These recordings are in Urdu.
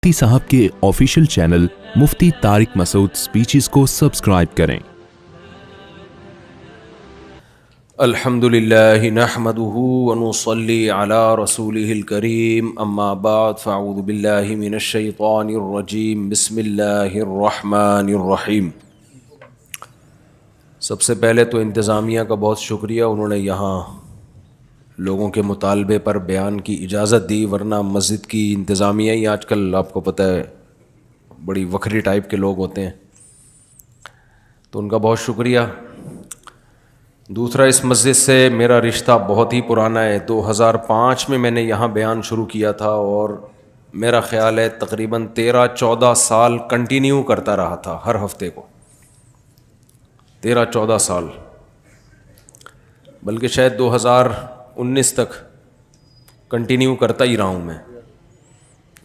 مفتی صاحب کے آفیشیل چینل مفتی طارق مسعود سپیچز کو سبسکرائب کریں۔ الحمدللہ نحمدہ ونصلی علی رسولہ الکریم، اما بعد فاعوذ باللہ من الشیطان الرجیم، بسم اللہ الرحمن الرحیم۔ سب سے پہلے تو انتظامیہ کا بہت شکریہ، انہوں نے یہاں لوگوں کے مطالبے پر بیان کی اجازت دی، ورنہ مسجد کی انتظامیہ ہی آج کل آپ کو پتہ ہے بڑی وکھری ٹائپ کے لوگ ہوتے ہیں، تو ان کا بہت شکریہ۔ دوسرا، اس مسجد سے میرا رشتہ بہت ہی پرانا ہے، 2005 میں نے یہاں بیان شروع کیا تھا اور میرا خیال ہے تقریباً 13-14 سال کنٹینیو کرتا رہا تھا ہر ہفتے کو، 13-14 سال، بلکہ شاید 2019 تک کنٹینیو کرتا ہی رہا ہوں میں،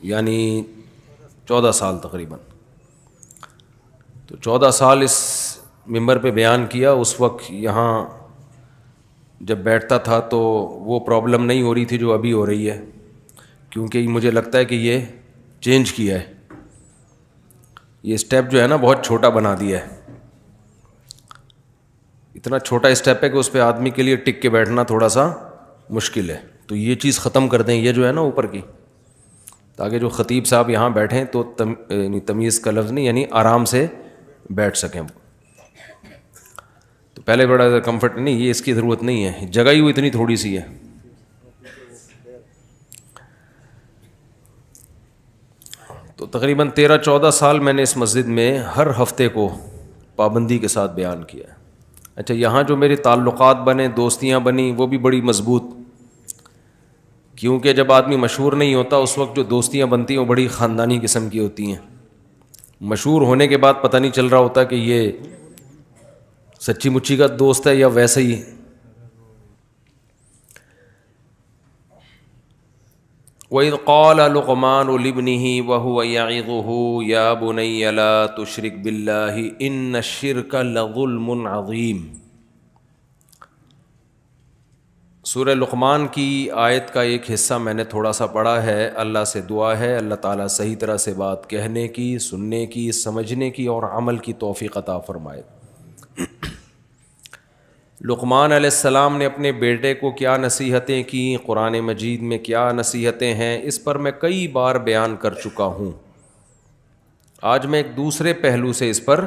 یعنی 14 سال تقریباً۔ تو 14 سال اس ممبر پہ بیان کیا۔ اس وقت یہاں جب بیٹھتا تھا تو وہ پرابلم نہیں ہو رہی تھی جو ابھی ہو رہی ہے، کیونکہ مجھے لگتا ہے کہ یہ چینج کیا ہے، یہ اسٹیپ جو ہے نا بہت چھوٹا بنا دیا ہے، اتنا چھوٹا اسٹیپ ہے کہ اس پہ آدمی کے لیے ٹک کے بیٹھنا تھوڑا سا مشکل ہے، تو یہ چیز ختم کر دیں، یہ جو ہے نا اوپر کی، تاکہ جو خطیب صاحب یہاں بیٹھیں تو تمیز کا لفظ نہیں، یعنی آرام سے بیٹھ سکیں۔ تو پہلے بڑا کمفرٹ نہیں، یہ اس کی ضرورت نہیں ہے، جگہ ہی وہ اتنی تھوڑی سی ہے۔ تو تقریباً 13-14 سال میں نے اس مسجد میں ہر ہفتے کو پابندی کے ساتھ بیان کیا ہے۔ اچھا، یہاں جو میرے تعلقات بنے، دوستیاں بنیں، وہ بھی بڑی مضبوط، کیونکہ جب آدمی مشہور نہیں ہوتا اس وقت جو دوستیاں بنتی ہیں وہ بڑی خاندانی قسم کی ہوتی ہیں۔ مشہور ہونے کے بعد پتہ نہیں چل رہا ہوتا کہ یہ سچی مچی کا دوست ہے یا ویسے ہی۔ وَإِذْ قَالَ لُقْمَانُ لِابْنِهِ وَهُوَ يَعِظُهُ يَا بُنَيَّ لَا تُشْرِكْ بِاللَّهِ إِنَّ الشِّرْكَ لَظُلْمٌ عَظِيمٌ۔ سورہ لقمان کی آیت کا ایک حصہ میں نے تھوڑا سا پڑھا ہے۔ اللہ سے دعا ہے اللہ تعالیٰ صحیح طرح سے بات کہنے کی، سننے کی، سمجھنے کی اور عمل کی توفیق عطا فرمائے۔ لقمان علیہ السلام نے اپنے بیٹے کو کیا نصیحتیں کی، قرآن مجید میں کیا نصیحتیں ہیں، اس پر میں کئی بار بیان کر چکا ہوں۔ آج میں ایک دوسرے پہلو سے اس پر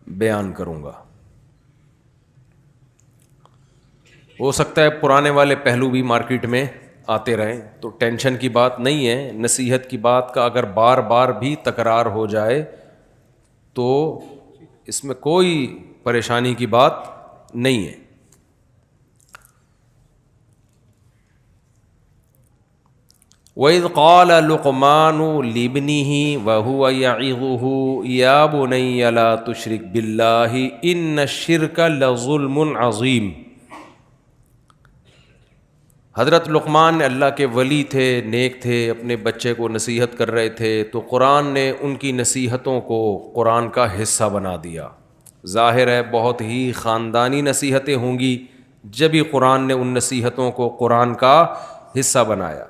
بیان کروں گا۔ ہو سکتا ہے پرانے والے پہلو بھی مارکیٹ میں آتے رہیں، تو ٹینشن کی بات نہیں ہے۔ نصیحت کی بات کا اگر بار بار بھی تکرار ہو جائے تو اس میں کوئی پریشانی کی بات نہیں ہے۔ وَإِذْ قَالَ لُقْمَانُ لِابْنِهِ وَهُوَ يَعِظُهُ يَا بُنَيَّ لَا تُشْرِكْ بِاللَّهِ إِنَّ الشِّرْكَ لَظُلْمٌ عَظِيمٌ۔ حضرت لقمان اللہ کے ولی تھے، نیک تھے، اپنے بچے کو نصیحت کر رہے تھے، تو قرآن نے ان کی نصیحتوں کو قرآن کا حصہ بنا دیا۔ ظاہر ہے بہت ہی خاندانی نصیحتیں ہوں گی، جب ہی قرآن نے ان نصیحتوں کو قرآن کا حصہ بنایا۔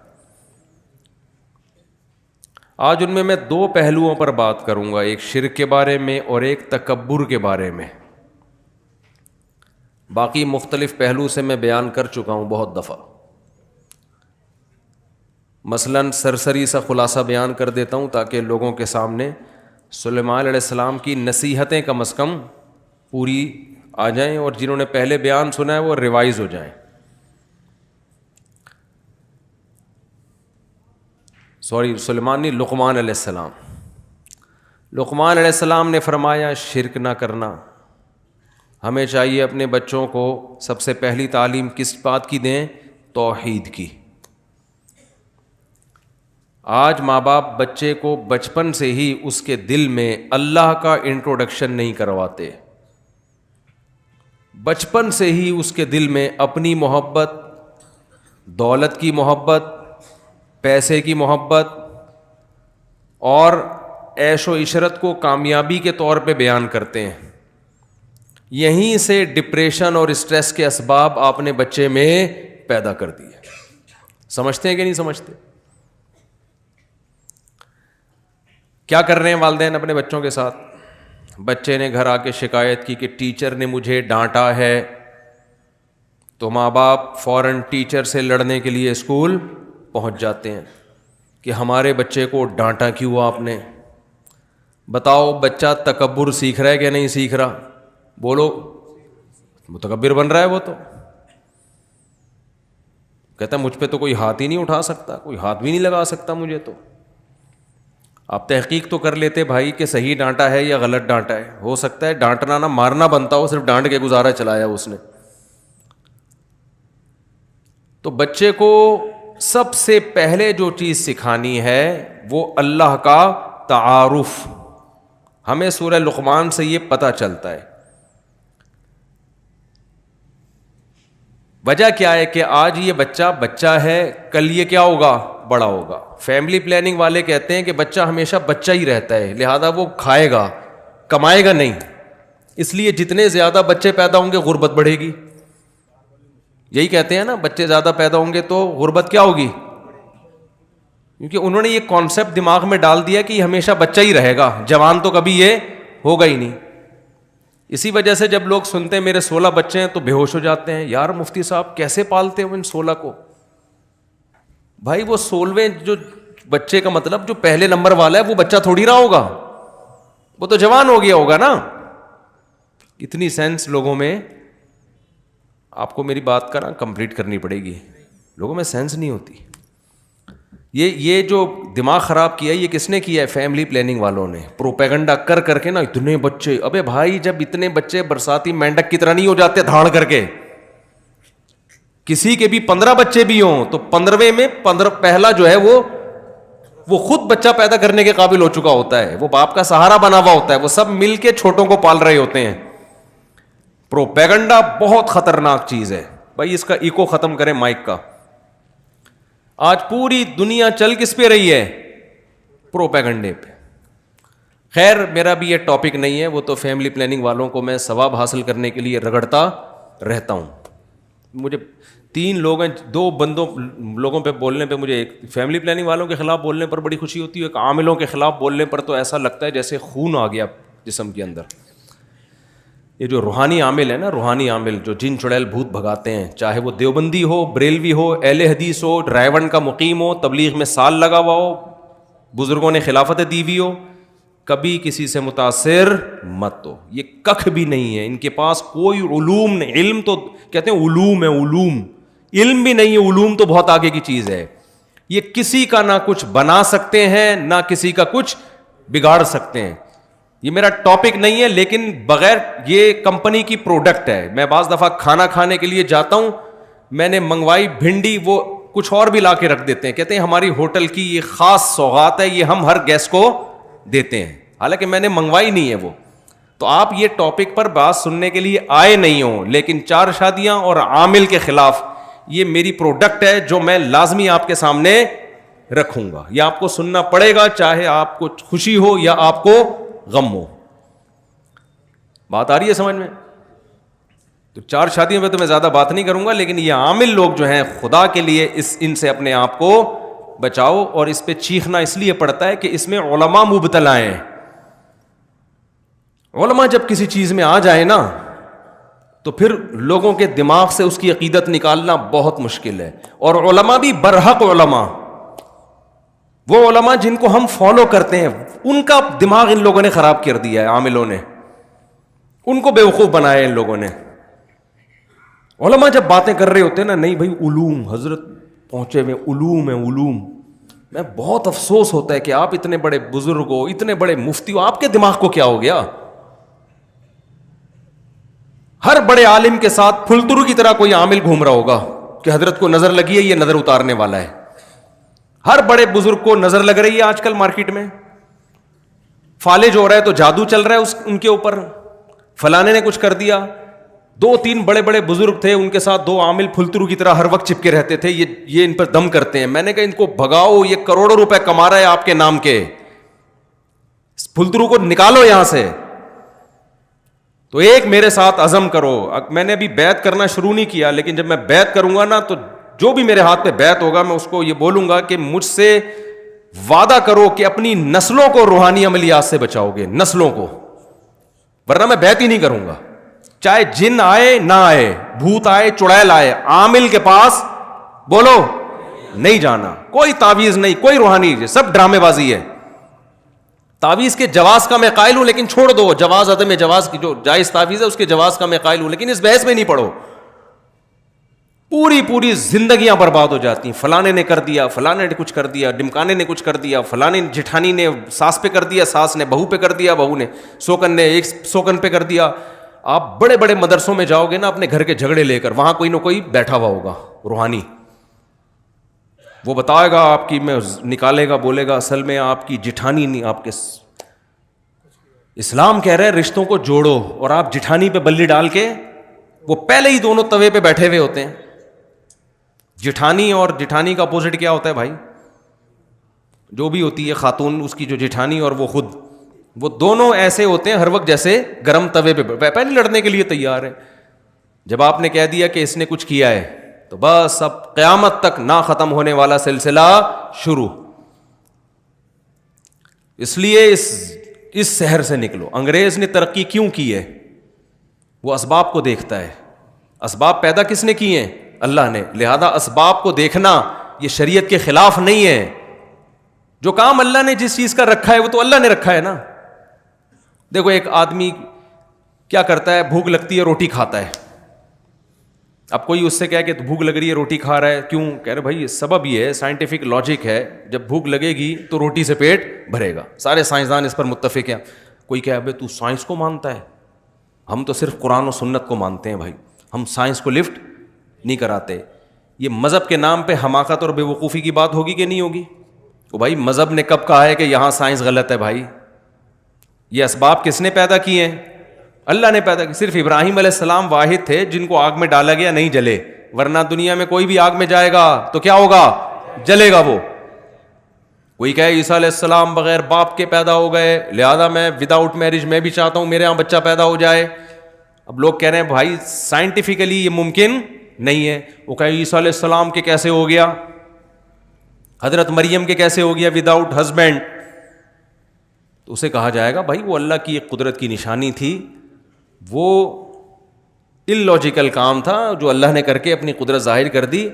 آج ان میں دو پہلوؤں پر بات کروں گا، ایک شرک کے بارے میں اور ایک تکبر کے بارے میں۔ باقی مختلف پہلو سے میں بیان کر چکا ہوں بہت دفعہ، مثلاً سرسری سا خلاصہ بیان کر دیتا ہوں تاکہ لوگوں کے سامنے سلیمان علیہ السلام کی نصیحتیں کم از کم پوری آ جائیں، اور جنہوں نے پہلے بیان سنا ہے وہ ریوائز ہو جائیں۔ سلیمان نہیں، لقمان علیہ السلام۔ لقمان علیہ السلام نے فرمایا شرک نہ کرنا۔ ہمیں چاہیے اپنے بچوں کو سب سے پہلی تعلیم کس بات کی دیں؟ توحید کی۔ آج ماں باپ بچے کو بچپن سے ہی اس کے دل میں اللہ کا انٹروڈکشن نہیں کرواتے، بچپن سے ہی اس کے دل میں اپنی محبت، دولت کی محبت، پیسے کی محبت اور عیش و عشرت کو کامیابی کے طور پہ بیان کرتے ہیں۔ یہیں سے ڈپریشن اور اسٹریس کے اسباب آپ نے بچے میں پیدا کر دیے۔ سمجھتے ہیں کہ نہیں سمجھتے؟ کیا کر رہے ہیں والدین اپنے بچوں کے ساتھ؟ بچے نے گھر آ کے شکایت کی کہ ٹیچر نے مجھے ڈانٹا ہے، تو ماں باپ فوراً ٹیچر سے لڑنے کے لیے اسکول پہنچ جاتے ہیں کہ ہمارے بچے کو ڈانٹا کیوں آپ نے؟ بتاؤ بچہ تکبر سیکھ رہا ہے کہ نہیں سیکھ رہا؟ بولو، متکبر بن رہا ہے وہ تو، کہتا ہے مجھ پہ تو کوئی ہاتھ ہی نہیں اٹھا سکتا، کوئی ہاتھ بھی نہیں لگا سکتا مجھے تو۔ آپ تحقیق تو کر لیتے بھائی کہ صحیح ڈانٹا ہے یا غلط ڈانٹا ہے، ہو سکتا ہے ڈانٹنا نہ مارنا بنتا ہو، صرف ڈانٹ کے گزارا چلایا اس نے۔ تو بچے کو سب سے پہلے جو چیز سکھانی ہے وہ اللہ کا تعارف۔ ہمیں سورہ لقمان سے یہ پتہ چلتا ہے۔ وجہ کیا ہے کہ آج یہ بچہ ہے، کل یہ کیا ہوگا؟ بڑا ہوگا۔ فیملی پلاننگ والے کہتے ہیں کہ بچہ ہمیشہ بچہ ہی رہتا ہے، لہذا وہ کھائے گا، کمائے گا نہیں، اس لیے جتنے زیادہ بچے پیدا ہوں گے غربت بڑھے گی۔ یہی کہتے ہیں نا، بچے زیادہ پیدا ہوں گے تو غربت کیا ہوگی؟ کیونکہ انہوں نے یہ کانسیپٹ دماغ میں ڈال دیا کہ یہ ہمیشہ بچہ ہی رہے گا، جوان تو کبھی یہ ہوگا ہی نہیں۔ اسی وجہ سے جب لوگ سنتے ہیں میرے 16 بچے ہیں تو بے ہوش ہو جاتے ہیں، یار مفتی صاحب کیسے پالتے ہو ان 16 کو؟ بھائی وہ 16ویں جو بچے کا مطلب جو پہلے نمبر والا ہے وہ بچہ تھوڑی رہا ہوگا، وہ تو جوان ہو گیا ہوگا نا۔ اتنی سینس لوگوں میں، آپ کو میری بات کا نا کمپلیٹ کرنی پڑے گی، لوگوں میں سینس نہیں ہوتی۔ یہ جو دماغ خراب کیا ہے یہ کس نے کیا ہے؟ فیملی پلاننگ والوں نے، پروپیگنڈا کر کر کے نا اتنے بچے۔ ابے بھائی جب اتنے بچے برساتی مینڈک کی طرح نہیں ہو جاتے دھاڑ کر کے، کسی کے بھی 15 بچے بھی ہوں تو 15ویں میں پہلا جو ہے وہ خود بچہ پیدا کرنے کے قابل ہو چکا ہوتا ہے، وہ باپ کا سہارا بنا ہوا ہوتا ہے، وہ سب مل کے چھوٹوں کو پال رہے ہوتے ہیں۔ پروپیگنڈا بہت خطرناک چیز ہے بھائی، اس کا ایکو ختم کریں مائک کا۔ آج پوری دنیا چل کس پہ رہی ہے؟ پروپیگنڈے پہ۔ خیر میرا بھی یہ ٹاپک نہیں ہے، وہ تو فیملی پلاننگ والوں کو میں ثواب حاصل کرنے کے لیے رگڑتا رہتا ہوں۔ مجھے 3 لوگ ہیں، 2 لوگوں پہ بولنے پہ مجھے، ایک فیملی پلاننگ والوں کے خلاف بولنے پر بڑی خوشی ہوتی ہے، ایک عاملوں کے خلاف بولنے پر تو ایسا لگتا ہے جیسے خون آ گیا جسم کے اندر۔ یہ جو روحانی عامل ہے نا، روحانی عامل جو جن چڑیل بھوت بھگاتے ہیں، چاہے وہ دیوبندی ہو، بریلوی ہو، اہل حدیث ہو، رائیونڈ کا مقیم ہو، تبلیغ میں سال لگا ہوا ہو، بزرگوں نے خلافتیں دی ہوئی ہو، کبھی کسی سے متاثر مت ہو۔ یہ ککھ بھی نہیں ہے ان کے پاس، کوئی علوم نہیں۔ علم تو کہتے ہیں علوم ہے، علوم، علم بھی نہیں ہے، علوم تو بہت آگے کی چیز ہے۔ یہ کسی کا نہ کچھ بنا سکتے ہیں نہ کسی کا کچھ بگاڑ سکتے ہیں۔ یہ میرا ٹاپک نہیں ہے، لیکن بغیر یہ کمپنی کی پروڈکٹ ہے۔ میں بعض دفعہ کھانا کھانے کے لیے جاتا ہوں، میں نے منگوائی بھنڈی، وہ کچھ اور بھی لا کے رکھ دیتے ہیں، کہتے ہیں ہماری ہوٹل کی یہ خاص سوغات ہے، یہ ہم ہر گیسٹ کو دیتے ہیں، حالانکہ میں نے منگوائی نہیں ہے وہ۔ تو آپ یہ ٹاپک پر بات سننے کے لیے آئے نہیں ہوں، لیکن 4 شادیاں اور عامل کے خلاف یہ میری پروڈکٹ ہے جو میں لازمی آپ کے سامنے رکھوں گا۔ یہ آپ کو سننا پڑے گا، چاہے آپ کو خوشی ہو یا آپ کو غم ہو۔ بات آ رہی ہے سمجھ میں؟ تو 4 شادیوں پہ تو میں زیادہ بات نہیں کروں گا، لیکن یہ عامل لوگ جو ہیں خدا کے لیے ان سے اپنے آپ کو بچاؤ۔ اور اس پہ چیخنا اس لیے پڑتا ہے کہ اس میں علماء مبتلا ہیں۔ علماء جب کسی چیز میں آ جائے نا تو پھر لوگوں کے دماغ سے اس کی عقیدت نکالنا بہت مشکل ہے۔ اور علماء بھی برحق علماء، وہ علماء جن کو ہم فالو کرتے ہیں، ان کا دماغ ان لوگوں نے خراب کر دیا ہے، عاملوں نے ان کو بیوقوف بنایا ہے ان لوگوں نے۔ علماء جب باتیں کر رہے ہوتے ہیں نا، نہیں بھائی علوم، حضرت پہنچے ہوئے علوم ہے، علوم، میں بہت افسوس ہوتا ہے کہ آپ اتنے بڑے بزرگ ہو، اتنے بڑے مفتی ہو، آپ کے دماغ کو کیا ہو گیا؟ ہر بڑے عالم کے ساتھ پھلترو کی طرح کوئی عامل گھوم رہا ہوگا کہ حضرت کو نظر لگی ہے، یہ نظر اتارنے والا ہے۔ ہر بڑے بزرگ کو نظر لگ رہی ہے آج کل مارکیٹ میں، فالج ہو رہا ہے تو جادو چل رہا ہے ان کے اوپر، فلانے نے کچھ کر دیا۔ 2-3 بڑے بڑے بزرگ تھے، ان کے ساتھ 2 عامل پھلترو کی طرح ہر وقت چپکے رہتے تھے، یہ ان پر دم کرتے ہیں۔ میں نے کہا ان کو بھگاؤ، یہ کروڑوں روپے کما رہا ہے آپ کے نام کے، پھلترو کو نکالو یہاں سے۔ تو ایک میرے ساتھ عزم کرو، میں نے ابھی بیعت کرنا شروع نہیں کیا، لیکن جب میں بیعت کروں گا نا تو جو بھی میرے ہاتھ پہ بیعت ہوگا میں اس کو یہ بولوں گا کہ مجھ سے وعدہ کرو کہ اپنی نسلوں کو روحانی عملیات سے بچاؤ گے, نسلوں کو, ورنہ میں بیعت ہی نہیں کروں گا. چاہے جن آئے نہ آئے, بھوت آئے چڑیل آئے, عامل کے پاس بولو نہیں جانا. کوئی تعویذ نہیں, کوئی روحانی, سب ڈرامے بازی ہے. تعویذ کے جواز کا میں قائل ہوں, لیکن چھوڑ دو. جواز عدم جواز کی جو جائز تعویذ ہے اس کے جواز کا میں قائل ہوں, لیکن اس بحث میں نہیں پڑھو. پوری زندگیاں برباد ہو جاتی ہیں. فلانے نے کر دیا, فلانے نے کچھ کر دیا, ڈمکانے نے کچھ کر دیا, فلانے جٹھانی نے ساس پہ کر دیا, ساس نے بہو پہ کر دیا, بہو نے سوکن نے ایک سوکن پہ کر دیا. آپ بڑے بڑے مدرسوں میں جاؤ گے نا اپنے گھر کے جھگڑے لے کر, وہاں کوئی نہ کوئی بیٹھا ہوا ہوگا روحانی, وہ بتائے گا آپ کی, میں نکالے گا, بولے گا اصل میں آپ کی جٹھانی نہیں, آپ کے اسلام کہہ رہے رشتوں کو جوڑو, اور آپ جٹھانی پہ بلی ڈال کے, وہ پہلے ہی دونوں توے پہ بیٹھے ہوئے ہوتے ہیں. جٹھانی اور جٹھانی کا اپوزٹ کیا ہوتا ہے بھائی؟ جو بھی ہوتی ہے خاتون, اس کی جو جٹھانی اور وہ خود, وہ دونوں ایسے ہوتے ہیں ہر وقت جیسے گرم توے پہ پہلے لڑنے کے لیے تیار ہے. جب آپ نے کہہ دیا کہ اس نے کچھ کیا ہے تو بس اب قیامت تک نہ ختم ہونے والا سلسلہ شروع. اس لیے اس شہر سے نکلو. انگریز نے ترقی کیوں کی ہے؟ وہ اسباب کو دیکھتا ہے. اسباب پیدا کس نے کی ہیں؟ اللہ نے. لہذا اسباب کو دیکھنا یہ شریعت کے خلاف نہیں ہے. جو کام اللہ نے جس چیز کا رکھا ہے وہ تو اللہ نے رکھا ہے نا. دیکھو ایک آدمی کیا کرتا ہے, بھوک لگتی ہے روٹی کھاتا ہے. اب کوئی اس سے کہے کہ بھوک لگ رہی ہے روٹی کھا رہا ہے, کیوں؟ کہہ رہے بھائی سبب یہ ہے, سائنٹیفک لاجک ہے, جب بھوک لگے گی تو روٹی سے پیٹ بھرے گا. سارے سائنسدان اس پر متفق ہیں. کوئی کہے ابے تو سائنس کو مانتا ہے, ہم تو صرف قرآن و سنت کو مانتے ہیں بھائی, ہم سائنس کو لفٹ نہیں کراتے. یہ مذہب کے نام پہ حماقت اور بے وقوفی کی بات ہوگی کہ نہیں ہوگی؟ تو بھائی مذہب نے کب کہا ہے کہ یہاں سائنس غلط ہے بھائی؟ یہ اسباب کس نے پیدا کیے ہیں؟ اللہ نے پیدا کی. صرف ابراہیم علیہ السلام واحد تھے جن کو آگ میں ڈالا گیا, نہیں جلے, ورنہ دنیا میں کوئی بھی آگ میں جائے گا تو کیا ہوگا؟ جلے گا وہ. کوئی کہے عیسیٰ علیہ السلام بغیر باپ کے پیدا ہو گئے, لہذا میں وداؤٹ میرج میں بھی چاہتا ہوں میرے یہاں بچہ پیدا ہو جائے. اب لوگ کہہ رہے ہیں بھائی سائنٹیفکلی یہ ممکن نہیں ہے. وہ کہے عیسیٰ علیہ السلام کے کیسے ہو گیا, حضرت مریم کے کیسے ہو گیا وداؤٹ ہسبینڈ؟ تو اسے کہا جائے گا بھائی وہ اللہ کی ایک قدرت کی نشانی تھی, وہ اللاجیکل کام تھا جو اللہ نے کر کے اپنی قدرت ظاہر کر دی.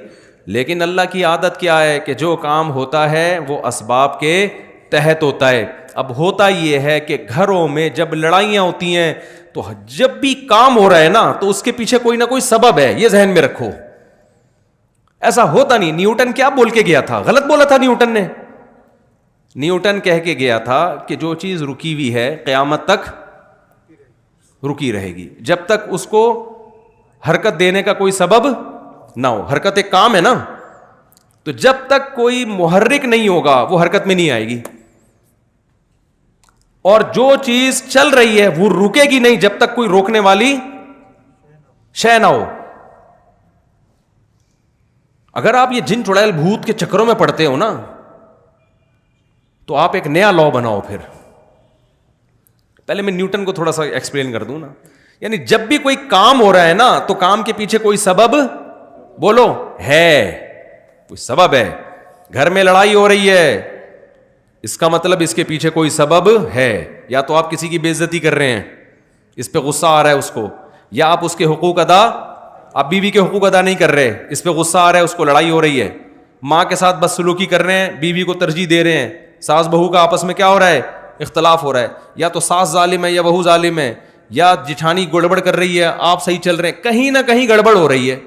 لیکن اللہ کی عادت کیا ہے کہ جو کام ہوتا ہے وہ اسباب کے تحت ہوتا ہے. اب ہوتا یہ ہے کہ گھروں میں جب لڑائیاں ہوتی ہیں تو جب بھی کام ہو رہا ہے نا تو اس کے پیچھے کوئی نہ کوئی سبب ہے, یہ ذہن میں رکھو. ایسا ہوتا نہیں. نیوٹن کیا بول کے گیا تھا؟ غلط بولا تھا نیوٹن نے. نیوٹن کہہ کے گیا تھا کہ جو چیز رکی ہوئی ہے قیامت تک رکی رہے گی, جب تک اس کو حرکت دینے کا کوئی سبب نہ ہو. حرکت ایک کام ہے نا, تو جب تک کوئی محرک نہیں ہوگا وہ حرکت میں نہیں آئے گی. اور جو چیز چل رہی ہے وہ رکے گی نہیں جب تک کوئی روکنے والی شے نہ ہو. اگر آپ یہ جن چڑیل بھوت کے چکروں میں پڑتے ہو نا تو آپ ایک نیا لا بناؤ. پھر پہلے میں نیوٹن کو تھوڑا سا ایکسپلین کر دوں نا. یعنی جب بھی کوئی کام ہو رہا ہے نا تو کام کے پیچھے کوئی سبب بولو ہے, کوئی سبب ہے. گھر میں لڑائی ہو رہی ہے, اس کا مطلب اس کے پیچھے کوئی سبب ہے. یا تو آپ کسی کی بے عزتی کر رہے ہیں, اس پہ غصہ آ رہا ہے اس کو, یا آپ اس کے حقوق ادا, آپ بیوی کے حقوق ادا نہیں کر رہے, اس پہ غصہ آ رہا ہے, اس کو لڑائی ہو رہی ہے. ماں کے ساتھ بدسلوکی کر رہے ہیں, بیوی کو ترجیح دے رہے ہیں, ساس بہو کا آپس میں کیا ہو رہا ہے؟ اختلاف ہو رہا ہے. یا تو ساس ظالم ہے یا بہو ظالم ہے, یا جٹھانی گڑبڑ کر رہی ہے, آپ صحیح چل رہے ہیں, کہیں نہ کہیں گڑبڑ ہو رہی ہے.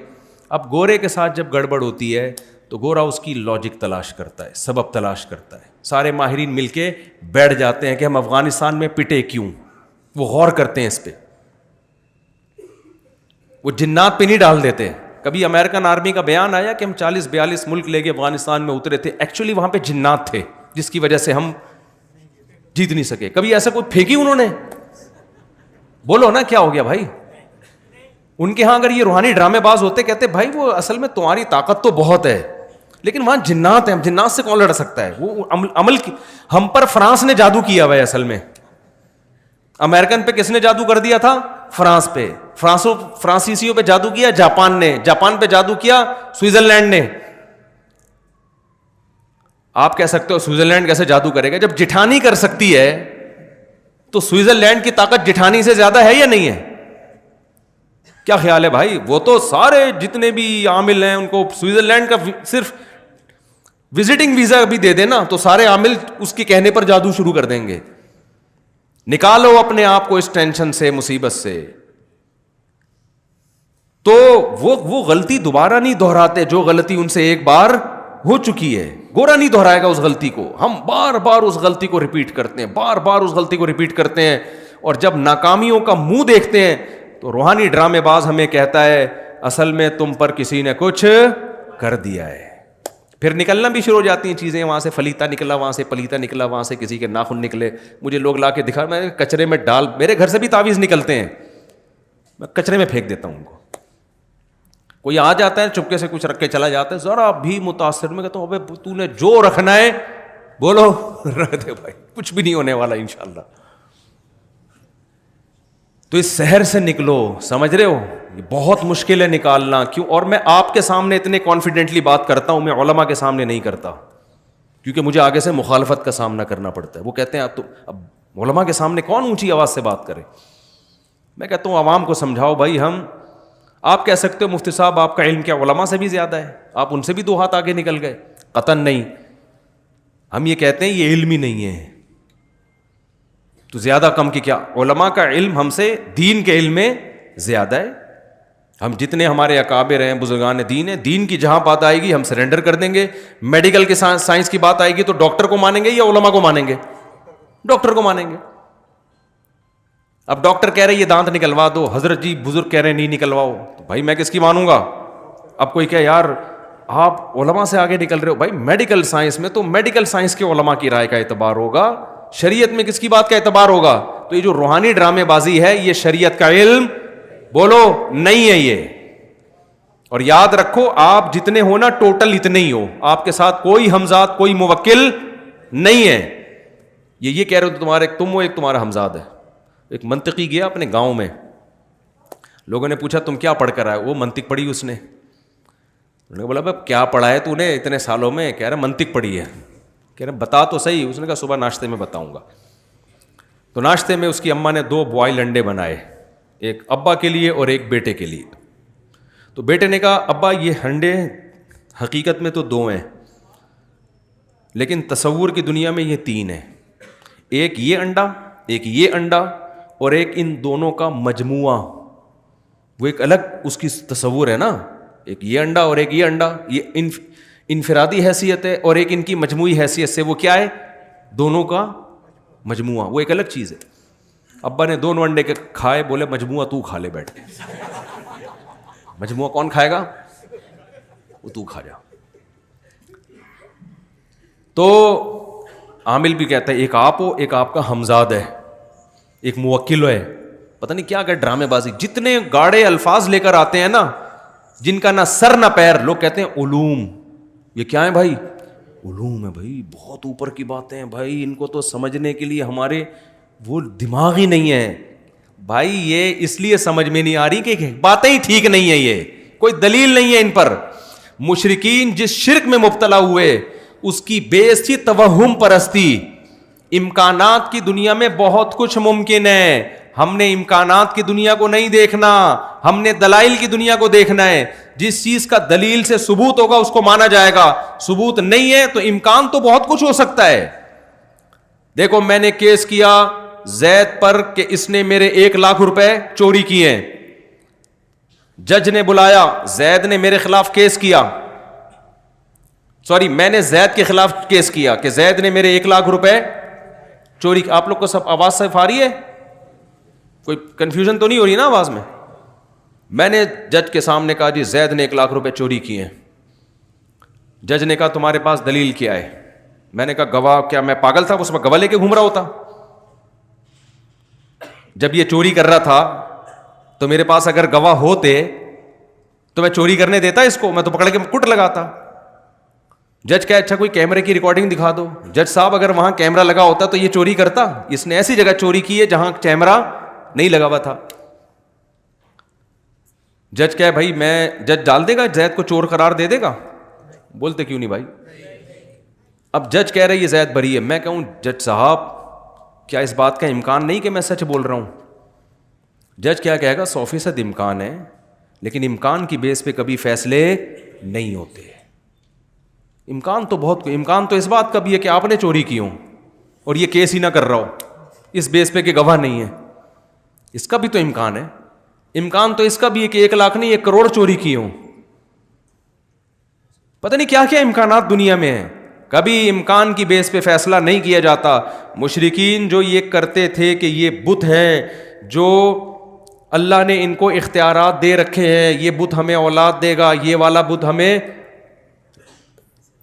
اب گورے کے ساتھ جب گڑبڑ ہوتی ہے تو گورا اس کی لاجک تلاش کرتا ہے, سبب تلاش کرتا ہے. سارے ماہرین مل کے بیٹھ جاتے ہیں کہ ہم افغانستان میں پٹے کیوں, وہ غور کرتے ہیں اس پہ. وہ جنات پہ نہیں ڈال دیتے. کبھی امریکن آرمی کا بیان آیا کہ ہم 40-42 ملک لے کے افغانستان میں اترے تھے, ایکچولی وہاں پہ جنات تھے جس کی وجہ سے ہم جیت نہیں سکے. کبھی ایسا کوئی پھینکی انہوں نے؟ بولو نا کیا ہو گیا بھائی. ان کے ہاں اگر یہ روحانی ڈرامے باز ہوتے, کہتے بھائی وہ اصل میں تمہاری طاقت تو بہت ہے لیکن وہاں جنات ہیں, جنات سے کون لڑ سکتا ہے. وہ عمل ہم پر فرانس نے جادو کیا ہوا ہے. اصل میں امریکن پہ کس نے جادو کر دیا تھا؟ فرانس پہ. فرانسیسیوں پہ جادو کیا جاپان نے, جاپان پہ جادو کیا سوئٹزرلینڈ نے. آپ کہہ سکتے ہو سوئٹزرلینڈ کیسے جادو کرے گا؟ جب جٹھانی کر سکتی ہے تو سوئٹزرلینڈ کی طاقت جٹھانی سے زیادہ ہے یا نہیں ہے؟ کیا خیال ہے بھائی؟ وہ تو سارے جتنے بھی عامل ہیں ان کو سوئٹزرلینڈ کا صرف وزٹنگ ویزا بھی دے دینا تو سارے عامل اس کے کہنے پر جادو شروع کر دیں گے. نکالو اپنے آپ کو اس ٹینشن سے, مصیبت سے. تو وہ غلطی دوبارہ نہیں دہراتے جو غلطی ان سے ایک بار ہو چکی ہے. گورا نہیں دہرائے گا اس غلطی کو. ہم بار بار اس غلطی کو ریپیٹ کرتے ہیں, بار بار اس غلطی کو ریپیٹ کرتے ہیں, اور جب ناکامیوں کا منہ دیکھتے ہیں تو روحانی ڈرامے باز ہمیں کہتا ہے اصل میں تم پر کسی نے کچھ کر دیا ہے. پھر نکلنا بھی شروع ہو جاتی ہیں چیزیں, وہاں سے فلیتا نکلا, وہاں سے پلیتا نکلا, وہاں سے کسی کے ناخن نکلے. مجھے لوگ لا کے دکھا, میں کچرے میں ڈال, میرے گھر سے بھی تعویذ نکلتے ہیں, میں کچرے میں پھینک دیتا ہوں ان کو. کوئی آ جاتا ہے چپکے سے کچھ رکھ کے چلا جاتا ہے, ذرا بھی متاثر, میں کہتا ہوں ابے تو نے جو رکھنا ہے بولو, رکھ دے بھائی, کچھ بھی نہیں ہونے والا انشاءاللہ. تو اس سحر سے نکلو, سمجھ رہے ہو؟ یہ بہت مشکل ہے نکالنا. کیوں؟ اور میں آپ کے سامنے اتنے کانفیڈنٹلی بات کرتا ہوں, میں علماء کے سامنے نہیں کرتا, کیونکہ مجھے آگے سے مخالفت کا سامنا کرنا پڑتا ہے. وہ کہتے ہیں اب علماء کے سامنے کون اونچی آواز سے بات کرے. میں کہتا ہوں عوام کو سمجھاؤ بھائی. آپ کہہ سکتے ہو مفتی صاحب آپ کا علم کیا علماء سے بھی زیادہ ہے, آپ ان سے بھی 2 ہاتھ آگے نکل گئے. قطعاً نہیں. ہم یہ کہتے ہیں یہ علم ہی نہیں ہے تو زیادہ کم کی کیا. علماء کا علم ہم سے دین کے علم میں زیادہ ہے. ہم جتنے ہمارے اکابر ہیں, بزرگان دین ہیں, دین کی جہاں بات آئے گی ہم سرنڈر کر دیں گے. میڈیکل کے سائنس کی بات آئے گی تو ڈاکٹر کو مانیں گے یا علماء کو مانیں گے؟ ڈاکٹر کو مانیں گے. اب ڈاکٹر کہہ رہے یہ دانت نکلوا دو, حضرت جی بزرگ کہہ رہے نہیں نکلواؤ, تو بھائی میں کس کی مانوں گا؟ اب کوئی کہ یار آپ علماء سے آگے نکل رہے ہو. بھائی میڈیکل سائنس میں تو میڈیکل سائنس کے علماء کی رائے کا اعتبار ہوگا, شریعت میں کس کی بات کا اعتبار ہوگا؟ تو یہ جو روحانی ڈرامے بازی ہے یہ شریعت کا علم بولو نہیں ہے یہ. اور یاد رکھو آپ جتنے ہو نا ٹوٹل اتنے ہی ہو, آپ کے ساتھ کوئی ہمزاد کوئی موکل نہیں ہے. یہ کہہ رہے ہو تمہارے تم ہو, ایک تمہارا ہمزاد ہے. ایک منطقی گیا اپنے گاؤں میں, لوگوں نے پوچھا تم کیا پڑھ کر آئے؟ وہ منطق پڑھی اس نے. انہوں نے بولا بھائی کیا پڑھا ہے تو نے اتنے سالوں میں؟ کہہ رہا منطق پڑھی ہے. کہہ رہے بتا تو صحیح. اس نے کہا صبح ناشتے میں بتاؤں گا. تو ناشتے میں اس کی اماں نے 2 بوائل انڈے بنائے, ایک ابا کے لیے اور ایک بیٹے کے لیے. تو بیٹے نے کہا ابا یہ انڈے حقیقت میں تو 2 ہیں لیکن تصور کی دنیا میں یہ 3 ہیں. ایک یہ انڈا, ایک یہ انڈا, اور ایک ان دونوں کا مجموعہ. وہ ایک الگ اس کی تصور ہے نا, ایک یہ انڈا اور ایک یہ انڈا, یہ انفرادی حیثیت ہے, اور ایک ان کی مجموعی حیثیت سے وہ کیا ہے؟ دونوں کا مجموعہ. وہ ایک الگ چیز ہے. ابا نے دونوں انڈے کے کھائے, بولے مجموعہ تو کھا لے بیٹھ کے. مجموعہ کون کھائے گا؟ وہ تو کھا جا. تو عامل بھی کہتا ہے ایک آپ ہو, ایک آپ کا ہمزاد ہے, ایک موکل ہے. پتہ نہیں کیا کہ ڈرامے بازی, جتنے گاڑے الفاظ لے کر آتے ہیں نا, جن کا نہ سر نہ پیر. لوگ کہتے ہیں علوم, یہ کیا ہے بھائی؟ علوم ہے بھائی, بہت اوپر کی باتیں ہیں بھائی, ان کو تو سمجھنے کے لیے ہمارے وہ دماغ ہی نہیں ہے. بھائی یہ اس لیے سمجھ میں نہیں آ رہی کہ باتیں ہی ٹھیک نہیں ہے, یہ کوئی دلیل نہیں ہے ان پر. مشرکین جس شرک میں مبتلا ہوئے اس کی بیس تھی توہم پرستی. امکانات کی دنیا میں بہت کچھ ممکن ہے, ہم نے امکانات کی دنیا کو نہیں دیکھنا, ہم نے دلائل کی دنیا کو دیکھنا ہے. جس چیز کا دلیل سے ثبوت ہوگا اس کو مانا جائے گا, ثبوت نہیں ہے تو امکان تو بہت کچھ ہو سکتا ہے. دیکھو میں نے کیس کیا زید پر کہ اس نے میرے 1 لاکھ روپے چوری کیے ہیں. جج نے بلایا, زید نے میرے خلاف کیس کیا, میں نے زید کے خلاف کیس کیا کہ زید نے میرے 1 لاکھ روپے چوری. آپ لوگ کو سب آواز صحیح آ رہی ہے؟ کوئی کنفیوژن تو نہیں ہو رہی نا آواز میں؟ میں نے جج کے سامنے کہا جی زید نے 1 لاکھ روپے چوری کیے ہیں. جج نے کہا تمہارے پاس دلیل کیا ہے؟ میں نے کہا گواہ. کیا میں پاگل تھا اس وقت گواہ لے کے گھوم رہا ہوتا؟ جب یہ چوری کر رہا تھا تو میرے پاس اگر گواہ ہوتے تو میں چوری کرنے دیتا اس کو؟ میں تو پکڑ کے کٹ لگاتا. جج کہا اچھا کوئی کیمرے کی ریکارڈنگ دکھا دو. جج صاحب اگر وہاں کیمرہ لگا ہوتا تو یہ چوری کرتا؟ اس نے ایسی جگہ چوری کی ہے جہاں کیمرہ نہیں لگا ہوا تھا. جج کہا بھائی جج ڈال دے گا زید کو چور قرار دے دے گا؟ بولتے کیوں نہیں بھائی؟ اب جج کہہ رہے یہ زید بری ہے, میں کہوں جج صاحب کیا اس بات کا امکان نہیں کہ میں سچ بول رہا ہوں؟ جج کیا کہے گا 100% امکان ہے, لیکن امکان کی بیس پہ کبھی فیصلے نہیں ہوتے. امکان تو اس بات کا بھی ہے کہ آپ نے چوری کی ہو اور یہ کیس ہی نہ کر رہا ہو, اس بیس پہ کہ گواہ نہیں ہے, اس کا بھی تو امکان ہے. امکان تو اس کا بھی ہے کہ 1 لاکھ نہیں 1 کروڑ چوری کی ہوں. پتہ نہیں کیا کیا امکانات دنیا میں ہیں. کبھی امکان کی بیس پہ فیصلہ نہیں کیا جاتا. مشرکین جو یہ کرتے تھے کہ یہ بت ہے جو اللہ نے ان کو اختیارات دے رکھے ہیں, یہ بت ہمیں اولاد دے گا, یہ والا بت ہمیں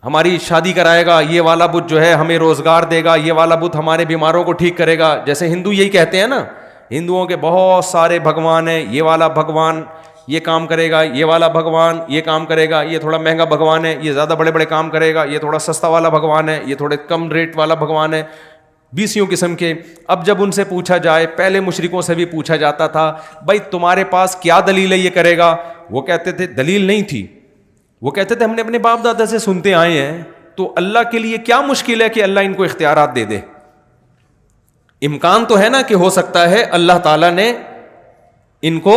ہماری شادی کرائے گا, یہ والا بت جو ہے ہمیں روزگار دے گا, یہ والا بت ہمارے بیماروں کو ٹھیک کرے گا. جیسے ہندو یہی کہتے ہیں نا, ہندوؤں کے بہت سارے بھگوان ہیں, یہ والا بھگوان یہ کام کرے گا, یہ والا بھگوان یہ کام کرے گا, یہ تھوڑا مہنگا بھگوان ہے, یہ زیادہ بڑے بڑے کام کرے گا, یہ تھوڑا سستا والا بھگوان ہے, یہ تھوڑے کم ریٹ والا بھگوان ہے. 20 قسم کے. اب جب ان سے پوچھا جائے, پہلے مشرکوں سے بھی پوچھا جاتا تھا بھائی تمہارے پاس کیا دلیل ہے یہ کرے گا, وہ کہتے تھے دلیل نہیں تھی, وہ کہتے تھے ہم نے اپنے باپ دادا سے سنتے آئے ہیں, تو اللہ کے لیے کیا مشکل ہے کہ اللہ ان کو اختیارات دے دے. امکان تو ہے نا کہ ہو سکتا ہے اللہ تعالیٰ نے ان کو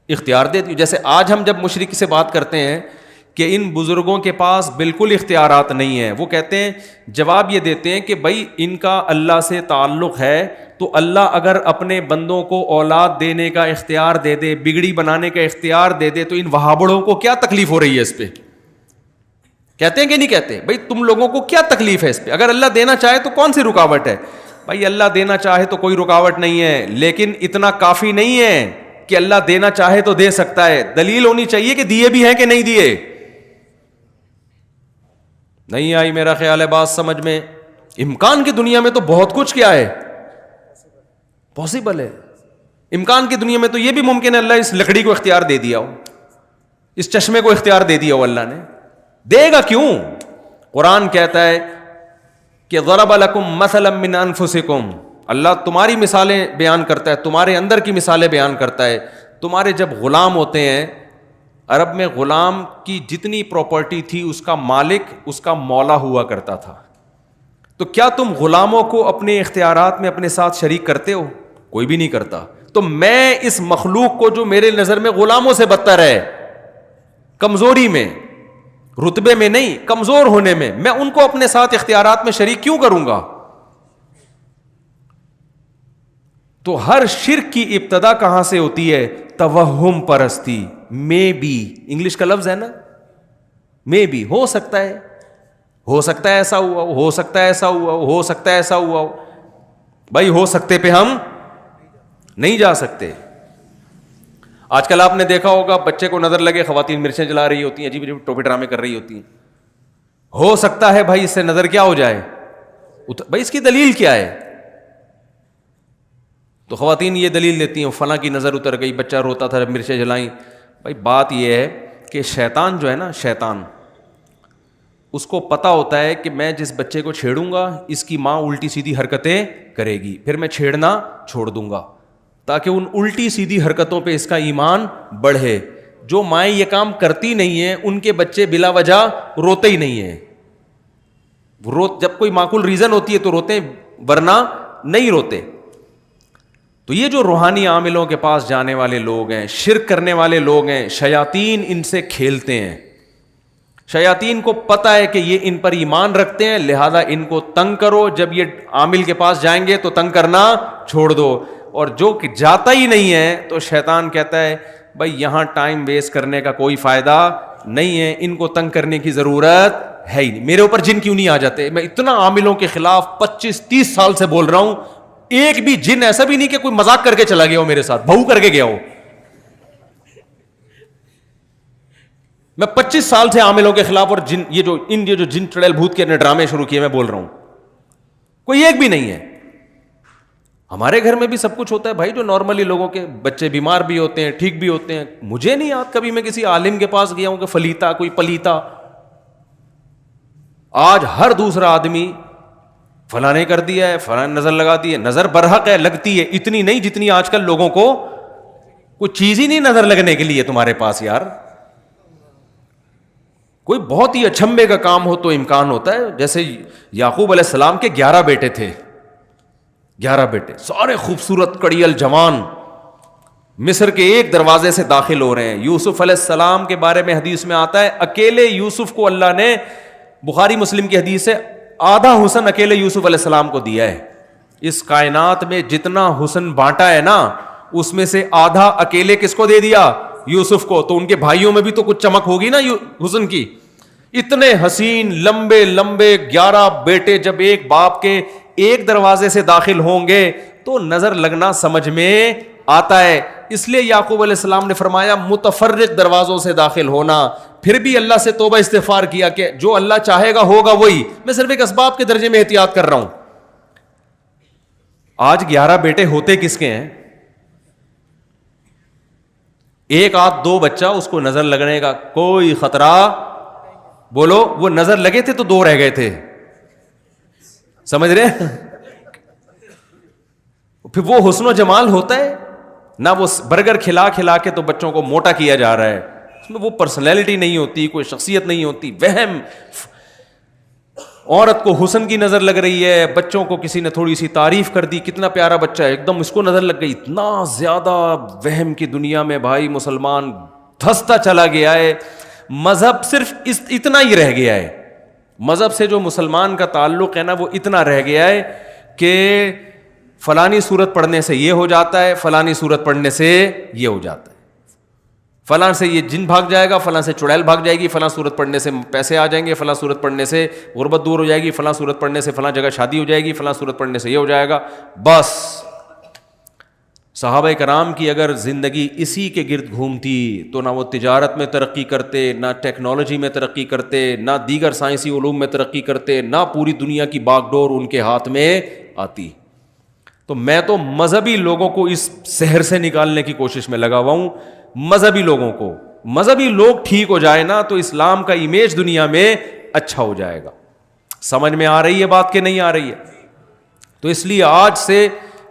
اختیار دے دی. جیسے آج ہم جب مشرک سے بات کرتے ہیں کہ ان بزرگوں کے پاس بالکل اختیارات نہیں ہیں, وہ کہتے ہیں, جواب یہ دیتے ہیں کہ بھائی ان کا اللہ سے تعلق ہے, تو اللہ اگر اپنے بندوں کو اولاد دینے کا اختیار دے دے, بگڑی بنانے کا اختیار دے دے, تو ان وہابڑوں کو کیا تکلیف ہو رہی ہے اس پہ؟ کہتے ہیں کہ نہیں کہتے؟ بھائی تم لوگوں کو کیا تکلیف ہے اس پہ؟ اگر اللہ دینا چاہے تو کون سی رکاوٹ ہے؟ بھائی اللہ دینا چاہے تو کوئی رکاوٹ نہیں ہے, لیکن اتنا کافی نہیں ہے کہ اللہ دینا چاہے تو دے سکتا ہے. دلیل ہونی چاہیے کہ دیے بھی ہیں کہ نہیں دیے. نہیں آئی میرا خیال ہے بات سمجھ میں. امکان کی دنیا میں تو بہت کچھ کیا ہے پاسبل ہے. امکان کی دنیا میں تو یہ بھی ممکن ہے اللہ اس لکڑی کو اختیار دے دیا ہو, اس چشمے کو اختیار دے دیا ہو. اللہ نے دے گا کیوں؟ قرآن کہتا ہے کہ ضرب لکم مثلا من انفسکم, اللہ تمہاری مثالیں بیان کرتا ہے, تمہارے اندر کی مثالیں بیان کرتا ہے. تمہارے جب غلام ہوتے ہیں, عرب میں غلام کی جتنی پراپرٹی تھی اس کا مالک اس کا مولا ہوا کرتا تھا. تو کیا تم غلاموں کو اپنے اختیارات میں اپنے ساتھ شریک کرتے ہو؟ کوئی بھی نہیں کرتا. تو میں اس مخلوق کو جو میرے نظر میں غلاموں سے بدتر ہے, کمزوری میں, رتبے میں نہیں, کمزور ہونے میں, میں ان کو اپنے ساتھ اختیارات میں شریک کیوں کروں گا؟ تو ہر شرک کی ابتدا کہاں سے ہوتی ہے؟ توہم پرستی. مے بی انگلش کا لفظ ہے نا, مے بی, ہو سکتا ہے, ہو سکتا ہے ایسا ہوا, ہو سکتا ہے ایسا ہوا, ہو سکتا ہے ایسا ہوا. بھائی ہو سکتے پہ ہم نہیں جا سکتے. آج کل آپ نے دیکھا ہوگا بچے کو نظر لگے, خواتین مرچیں جلا رہی ہوتی ہیں, عجیب عجیب ٹوپی ڈرامے کر رہی ہوتی ہیں. ہو سکتا ہے بھائی اس سے نظر کیا ہو جائے, بھائی اس کی دلیل کیا ہے؟ تو خواتین یہ دلیل دیتی ہیں فلاں کی نظر اتر گئی, بچہ روتا تھا جب مرچیں جلائیں. بھائی بات یہ ہے کہ شیطان جو ہے نا, شیطان اس کو پتا ہوتا ہے کہ میں جس بچے کو چھیڑوں گا اس کی ماں الٹی سیدھی حرکتیں کرے گی, پھر میں چھیڑنا چھوڑ دوں گا تاکہ ان الٹی سیدھی حرکتوں پہ اس کا ایمان بڑھے. جو مائیں یہ کام کرتی نہیں ہیں ان کے بچے بلا وجہ روتے ہی نہیں ہیں. جب کوئی معقول ریزن ہوتی ہے تو روتے ہیں, ورنہ نہیں روتے. تو یہ جو روحانی عاملوں کے پاس جانے والے لوگ ہیں, شرک کرنے والے لوگ ہیں, شیاطین ان سے کھیلتے ہیں. شیاطین کو پتہ ہے کہ یہ ان پر ایمان رکھتے ہیں, لہذا ان کو تنگ کرو. جب یہ عامل کے پاس جائیں گے تو تنگ کرنا چھوڑ دو, اور جو کہ جاتا ہی نہیں ہے تو شیطان کہتا ہے بھائی یہاں ٹائم ویسٹ کرنے کا کوئی فائدہ نہیں ہے, ان کو تنگ کرنے کی ضرورت ہے ہی نہیں. میرے اوپر جن کیوں نہیں آ جاتے؟ میں اتنا عاملوں کے خلاف 25-30 سال سے بول رہا ہوں, ایک بھی جن ایسا بھی نہیں کہ کوئی مذاق کر کے چلا گیا ہو میرے ساتھ, بہو کر کے گیا ہو. میں 25 سال سے عاملوں کے خلاف, اور جن یہ جو جن چڑیل بھوت کے ڈرامے شروع کیے میں بول رہا ہوں, کوئی ایک بھی نہیں ہے. ہمارے گھر میں بھی سب کچھ ہوتا ہے بھائی, جو نارملی لوگوں کے بچے بیمار بھی ہوتے ہیں, ٹھیک بھی ہوتے ہیں. مجھے نہیں یاد کبھی میں کسی عالم کے پاس گیا ہوں کہ فلیتا کوئی پلیتا. آج ہر دوسرا آدمی فلاں نے کر دیا ہے, فلاں نظر لگا دی ہے. نظر برحق ہے, لگتی ہے, اتنی نہیں جتنی آج کل لوگوں کو کوئی چیز ہی نہیں نظر لگنے کے لیے تمہارے پاس. یار کوئی بہت ہی اچھمبے کا کام ہو تو امکان ہوتا ہے. جیسے یعقوب علیہ السلام کے 11 بیٹے تھے, 11 بیٹے سارے خوبصورت کڑیل جوان, مصر کے ایک دروازے سے داخل ہو رہے ہیں. یوسف علیہ السلام کے بارے میں حدیث میں آتا ہے اکیلے یوسف کو اللہ نے, بخاری مسلم کی حدیث ہے, آدھا حسن اکیلے یوسف علیہ السلام کو دیا ہے. اس کائنات میں جتنا حسن بانٹا ہے نا, اس میں سے آدھا اکیلے کس کو دے دیا؟ یوسف کو. تو ان کے بھائیوں میں بھی تو کچھ چمک ہوگی نا حسن کی. اتنے حسین لمبے لمبے 11 بیٹے جب ایک باپ کے ایک دروازے سے داخل ہوں گے تو نظر لگنا سمجھ میں آتا ہے. اس لیے یعقوب علیہ السلام نے فرمایا متفرق دروازوں سے داخل ہونا. پھر بھی اللہ سے توبہ استغفار کیا کہ جو اللہ چاہے گا ہوگا وہی, میں صرف ایک اسباب کے درجے میں احتیاط کر رہا ہوں. آج 11 بیٹے ہوتے کس کے ہیں؟ ایک آدھ دو بچہ اس کو نظر لگنے کا کوئی خطرہ, بولو وہ نظر لگے تھے تو 2 رہ گئے تھے, سمجھ رہے؟ پھر وہ حسن و جمال ہوتا ہے نہ, وہ برگر کھلا کھلا کے تو بچوں کو موٹا کیا جا رہا ہے, اس میں وہ پرسنالٹی نہیں ہوتی, کوئی شخصیت نہیں ہوتی, وہم. عورت کو حسن کی نظر لگ رہی ہے, بچوں کو کسی نے تھوڑی سی تعریف کر دی, کتنا پیارا بچہ ہے, ایک دم اس کو نظر لگ گئی. اتنا زیادہ وہم کی دنیا میں بھائی مسلمان دھستا چلا گیا ہے. مذہب صرف اتنا ہی رہ گیا ہے, مذہب سے جو مسلمان کا تعلق ہے نا وہ اتنا رہ گیا ہے کہ فلانی صورت پڑھنے سے یہ ہو جاتا ہے, فلانی صورت پڑھنے سے یہ ہو جاتا ہے, فلاں سے یہ جن بھاگ جائے گا, فلاں سے چڑیل بھاگ جائے گی, فلاں صورت پڑھنے سے پیسے آ جائیں گے, فلاں صورت پڑھنے سے غربت دور ہو جائے گی, فلاں صورت پڑھنے سے فلاں جگہ شادی ہو جائے گی, فلاں صورت پڑھنے سے یہ ہو جائے گا. بس صحابہ کرام کی اگر زندگی اسی کے گرد گھومتی تو نہ وہ تجارت میں ترقی کرتے, نہ ٹیکنالوجی میں ترقی کرتے, نہ دیگر سائنسی علوم میں ترقی کرتے, نہ پوری دنیا کی باغ ڈور ان کے ہاتھ میں آتی. تو میں تو مذہبی لوگوں کو اس سحر سے نکالنے کی کوشش میں لگا ہوا ہوں. مذہبی لوگوں کو, مذہبی لوگ ٹھیک ہو جائے نا تو اسلام کا امیج دنیا میں اچھا ہو جائے گا. سمجھ میں آ رہی ہے بات کہ نہیں آ رہی ہے؟ تو اس لیے آج سے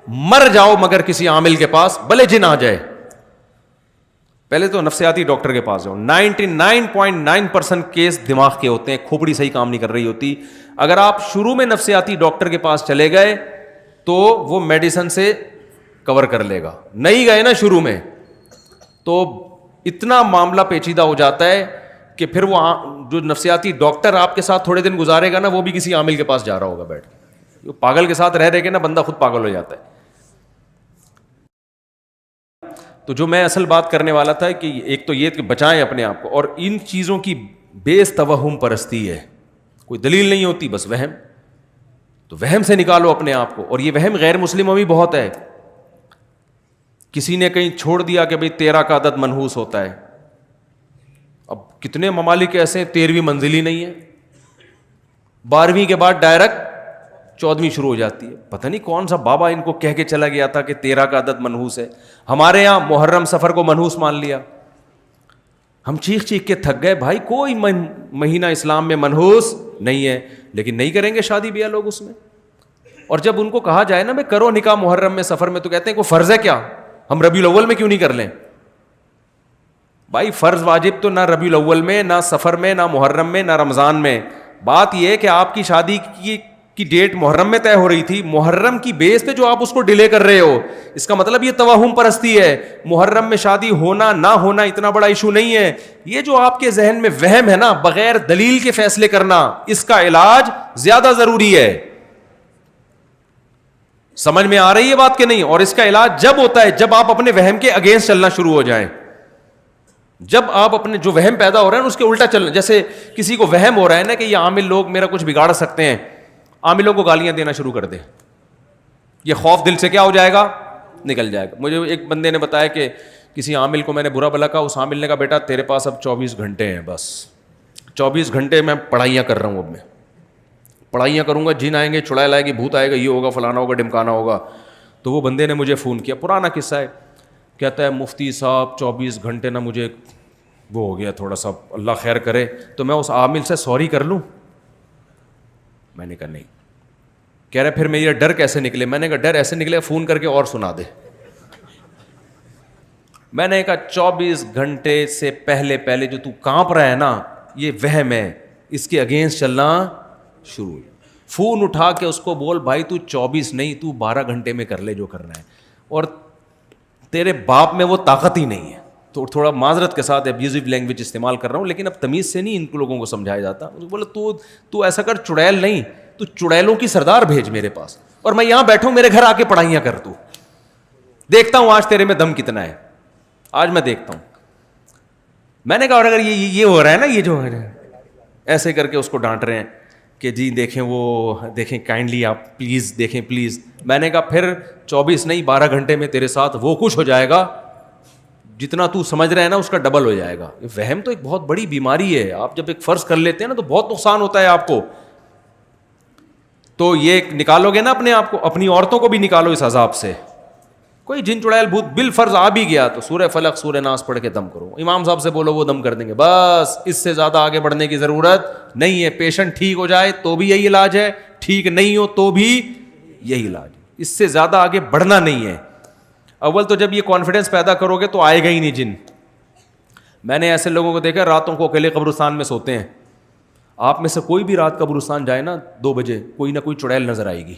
مر جاؤ مگر کسی عامل کے پاس, بھلے جن آ جائے, پہلے تو نفسیاتی ڈاکٹر کے پاس جاؤ. 99.9% کیس دماغ کے ہوتے ہیں, کھوپڑی صحیح کام نہیں کر رہی ہوتی. اگر آپ شروع میں نفسیاتی ڈاکٹر کے پاس چلے گئے تو وہ میڈیسن سے کور کر لے گا, نہیں گئے نا شروع میں تو اتنا معاملہ پیچیدہ ہو جاتا ہے کہ پھر وہ جو نفسیاتی ڈاکٹر آپ کے ساتھ تھوڑے دن گزارے گا نا وہ بھی کسی عامل کے پاس جا رہا ہوگا بیٹھ کے. پاگل کے ساتھ رہ کے نا بندہ خود پاگل ہو جاتا ہے. تو جو میں اصل بات کرنے والا تھا کہ ایک تو یہ کہ بچائیں اپنے آپ کو, اور ان چیزوں کی بیس توہم پرستی ہے, کوئی دلیل نہیں ہوتی, بس وہم. تو وہم سے نکالو اپنے آپ کو. اور یہ وہم غیر مسلموں میں بہت ہے. کسی نے کہیں چھوڑ دیا کہ بھئی 13 کا عدد منحوس ہوتا ہے. اب کتنے ممالک ایسے ہیں 13ویں منزل ہی نہیں ہے, 12ویں کے بعد ڈائریکٹ 14ویں شروع ہو جاتی ہے. پتہ نہیں کون سا بابا ان کو کہہ کے چلا گیا تھا کہ 13 کا عدد منحوس ہے. ہمارے یہاں محرم سفر کو منحوس مان لیا. ہم چیخ چیخ کے تھک گئے, بھائی کوئی مہینہ اسلام میں منحوس نہیں ہے, لیکن نہیں کریں گے شادی بیاہ لوگ اس میں. اور جب ان کو کہا جائے نا میں کرو نکاح محرم میں سفر میں, تو کہتے ہیں کوئی فرض ہے کیا, ہم ربیع الاول میں کیوں نہیں کر لیں؟ بھائی فرض واجب تو نہ ربیع الاول میں, نہ سفر میں, نہ محرم میں, نہ رمضان میں. بات یہ ہے کہ آپ کی شادی کی ڈیٹ محرم میں طے ہو رہی تھی, محرم کی بیس پہ جو آپ اس کو ڈیلے کر رہے ہو, اس کا مطلب یہ توہم پرستی ہے. محرم میں شادی ہونا نہ ہونا اتنا بڑا ایشو نہیں ہے. یہ جو آپ کے ذہن میں وہم ہے نا, بغیر دلیل کے فیصلے کرنا, اس کا علاج زیادہ ضروری ہے. سمجھ میں آ رہی ہے بات کہ نہیں؟ اور اس کا علاج جب ہوتا ہے جب آپ اپنے وہم کے اگینسٹ چلنا شروع ہو جائیں. جب آپ اپنے جو وہم پیدا ہو رہا ہے اس کے الٹا چلنا. جیسے کسی کو وہم ہو رہا ہے نا کہ یہ عامل لوگ میرا کچھ بگاڑ سکتے ہیں, عاملوں کو گالیاں دینا شروع کر دے, یہ خوف دل سے کیا ہو جائے گا, نکل جائے گا. مجھے ایک بندے نے بتایا کہ کسی عامل کو میں نے برا بھلا کہا, اس عامل نے کہا بیٹا تیرے پاس اب 24 گھنٹے ہیں, بس 24 گھنٹے میں پڑھائیاں کر رہا ہوں, اب میں پڑھائیاں کروں گا, جن آئیں گے, چڑیل آئے گی, بھوت آئے گا, یہ ہوگا, فلانا ہوگا, ڈمکانا ہوگا. تو وہ بندے نے مجھے فون کیا, پرانا قصہ ہے, کہتا ہے مفتی صاحب 24 گھنٹے نا مجھے وہ ہو گیا تھوڑا سا, اللہ خیر کرے, تو میں اس عامل سے سوری کر لوں؟ میں نے کہا نہیں. کہہ رہے پھر میرا ڈر کیسے نکلے؟ میں نے کہا ڈر ایسے نکلے فون کر کے اور سنا دے. میں نے کہا 24 گھنٹے سے پہلے جو تو کانپ رہا ہے نا, یہ وہم ہے, اس کے اگینسٹ چلنا شروع. فون اٹھا کے اس کو بول بھائی تو 24 نہیں تو 12 گھنٹے میں کر لے جو کرنا ہے, اور تیرے باپ میں وہ طاقت ہی نہیں ہے. تو تھوڑا معذرت کے ساتھ ابیوزو لینگویج استعمال کر رہا ہوں, لیکن اب تمیز سے نہیں ان لوگوں کو سمجھایا جاتا. بولے تو ایسا کر, چڑیل نہیں تو چڑیلوں کی سردار بھیج میرے پاس, اور میں یہاں بیٹھوں میرے گھر آ کے پڑھائیاں کر, تو دیکھتا ہوں آج تیرے میں دم کتنا ہے, آج میں دیکھتا ہوں. میں نے کہا اور اگر یہ ہو رہا ہے نا, یہ جو ایسے کر کے اس کو ڈانٹ رہے ہیں کہ جی دیکھیں وہ دیکھیں کائنڈلی آپ پلیز دیکھیں پلیز. میں نے کہا پھر 24 نہیں 12 گھنٹے میں تیرے ساتھ وہ کچھ ہو جائے گا جتنا تو سمجھ رہے ہیں نا اس کا ڈبل ہو جائے گا. یہ وہم تو ایک بہت بڑی بیماری ہے. آپ جب ایک فرض کر لیتے ہیں نا تو بہت نقصان ہوتا ہے آپ کو. تو یہ نکالو گے نا اپنے آپ کو, اپنی عورتوں کو بھی نکالو اس عذاب سے. کوئی جن چڑیل بھوت بالفرض آ بھی گیا تو سورہ فلق سورہ ناس پڑھ کے دم کرو. امام صاحب سے بولو وہ دم کر دیں گے, بس اس سے زیادہ آگے بڑھنے کی ضرورت نہیں ہے. پیشنٹ ٹھیک ہو جائے تو بھی یہی علاج ہے, ٹھیک نہیں ہو تو بھی یہی علاج ہے. اس سے زیادہ آگے بڑھنا نہیں ہے. اول تو جب یہ کانفیڈنس پیدا کرو گے تو آئے گا ہی نہیں جن. میں نے ایسے لوگوں کو دیکھا راتوں کو اکیلے قبرستان میں سوتے ہیں. آپ میں سے کوئی بھی رات قبرستان جائے نا 2 بجے, کوئی نہ کوئی چڑیل نظر آئے گی.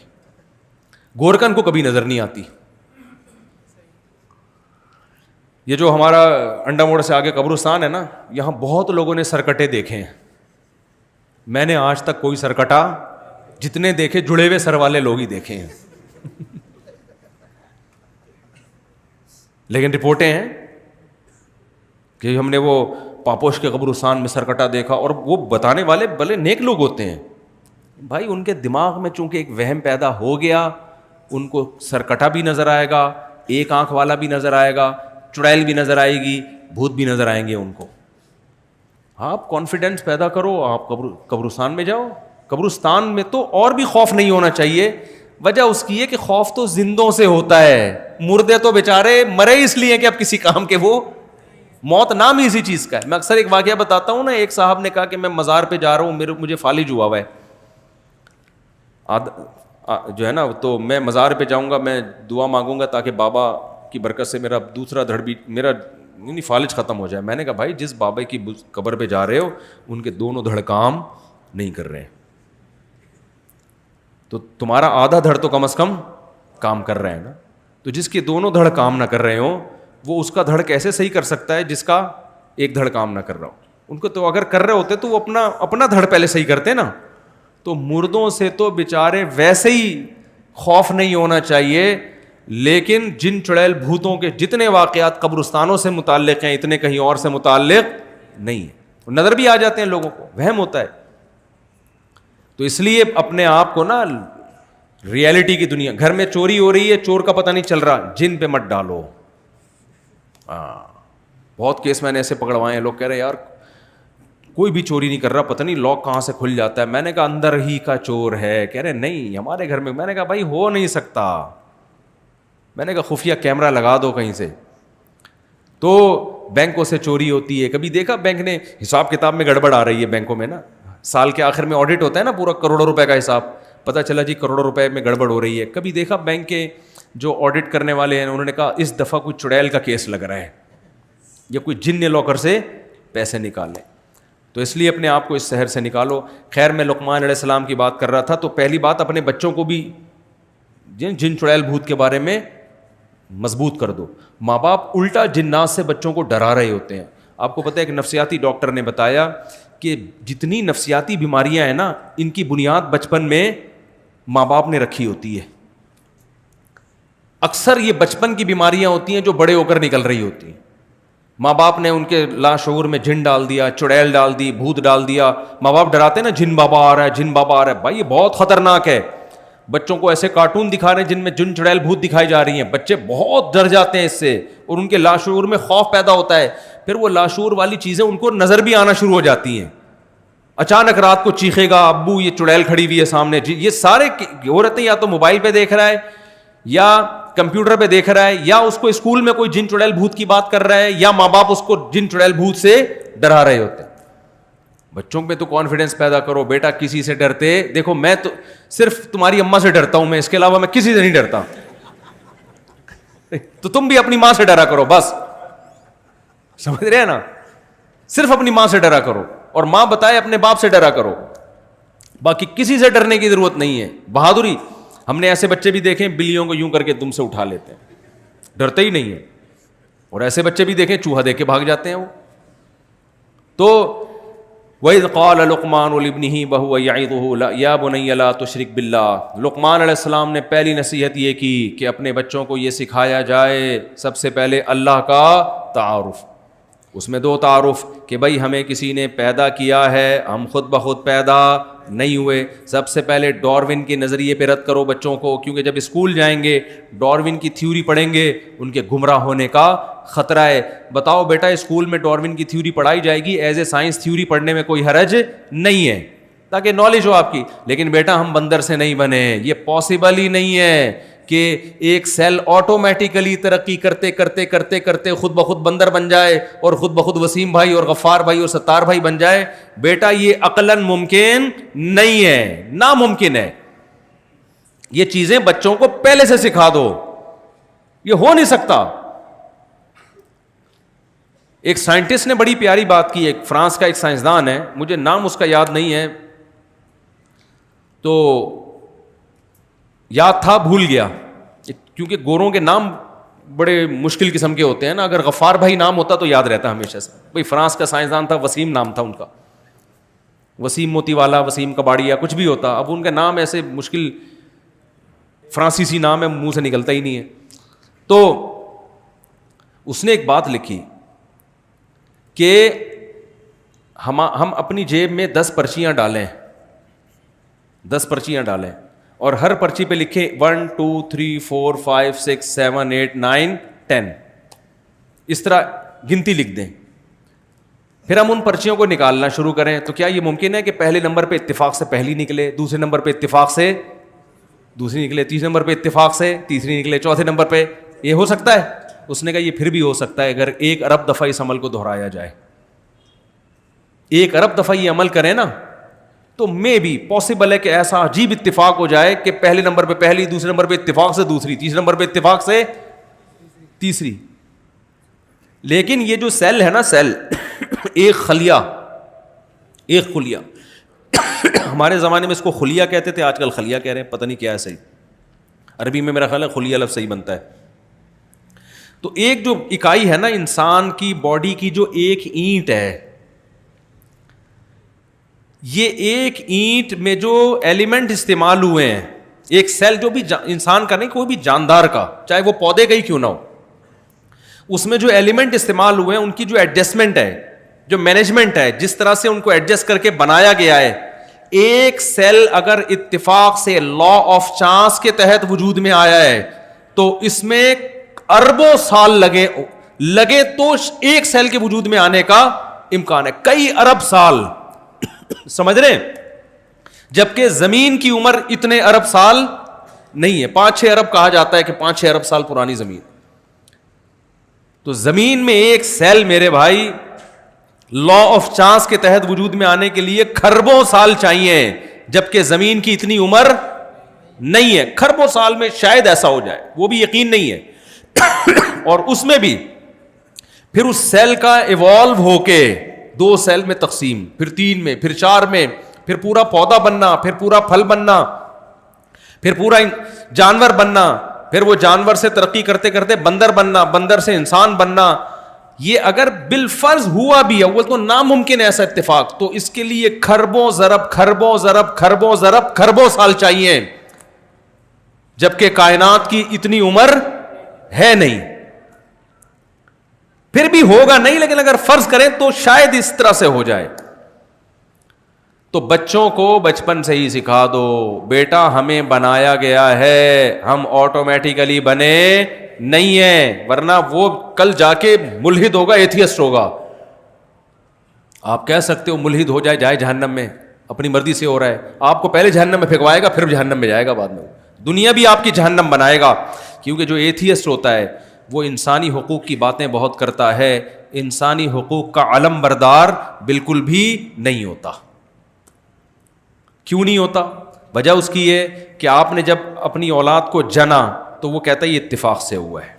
گورکن کو کبھی نظر نہیں آتی. یہ جو ہمارا انڈا موڑ سے آگے قبرستان ہے نا, یہاں بہت لوگوں نے سرکٹے دیکھے ہیں. میں نے آج تک کوئی سرکٹا جتنے دیکھے جڑے ہوئے سر والے لوگ ہی دیکھے ہیں. لیکن رپورٹیں ہیں کہ ہم نے وہ پاپوش کے قبرستان میں سرکٹا دیکھا, اور وہ بتانے والے بھلے نیک لوگ ہوتے ہیں. بھائی ان کے دماغ میں چونکہ ایک وہم پیدا ہو گیا, ان کو سرکٹا بھی نظر آئے گا, ایک آنکھ والا بھی نظر آئے گا, چڑیل بھی نظر آئے گی, بھوت بھی نظر آئیں گے ان کو. آپ کانفیڈنس پیدا کرو, آپ قبرستان میں جاؤ. قبرستان میں تو اور بھی خوف نہیں ہونا چاہیے. وجہ اس کی ہے کہ خوف تو زندوں سے ہوتا ہے, مردے تو بیچارے مرے اس لیے کہ اب کسی کام کے, وہ موت نام ہی اسی چیز کا ہے. میں اکثر ایک واقعہ بتاتا ہوں نا, ایک صاحب نے کہا کہ میں مزار پہ جا رہا ہوں, مجھے فالج ہوا ہوا ہے جو ہے نا, تو میں مزار پہ جاؤں گا, میں دعا مانگوں گا تاکہ بابا کی برکت سے میرا دوسرا دھڑ بھی میرا فالج ختم ہو جائے. میں نے کہا بھائی جس بابا کی قبر پہ جا رہے ہو ان کے دونوں دھڑ کام نہیں کر رہے, تو تمہارا آدھا دھڑ تو کم از کم کام کر رہے ہیں نا. تو جس کے دونوں دھڑ کام نہ کر رہے ہوں وہ اس کا دھڑ کیسے صحیح کر سکتا ہے جس کا ایک دھڑ کام نہ کر رہا ہو. ان کو تو اگر کر رہے ہوتے تو وہ اپنا دھڑ پہلے صحیح کرتے نا. تو مردوں سے تو بیچارے ویسے ہی خوف نہیں ہونا چاہیے, لیکن جن چڑیل بھوتوں کے جتنے واقعات قبرستانوں سے متعلق ہیں اتنے کہیں اور سے متعلق نہیں ہیں. نظر بھی آ جاتے ہیں لوگوں کو, وہم ہوتا ہے. تو اس لیے اپنے آپ کو نا ریئلٹی کی دنیا, گھر میں چوری ہو رہی ہے, چور کا پتہ نہیں چل رہا, جن پہ مت ڈالو. بہت کیس میں نے ایسے پکڑوائے ہیں, لوگ کہہ رہے یار کوئی بھی چوری نہیں کر رہا, پتہ نہیں لاک کہاں سے کھل جاتا ہے. میں نے کہا اندر ہی کا چور ہے. کہہ رہے نہیں ہمارے گھر میں. میں نے کہا بھائی ہو نہیں سکتا. میں نے کہا خفیہ کیمرہ لگا دو کہیں سے. تو بینکوں سے چوری ہوتی ہے. کبھی دیکھا بینک نے حساب کتاب میں گڑبڑ آ رہی ہے بینکوں میں نا, سال کے آخر میں آڈٹ ہوتا ہے نا پورا کروڑوں روپے کا حساب, پتہ چلا جی کروڑوں روپے میں گڑبڑ ہو رہی ہے. کبھی دیکھا بینک کے جو آڈٹ کرنے والے ہیں انہوں نے کہا اس دفعہ کوئی چڑیل کا کیس لگ رہا ہے یا کوئی جن نے لاکر سے پیسے نکالے. تو اس لیے اپنے آپ کو اس شہر سے نکالو. خیر میں لقمان علیہ السلام کی بات کر رہا تھا, تو پہلی بات اپنے بچوں کو بھی جن چڑیل بھوت کے بارے میں مضبوط کر دو. ماں باپ الٹا جنات سے بچوں کو ڈرا رہے ہوتے ہیں. آپ کو پتہ ہے ایک نفسیاتی ڈاکٹر نے بتایا کہ جتنی نفسیاتی بیماریاں ہیں نا ان کی بنیاد بچپن میں ماں باپ نے رکھی ہوتی ہے. اکثر یہ بچپن کی بیماریاں ہوتی ہیں جو بڑے ہو کر نکل رہی ہوتی ہیں. ماں باپ نے ان کے لاشعور میں جن ڈال دیا, چڑیل ڈال دی, بھوت ڈال دیا. ماں باپ ڈراتے ہیں نا جن بابا آ رہا ہے, جن بابا آ رہا ہے. بھائی یہ بہت خطرناک ہے. بچوں کو ایسے کارٹون دکھا رہے ہیں جن میں جن چڑیل بھوت دکھائی جا رہی ہیں. بچے بہت ڈر جاتے ہیں اس سے اور ان کے لاشعور میں خوف پیدا ہوتا ہے. پھر وہ لاشعور والی چیزیں ان کو نظر بھی آنا شروع ہو جاتی ہیں. اچانک رات کو چیخے گا ابو یہ چڑیل کھڑی ہوئی ہے سامنے. یہ سارے ہو رہتے ہیں یا تو موبائل پہ دیکھ رہا ہے یا کمپیوٹر پہ دیکھ رہا ہے یا اس کو اسکول میں کوئی جن چڑیل بھوت کی بات کر رہا ہے یا ماں باپ اس کو جن چڑیل بھوت سے ڈرا رہے ہوتے ہیں. بچوں پہ تو کانفیڈنس پیدا کرو, بیٹا کسی سے ڈرتے دیکھو میں تو صرف تمہاری اماں سے ڈرتا ہوں, میں اس کے علاوہ میں کسی سے نہیں ڈرتا. تو تم بھی اپنی ماں سے ڈرا کرو, بس سمجھ رہے ہیں نا, صرف اپنی ماں سے ڈرا کرو. اور ماں بتائے اپنے باپ سے ڈرا کرو, باقی کسی سے ڈرنے کی ضرورت نہیں ہے. بہادری, ہم نے ایسے بچے بھی دیکھے بلیوں کو یوں کر کے دم سے اٹھا لیتے ہیں, ڈرتے ہی نہیں ہیں, اور ایسے بچے بھی دیکھیں چوہا دیکھ کے بھاگ جاتے ہیں وہ. تو وَإِذْ قَالَ لُقْمَانُ لِابْنِهِ وَهُوَ يَعِظُهُ يَا بُنَيَّ لَا تُشْرِكْ بِاللَّهِ. لقمان علیہ السلام نے پہلی نصیحت یہ کی کہ اپنے بچوں کو یہ سکھایا جائے سب سے پہلے اللہ کا تعارف. اس میں 2 تعارف کہ بھائی ہمیں کسی نے پیدا کیا ہے, ہم خود بخود پیدا نہیں ہوئے. سب سے پہلے ڈاروین کے نظریے پہ رد کرو بچوں کو, کیونکہ جب اسکول جائیں گے ڈاروین کی تھیوری پڑھیں گے, ان کے گمراہ ہونے کا خطرہ ہے. بتاؤ بیٹا اسکول میں ڈاروین کی تھیوری پڑھائی جائے گی, ایز اے سائنس تھیوری پڑھنے میں کوئی حرج نہیں ہے تاکہ نالج ہو آپ کی. لیکن بیٹا ہم بندر سے نہیں بنے, یہ پاسبل ہی نہیں ہے کہ ایک سیل آٹومیٹیکلی ترقی کرتے کرتے کرتے کرتے خود بخود بندر بن جائے اور خود بخود وسیم بھائی اور غفار بھائی اور ستار بھائی بن جائے. بیٹا یہ عقلاً ممکن نہیں ہے, ناممکن ہے. یہ چیزیں بچوں کو پہلے سے سکھا دو, یہ ہو نہیں سکتا. ایک سائنٹسٹ نے بڑی پیاری بات کی, ایک فرانس کا ایک سائنسدان ہے, مجھے نام اس کا یاد نہیں ہے, تو یاد تھا بھول گیا, کیونکہ گوروں کے نام بڑے مشکل قسم کے ہوتے ہیں نا. اگر غفار بھائی نام ہوتا تو یاد رہتا ہمیشہ سے. بھائی فرانس کا سائنسدان تھا, وسیم نام تھا ان کا, وسیم موتی والا, وسیم کباڑیا, کچھ بھی ہوتا. اب ان کا نام ایسے مشکل فرانسیسی نام ہے, منہ سے نکلتا ہی نہیں ہے. تو اس نے ایک بات لکھی کہ ہم اپنی جیب میں 10 پرچیاں ڈالیں, 10 پرچیاں ڈالیں اور ہر پرچی پہ لکھیں 1 2 3 4 5 6 7 8 9 10, اس طرح گنتی لکھ دیں. پھر ہم ان پرچیوں کو نکالنا شروع کریں. تو کیا یہ ممکن ہے کہ پہلے نمبر پہ اتفاق سے پہلی نکلے, دوسرے نمبر پہ اتفاق سے دوسری نکلے, تیسرے نمبر پہ اتفاق سے تیسری نکلے, چوتھے نمبر پہ؟ یہ ہو سکتا ہے؟ اس نے کہا یہ پھر بھی ہو سکتا ہے اگر 1 ارب دفعہ اس عمل کو دہرایا جائے. 1 ارب دفعہ یہ عمل کریں نا تو میں بھی پاسبل ہے کہ ایسا عجیب اتفاق ہو جائے کہ پہلے نمبر پہ پہلی, دوسرے نمبر پہ اتفاق سے دوسری, تیسرے نمبر پہ اتفاق سے تیسری. لیکن یہ جو سیل ہے نا, سیل ایک خلیہ, ایک خلیہ, ہمارے زمانے میں اس کو خلیہ کہتے تھے, آج کل خلیہ کہہ رہے ہیں, پتہ نہیں کیا ہے صحیح. عربی میں میرا خیال ہے خلیہ لفظ صحیح بنتا ہے. تو ایک جو اکائی ہے نا انسان کی باڈی کی, جو ایک اینٹ ہے, یہ ایک اینٹ میں جو ایلیمنٹ استعمال ہوئے ہیں, ایک سیل جو بھی انسان کا نہیں, کوئی بھی جاندار کا, چاہے وہ پودے کا ہی کیوں نہ ہو, اس میں جو ایلیمنٹ استعمال ہوئے ہیں ان کی جو ایڈجسٹمنٹ ہے, جو مینجمنٹ ہے, جس طرح سے ان کو ایڈجسٹ کر کے بنایا گیا ہے, ایک سیل اگر اتفاق سے لا آف چانس کے تحت وجود میں آیا ہے تو اس میں اربوں سال لگے تو ایک سیل کے وجود میں آنے کا امکان ہے, کئی ارب سال. سمجھ رہے ہیں؟ جبکہ زمین کی عمر اتنے ارب سال نہیں ہے, 5-6 ارب کہا جاتا ہے کہ 5-6 ارب سال پرانی زمین. تو زمین میں ایک سیل میرے بھائی لا آف چانس کے تحت وجود میں آنے کے لیے کھربوں سال چاہیے, جبکہ زمین کی اتنی عمر نہیں ہے. کھربوں سال میں شاید ایسا ہو جائے, وہ بھی یقین نہیں ہے. اور اس میں بھی پھر اس سیل کا ایوالو ہو کے 2 سیل میں تقسیم, پھر 3 میں, پھر 4 میں, پھر پورا پودا بننا, پھر پورا پھل بننا, پھر پورا جانور بننا, پھر وہ جانور سے ترقی کرتے کرتے بندر بننا, بندر سے انسان بننا. یہ اگر بالفرض ہوا بھی اول تو ناممکن ہے ایسا اتفاق, تو اس کے لیے کھربوں ضرب کھربوں ضرب کھربوں ضرب کھربوں سال چاہیے, جبکہ کائنات کی اتنی عمر ہے نہیں. پھر بھی ہوگا نہیں, لیکن اگر فرض کریں تو شاید اس طرح سے ہو جائے. تو بچوں کو بچپن سے ہی سکھا دو, بیٹا ہمیں بنایا گیا ہے, ہم آٹومیٹیکلی بنے نہیں ہیں, ورنہ وہ کل جا کے ملحد ہوگا, ایتھیسٹ ہوگا. آپ کہہ سکتے ہو ملحد ہو جائے جہنم میں, اپنی مرضی سے ہو رہا ہے, آپ کو پہلے جہنم میں پھینکوائے گا, پھر جہنم میں جائے گا, بعد میں دنیا بھی آپ کی جہنم بنائے گا. کیونکہ جو ایتھیسٹ ہوتا ہے وہ انسانی حقوق کی باتیں بہت کرتا ہے, انسانی حقوق کا علم بردار بالکل بھی نہیں ہوتا. کیوں نہیں ہوتا؟ وجہ اس کی یہ کہ آپ نے جب اپنی اولاد کو جنا تو وہ کہتا ہے یہ اتفاق سے ہوا ہے.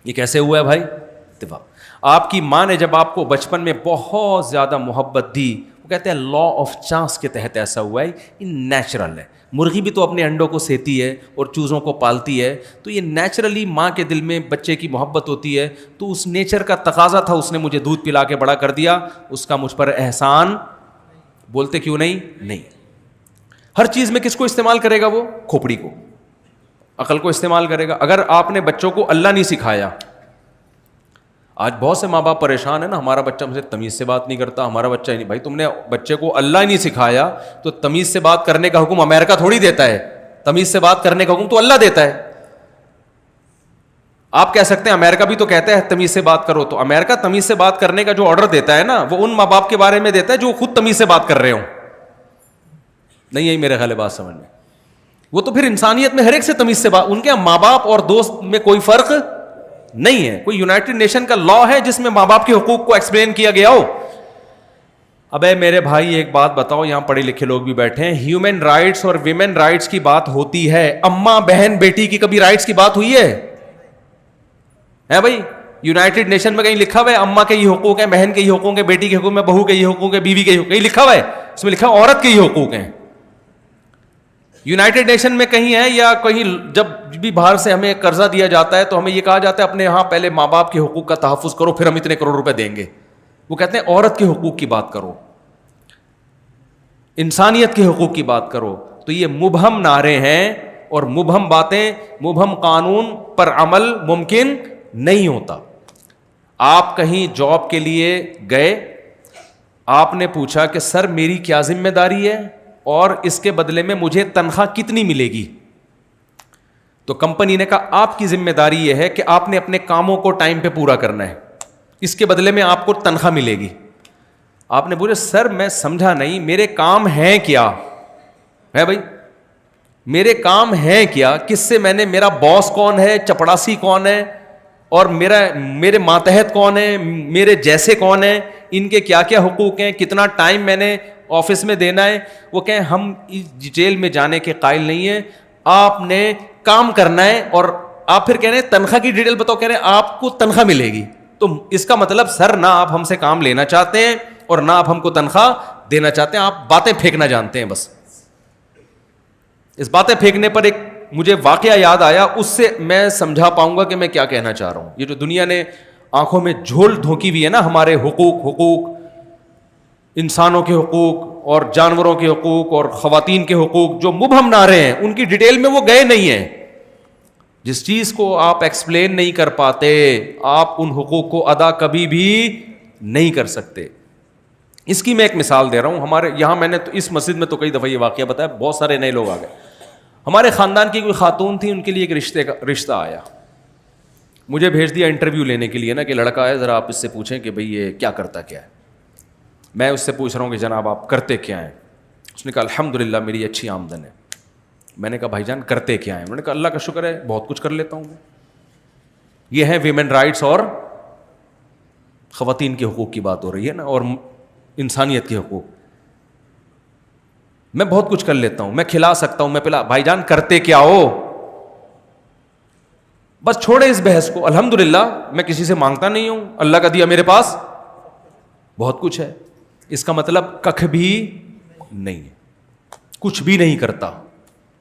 یہ کیسے ہوا ہے بھائی؟ اتفاق. آپ کی ماں نے جب آپ کو بچپن میں بہت زیادہ محبت دی, وہ کہتے ہیں لا آف چانس کے تحت ایسا ہوا ہے, یہ نیچرل ہے. مرغی بھی تو اپنے انڈوں کو سیتی ہے اور چوزوں کو پالتی ہے, تو یہ نیچرلی ماں کے دل میں بچے کی محبت ہوتی ہے, تو اس نیچر کا تقاضا تھا, اس نے مجھے دودھ پلا کے بڑا کر دیا, اس کا مجھ پر احسان. بولتے کیوں نہیں؟ نہیں. ہر چیز میں کس کو استعمال کرے گا وہ؟ کھوپڑی کو, عقل کو استعمال کرے گا. اگر آپ نے بچوں کو اللہ نہیں سکھایا, آج بہت سے ماں باپ پریشان ہیں نا, ہمارا بچہ مجھ سے تمیز سے بات نہیں کرتا, ہمارا بچہ ہی نہیں. بھائی تم نے بچے کو اللہ ہی نہیں سکھایا تو تمیز سے بات کرنے کا حکم امریکہ تھوڑی دیتا ہے, تمیز سے بات کرنے کا حکم تو اللہ دیتا ہے. آپ کہہ سکتے ہیں امریکہ بھی تو کہتا ہے تمیز سے بات کرو, تو امریکہ تمیز سے بات کرنے کا جو آرڈر دیتا ہے نا, وہ ان ماں باپ کے بارے میں دیتا ہے جو خود تمیز سے بات کر رہے ہوں. نہیں یہی میرے خیال ہے بات سمجھ میں. وہ تو پھر انسانیت میں ہر ایک سے تمیز سے بات, ان کے ماں باپ اور دوست میں کوئی فرق نہیں ہے. کوئی یونائٹڈ نیشن کا لا ہے جس میں ماں باپ کے حقوق کو ایکسپلین کیا گیا ہو؟ ابے میرے بھائی ایک بات بتاؤ, یہاں پڑھے لکھے لوگ بھی بیٹھے ہیں, ہیومن رائٹس اور ویمن رائٹس کی بات ہوتی ہے, اماں بہن بیٹی کی کبھی رائٹس کی بات ہوئی ہے بھائی؟ یونائٹڈ نیشن میں کہیں لکھا ہوا ہے اماں کے یہ حقوق ہیں, بہن کے یہ حقوق ہیں, بیٹی کے حقوق ہیں, بہو کے یہ حقوق ہیں, بیوی کے یہ حقوق, کہیں لکھا ہوا ہے؟ اس میں لکھا عورت کے یہ حقوق ہیں. یونائٹڈ نیشن میں کہیں ہے یا کہیں جب بھی باہر سے ہمیں قرضہ دیا جاتا ہے تو ہمیں یہ کہا جاتا ہے اپنے یہاں پہلے ماں باپ کے حقوق کا تحفظ کرو پھر ہم اتنے کروڑ روپے دیں گے. وہ کہتے ہیں عورت کے حقوق کی بات کرو, انسانیت کے حقوق کی بات کرو. تو یہ مبہم نعرے ہیں اور مبہم باتیں, مبہم قانون پر عمل ممکن نہیں ہوتا. آپ کہیں جاب کے لیے گئے, آپ نے پوچھا کہ سر میری کیا ذمہ داری ہے اور اس کے بدلے میں مجھے تنخواہ کتنی ملے گی؟ تو کمپنی نے کہا آپ کی ذمہ داری یہ ہے کہ آپ نے اپنے کاموں کو ٹائم پہ پورا کرنا ہے, اس کے بدلے میں آپ کو تنخواہ ملے گی. آپ نے بولے سر میں سمجھا نہیں, میرے کام ہیں کیا ہے بھائی, میرے کام ہیں کیا, کس سے میں نے, میرا باس کون ہے, چپڑاسی کون ہے, اور میرے ماتحت کون ہے, میرے جیسے کون ہیں, ان کے کیا کیا حقوق ہیں, کتنا ٹائم میں نے آفس میں دینا ہے. وہ کہیں ہم اس ڈیٹیل میں جانے کے قائل نہیں ہیں, آپ نے کام کرنا ہے. اور آپ پھر کہہ رہے ہیں تنخواہ کی ڈیٹیل بتاؤ, کہہ رہے ہیں آپ کو تنخواہ ملے گی. تو اس کا مطلب سر نہ آپ ہم سے کام لینا چاہتے ہیں اور نہ آپ ہم کو تنخواہ دینا چاہتے ہیں, آپ باتیں پھینکنا جانتے ہیں بس. اس باتیں پھینکنے پر ایک مجھے واقعہ یاد آیا, اس سے میں سمجھا پاؤں گا کہ میں کیا کہنا چاہ رہا ہوں. یہ جو دنیا نے آنکھوں میں جھول دھونکی ہوئی ہے نا, ہمارے حقوق, انسانوں کے حقوق اور جانوروں کے حقوق اور خواتین کے حقوق, جو مبہم نعرے ہیں ان کی ڈیٹیل میں وہ گئے نہیں ہیں. جس چیز کو آپ ایکسپلین نہیں کر پاتے, آپ ان حقوق کو ادا کبھی بھی نہیں کر سکتے. اس کی میں ایک مثال دے رہا ہوں. ہمارے یہاں میں نے تو اس مسجد میں تو کئی دفعہ یہ واقعہ بتایا, بہت سارے نئے لوگ آ گئے. ہمارے خاندان کی کوئی خاتون تھی, ان کے لیے ایک رشتہ آیا, مجھے بھیج دیا انٹرویو لینے کے لیے نا کہ لڑکا ہے, ذرا آپ اس سے پوچھیں کہ بھئی یہ کیا کرتا کیا ہے. میں اس سے پوچھ رہا ہوں کہ جناب آپ کرتے کیا ہیں؟ اس نے کہا الحمدللہ میری اچھی آمدن ہے. میں نے کہا بھائی جان کرتے کیا ہیں؟ انہوں نے کہا اللہ کا شکر ہے بہت کچھ کر لیتا ہوں میں. یہ ہے ویمن رائٹس اور خواتین کے حقوق کی بات ہو رہی ہے نا, اور انسانیت کے حقوق. میں بہت کچھ کر لیتا ہوں, میں کھلا سکتا ہوں, میں پلا. بھائی جان کرتے کیا ہو؟ بس چھوڑے اس بحث کو. الحمدللہ میں کسی سے مانگتا نہیں ہوں, اللہ کا دیا میرے پاس بہت کچھ ہے. اس کا مطلب ککھ بھی نہیں ہے, کچھ بھی نہیں کرتا.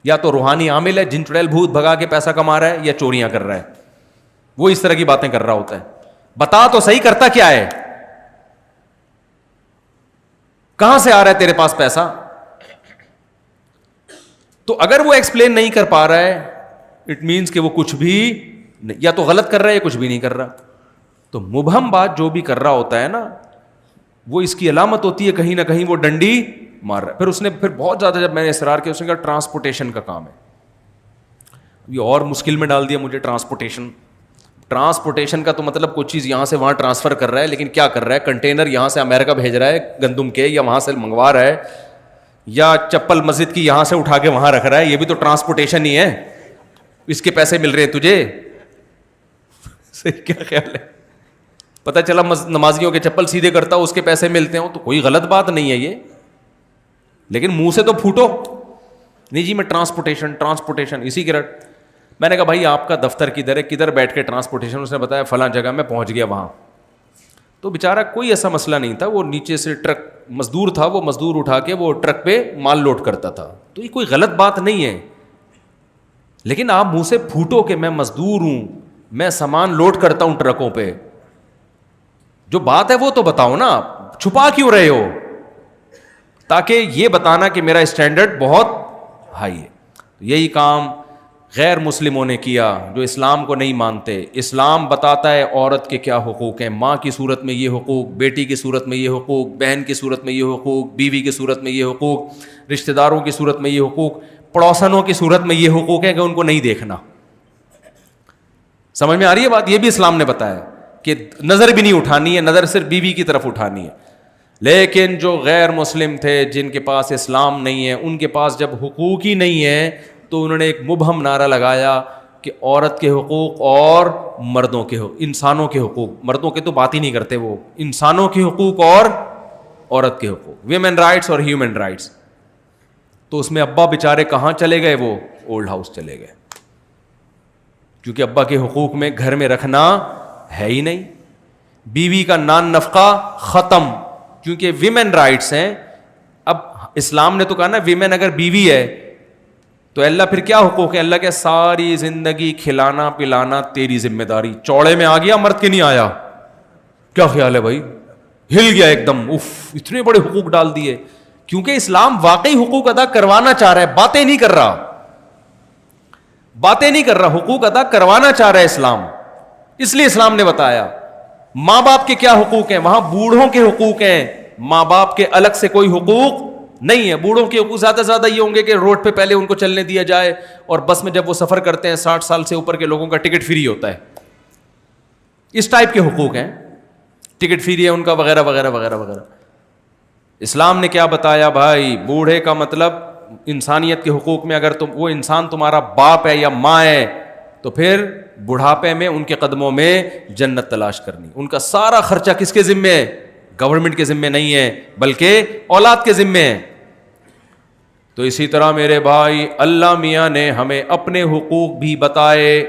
یا تو روحانی عامل ہے, جن چڑیل بھوت بھگا کے پیسہ کما رہا ہے, یا چوریاں کر رہا ہے. وہ اس طرح کی باتیں کر رہا ہوتا ہے. بتا تو صحیح کرتا کیا ہے, کہاں سے آ رہا ہے تیرے پاس پیسہ؟ تو اگر وہ ایکسپلین نہیں کر پا رہا ہے, اٹ مینس کہ وہ کچھ بھی نہیں, یا تو غلط کر رہا ہے یا کچھ بھی نہیں کر رہا. تو مبہم بات جو بھی کر رہا ہوتا ہے نا, وہ اس کی علامت ہوتی ہے کہیں نہ کہیں وہ ڈنڈی مار رہا ہے. پھر اس نے بہت زیادہ جب میں نے اصرار کیا, اس نے کہا ٹرانسپورٹیشن کا کام ہے. یہ اور مشکل میں ڈال دیا مجھے. ٹرانسپورٹیشن کا تو مطلب کوئی چیز یہاں سے وہاں ٹرانسفر کر رہا ہے, لیکن کیا کر رہا ہے, کنٹینر یہاں سے امریکہ بھیج رہا ہے گندم کے, یا وہاں سے منگوا رہا ہے, یا چپل مسجد کی یہاں سے اٹھا کے وہاں رکھ رہا ہے. یہ بھی تو ٹرانسپورٹیشن ہی ہے, اس کے پیسے مل رہے ہیں تجھے. صحیح کیا خیال ہے؟ پتہ چلا نمازیوں کے چپل سیدھے کرتا ہو, اس کے پیسے ملتے ہوں, تو کوئی غلط بات نہیں ہے یہ, لیکن منہ سے تو پھوٹو نہیں جی میں ٹرانسپورٹیشن اسی کی رٹ. میں نے کہا بھائی آپ کا دفتر کدھر ہے, کدھر بیٹھ کے ٹرانسپورٹیشن؟ اس نے بتایا فلاں جگہ میں پہنچ گیا وہاں. تو بیچارہ کوئی ایسا مسئلہ نہیں تھا, وہ نیچے سے ٹرک مزدور تھا, وہ مزدور اٹھا کے وہ ٹرک پہ مال لوڈ کرتا تھا, تو یہ کوئی غلط بات نہیں ہے. لیکن آپ منہ سے پھوٹو کہ میں مزدور ہوں, میں سامان لوڈ کرتا ہوں ٹرکوں پہ, جو بات ہے وہ تو بتاؤ نا, آپ چھپا کیوں رہے ہو؟ تاکہ یہ بتانا کہ میرا اسٹینڈرڈ بہت ہائی ہے. یہی کام غیر مسلموں نے کیا جو اسلام کو نہیں مانتے. اسلام بتاتا ہے عورت کے کیا حقوق ہیں, ماں کی صورت میں یہ حقوق, بیٹی کی صورت میں یہ حقوق, بہن کی صورت میں یہ حقوق, بیوی کی صورت میں یہ حقوق, رشتہ داروں کی صورت میں یہ حقوق, پڑوسنوں کی صورت میں یہ حقوق ہیں کہ ان کو نہیں دیکھنا. سمجھ میں آ رہی ہے بات؟ یہ بھی اسلام نے بتایا کہ نظر بھی نہیں اٹھانی ہے, نظر صرف بیوی کی طرف اٹھانی ہے. لیکن جو غیر مسلم تھے, جن کے پاس اسلام نہیں ہے, ان کے پاس جب حقوق ہی نہیں ہے تو انہوں نے ایک مبہم نعرہ لگایا کہ عورت کے حقوق اور مردوں کے حقوق, انسانوں کے حقوق, مردوں کے تو بات ہی نہیں کرتے وہ, انسانوں کے حقوق اور عورت کے حقوق, ویمن رائٹس اور ہیومن رائٹس. تو اس میں ابا بیچارے کہاں چلے گئے؟ وہ اولڈ ہاؤس چلے گئے, کیونکہ ابا کے حقوق میں گھر میں رکھنا ہے ہی نہیں. بیوی کا نان نفقہ ختم, کیونکہ ویمن رائٹس ہیں. اب اسلام نے تو کہا نا ویمن اگر بیوی ہے تو اللہ پھر کیا حقوق ہے؟ اللہ کے ساری زندگی کھلانا پلانا تیری ذمہ داری. چوڑے میں آ گیا مرد کے نہیں آیا؟ کیا خیال ہے بھائی؟ ہل گیا ایک دم, اف اتنے بڑے حقوق ڈال دیے. کیونکہ اسلام واقعی حقوق ادا کروانا چاہ رہا ہے, باتیں نہیں کر رہا, باتیں نہیں کر رہا, حقوق ادا کروانا چاہ رہا ہے اسلام. اس لیے اسلام نے بتایا ماں باپ کے کیا حقوق ہیں, وہاں بوڑھوں کے حقوق ہیں, ماں باپ کے الگ سے کوئی حقوق نہیں ہے. بوڑھوں کے حقوق زیادہ سے زیادہ یہ ہوں گے کہ روڈ پہ پہلے ان کو چلنے دیا جائے, اور بس میں جب وہ سفر کرتے ہیں 60 سال سے اوپر کے لوگوں کا ٹکٹ فری ہوتا ہے. اس ٹائپ کے حقوق ہیں, ٹکٹ فری ہے ان کا, وغیرہ وغیرہ وغیرہ وغیرہ. اسلام نے کیا بتایا بھائی؟ بوڑھے کا مطلب انسانیت کے حقوق میں اگر تم وہ انسان تمہارا باپ ہے یا ماں ہے تو پھر بڑھاپے میں ان کے قدموں میں جنت تلاش کرنی. ان کا سارا خرچہ کس کے ذمے ہے؟ گورنمنٹ کے ذمے نہیں ہے, بلکہ اولاد کے ذمے ہے. تو اسی طرح میرے بھائی اللہ میاں نے ہمیں اپنے حقوق بھی بتائے.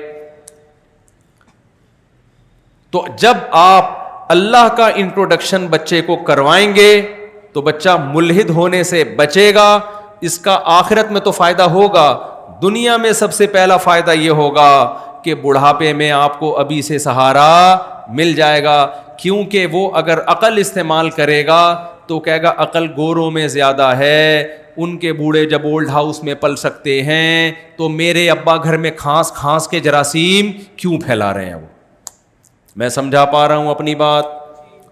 تو جب آپ اللہ کا انٹروڈکشن بچے کو کروائیں گے تو بچہ ملحد ہونے سے بچے گا. اس کا آخرت میں تو فائدہ ہوگا, دنیا میں سب سے پہلا فائدہ یہ ہوگا کہ بڑھاپے میں آپ کو ابھی سے سہارا مل جائے گا. کیونکہ وہ اگر عقل استعمال کرے گا تو کہے گا عقل گوروں میں زیادہ ہے, ان کے بوڑھے جب اولڈ ہاؤس میں پل سکتے ہیں تو میرے ابا گھر میں کھانس کھانس کے جراثیم کیوں پھیلا رہے ہیں. وہ میں سمجھا پا رہا ہوں اپنی بات؟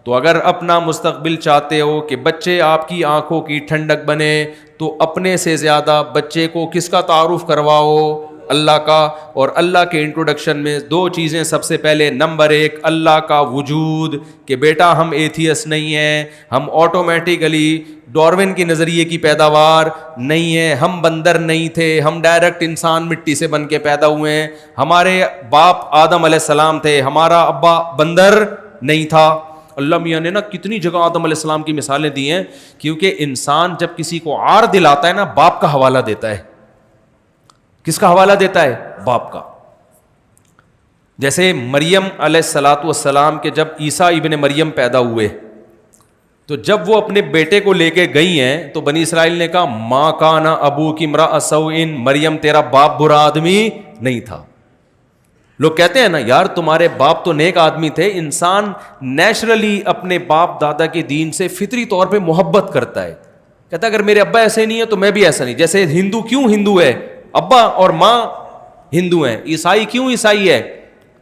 تو اگر اپنا مستقبل چاہتے ہو کہ بچے آپ کی آنکھوں کی ٹھنڈک بنے تو اپنے سے زیادہ بچے کو کس کا تعارف کرواؤ؟ اللہ کا. اور اللہ کے انٹروڈکشن میں 2 چیزیں سب سے پہلے. نمبر 1 اللہ کا وجود, کہ بیٹا ہم ایتھیس نہیں ہیں, ہم آٹومیٹیکلی ڈاروین کے نظریے کی پیداوار نہیں ہے, ہم بندر نہیں تھے, ہم ڈائریکٹ انسان مٹی سے بن کے پیدا ہوئے ہیں. ہمارے باپ آدم علیہ السلام تھے, ہمارا ابا بندر نہیں تھا. اللہ میاں نے نا کتنی جگہ آدم علیہ السلام کی مثالیں دی ہیں, کیونکہ انسان جب کسی کو عار دلاتا ہے نا باپ کا حوالہ دیتا ہے. کس کا حوالہ دیتا ہے؟ باپ کا. جیسے مریم علیہ الصلاۃ والسلام کے جب عیسیٰ ابن مریم پیدا ہوئے تو جب وہ اپنے بیٹے کو لے کے گئی ہیں تو بنی اسرائیل نے کہا ماں کانا ابوک امرأ سوء, مریم تیرا باپ برا آدمی نہیں تھا. لوگ کہتے ہیں نا یار تمہارے باپ تو نیک آدمی تھے. انسان نیچرلی اپنے باپ دادا کے دین سے فطری طور پہ محبت کرتا ہے, کہتا ہے اگر میرے ابا ایسے نہیں ہے تو میں بھی ایسا نہیں. جیسے ہندو کیوں ہندو ہے؟ ابا اور ماں ہندو ہیں. عیسائی کیوں عیسائی ہے؟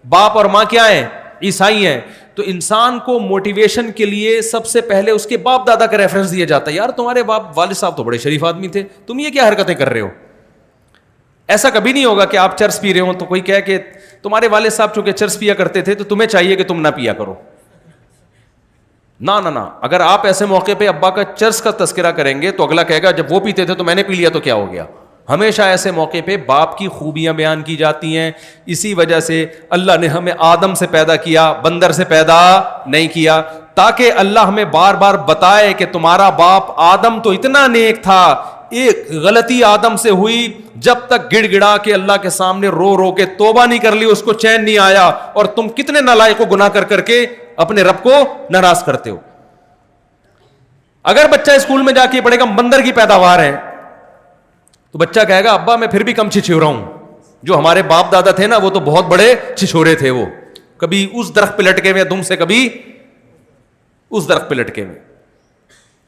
باپ اور ماں کیا ہیں؟ عیسائی ہیں. تو انسان کو موٹیویشن کے لیے سب سے پہلے اس کے باپ دادا کا ریفرنس دیا جاتا ہے. یار تمہارے باپ والد صاحب تو بڑے شریف آدمی تھے, تم یہ کیا حرکتیں کر رہے ہو؟ ایسا کبھی نہیں ہوگا کہ آپ چرس پی رہے ہو تو کوئی کہے کہ تمہارے والد صاحب چونکہ چرس پیا کرتے تھے تو تمہیں چاہیے کہ تم نہ پیا کرو. نہ اگر آپ ایسے موقع پہ ابا کا چرس کا تذکرہ کریں گے تو اگلا کہے گا جب وہ پیتے تھے تو میں نے پی لیا تو کیا ہو گیا. ہمیشہ ایسے موقع پہ باپ کی خوبیاں بیان کی جاتی ہیں. اسی وجہ سے اللہ نے ہمیں آدم سے پیدا کیا, بندر سے پیدا نہیں کیا, تاکہ اللہ ہمیں بار بار بتائے کہ تمہارا باپ آدم تو اتنا نیک تھا, ایک غلطی آدم سے ہوئی, جب تک گڑ گڑا کے اللہ کے سامنے رو رو کے توبہ نہیں کر لی اس کو چین نہیں آیا. اور تم کتنے نالائق کو گناہ کر کر کے اپنے رب کو ناراض کرتے ہو. اگر بچہ اسکول میں جا کے پڑھے گا بندر کی پیداوار ہے تو بچہ کہے گا ابا میں پھر بھی کم چھچھورا ہوں. جو ہمارے باپ دادا تھے نا وہ تو بہت بڑے چھچھورے تھے, وہ کبھی اس درخت پہ لٹکے ہوئے دم سے کبھی اس درخت پہ لٹکے ہوئے.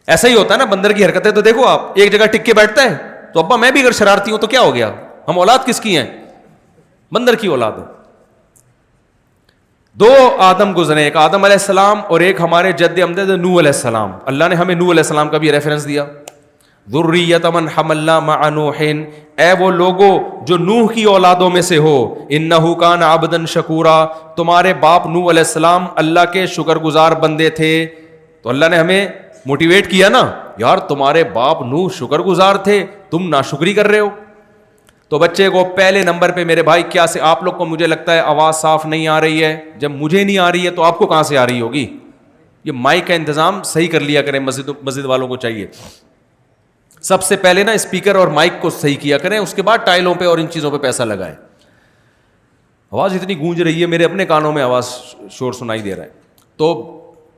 ایسا ہی ہوتا ہے نا بندر کی حرکتیں تو دیکھو آپ, ایک جگہ ٹک کے بیٹھتا ہے تو ابا میں بھی اگر شرارتی ہوں تو کیا ہو گیا, ہم اولاد کس کی ہیں, بندر کی اولاد ہے. دو آدم گزرے, ایک آدم علیہ السلام اور ایک ہمارے جد امجد نوح علیہ السلام. اللہ نے ہمیں نوح علیہ السلام کا بھی ریفرنس دیا, ذریۃ من حملنا مع نوح, اے وہ لوگوں جو نوح کی اولادوں میں سے ہو, انہ کان عبدا شکورا, تمہارے باپ نوح علیہ السلام اللہ کے شکر گزار بندے تھے. تو اللہ نے ہمیں موٹیویٹ کیا نا, یار تمہارے باپ نوح شکر گزار تھے, تم ناشکری کر رہے ہو. تو بچے کو پہلے نمبر پہ میرے بھائی کیا سے, آپ لوگ کو مجھے لگتا ہے آواز صاف نہیں آ رہی ہے, جب مجھے نہیں آ رہی ہے تو آپ کو کہاں سے آ رہی ہوگی. یہ مائک کا انتظام صحیح کر لیا کریں, مسجد والوں کو چاہیے سب سے پہلے نا اسپیکر اور مائک کو صحیح کیا کریں, اس کے بعد ٹائلوں پہ اور ان چیزوں پہ پیسہ لگائیں. آواز اتنی گونج رہی ہے, میرے اپنے کانوں میں آواز شور سنائی دے رہا ہے. تو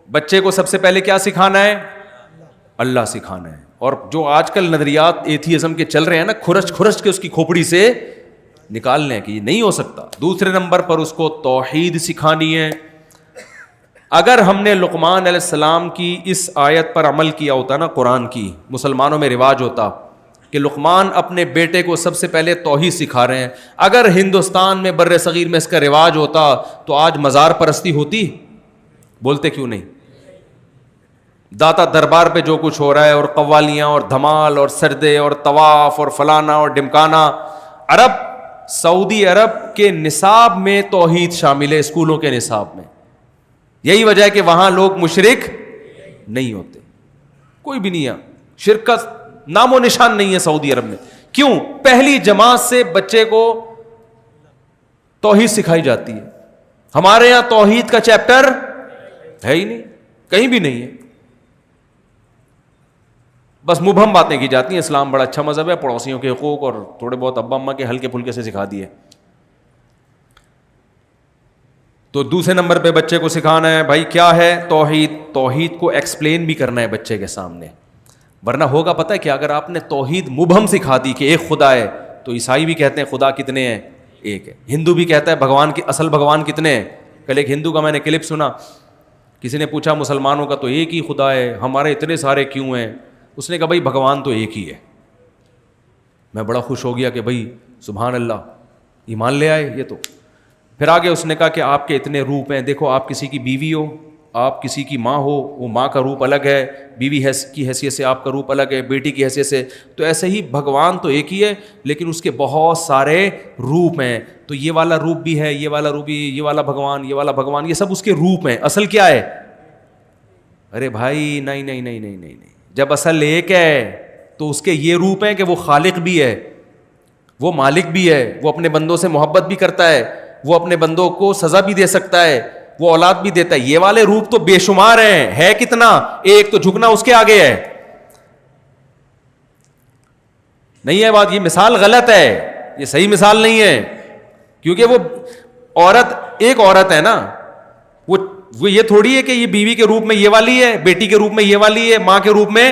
بچے کو سب سے پہلے کیا سکھانا ہے, اللہ سکھانا ہے. اور جو آج کل نظریات ایتھیزم کے چل رہے ہیں نا, کھرچ کھرچ کے اس کی کھوپڑی سے نکالنے ہیں کہ یہ نہیں ہو سکتا. دوسرے نمبر پر اس کو توحید سکھانی ہے. اگر ہم نے لقمان علیہ السلام کی اس آیت پر عمل کیا ہوتا نا, قرآن کی, مسلمانوں میں رواج ہوتا کہ لقمان اپنے بیٹے کو سب سے پہلے توحید سکھا رہے ہیں. اگر ہندوستان میں بر صغیر میں اس کا رواج ہوتا تو آج مزار پرستی ہوتی. بولتے کیوں نہیں؟ داتا دربار پہ جو کچھ ہو رہا ہے, اور قوالیاں اور دھمال اور سردے اور طواف اور فلانا اور ڈمکانا. عرب, سعودی عرب کے نصاب میں توحید شامل ہے, اسکولوں کے نصاب میں. یہی وجہ ہے کہ وہاں لوگ مشرک نہیں ہوتے, کوئی بھی نہیں ہے, شرک کا نام و نشان نہیں ہے سعودی عرب میں. کیوں؟ پہلی جماعت سے بچے کو توحید سکھائی جاتی ہے. ہمارے یہاں توحید کا چیپٹر ہے ہی نہیں, کہیں بھی نہیں ہے. بس مبہم باتیں کی جاتی ہیں. اسلام بڑا اچھا مذہب ہے, پڑوسیوں کے حقوق اور تھوڑے بہت ابا اماں کے ہلکے پھلکے سے سکھا دیے. تو دوسرے نمبر پہ بچے کو سکھانا ہے بھائی کیا ہے توحید. توحید کو ایکسپلین بھی کرنا ہے بچے کے سامنے, ورنہ ہوگا پتہ ہے کہ اگر آپ نے توحید مبہم سکھا دی کہ ایک خدا ہے, تو عیسائی بھی کہتے ہیں خدا کتنے ہیں, ایک ہے. ہندو بھی کہتا ہے بھگوان کی اصل بھگوان کتنے ہیں. کل ایک ہندو کا میں نے کلپ سنا, کسی نے پوچھا مسلمانوں کا تو ایک ہی خدا ہے, ہمارے اتنے سارے کیوں ہیں. اس نے کہا بھائی بھگوان تو ایک ہی ہے. میں بڑا خوش ہو گیا کہ بھائی سبحان اللہ, ایمان لے آئے یہ تو. پھر آگے اس نے کہا کہ آپ کے اتنے روپ ہیں, دیکھو آپ کسی کی بیوی ہو, آپ کسی کی ماں ہو, وہ ماں کا روپ الگ ہے, بیوی کی حیثیت سے آپ کا روپ الگ ہے, بیٹی کی حیثیت سے. تو ایسے ہی بھگوان تو ایک ہی ہے لیکن اس کے بہت سارے روپ ہیں. تو یہ والا روپ بھی ہے, یہ والا روپ بھی, یہ والا بھگوان, یہ والا بھگوان, یہ سب اس کے روپ ہیں. اصل کیا ہے؟ ارے بھائی نہیں نہیں نہیں نہیں نہیں نہیں, جب اصل ایک ہے تو اس کے یہ روپ ہیں کہ وہ خالق بھی ہے, وہ مالک بھی ہے, وہ اپنے بندوں سے محبت بھی کرتا ہے, وہ اپنے بندوں کو سزا بھی دے سکتا ہے, وہ اولاد بھی دیتا ہے. یہ والے روپ تو بے شمار ہیں, ہے کتنا, ایک تو جھکنا اس کے آگے ہے. نہیں ہے بات, یہ مثال غلط ہے, یہ صحیح مثال نہیں ہے. کیونکہ وہ عورت ایک عورت ہے نا, وہ یہ تھوڑی ہے کہ یہ بیوی کے روپ میں یہ والی ہے, بیٹی کے روپ میں یہ والی ہے, ماں کے روپ میں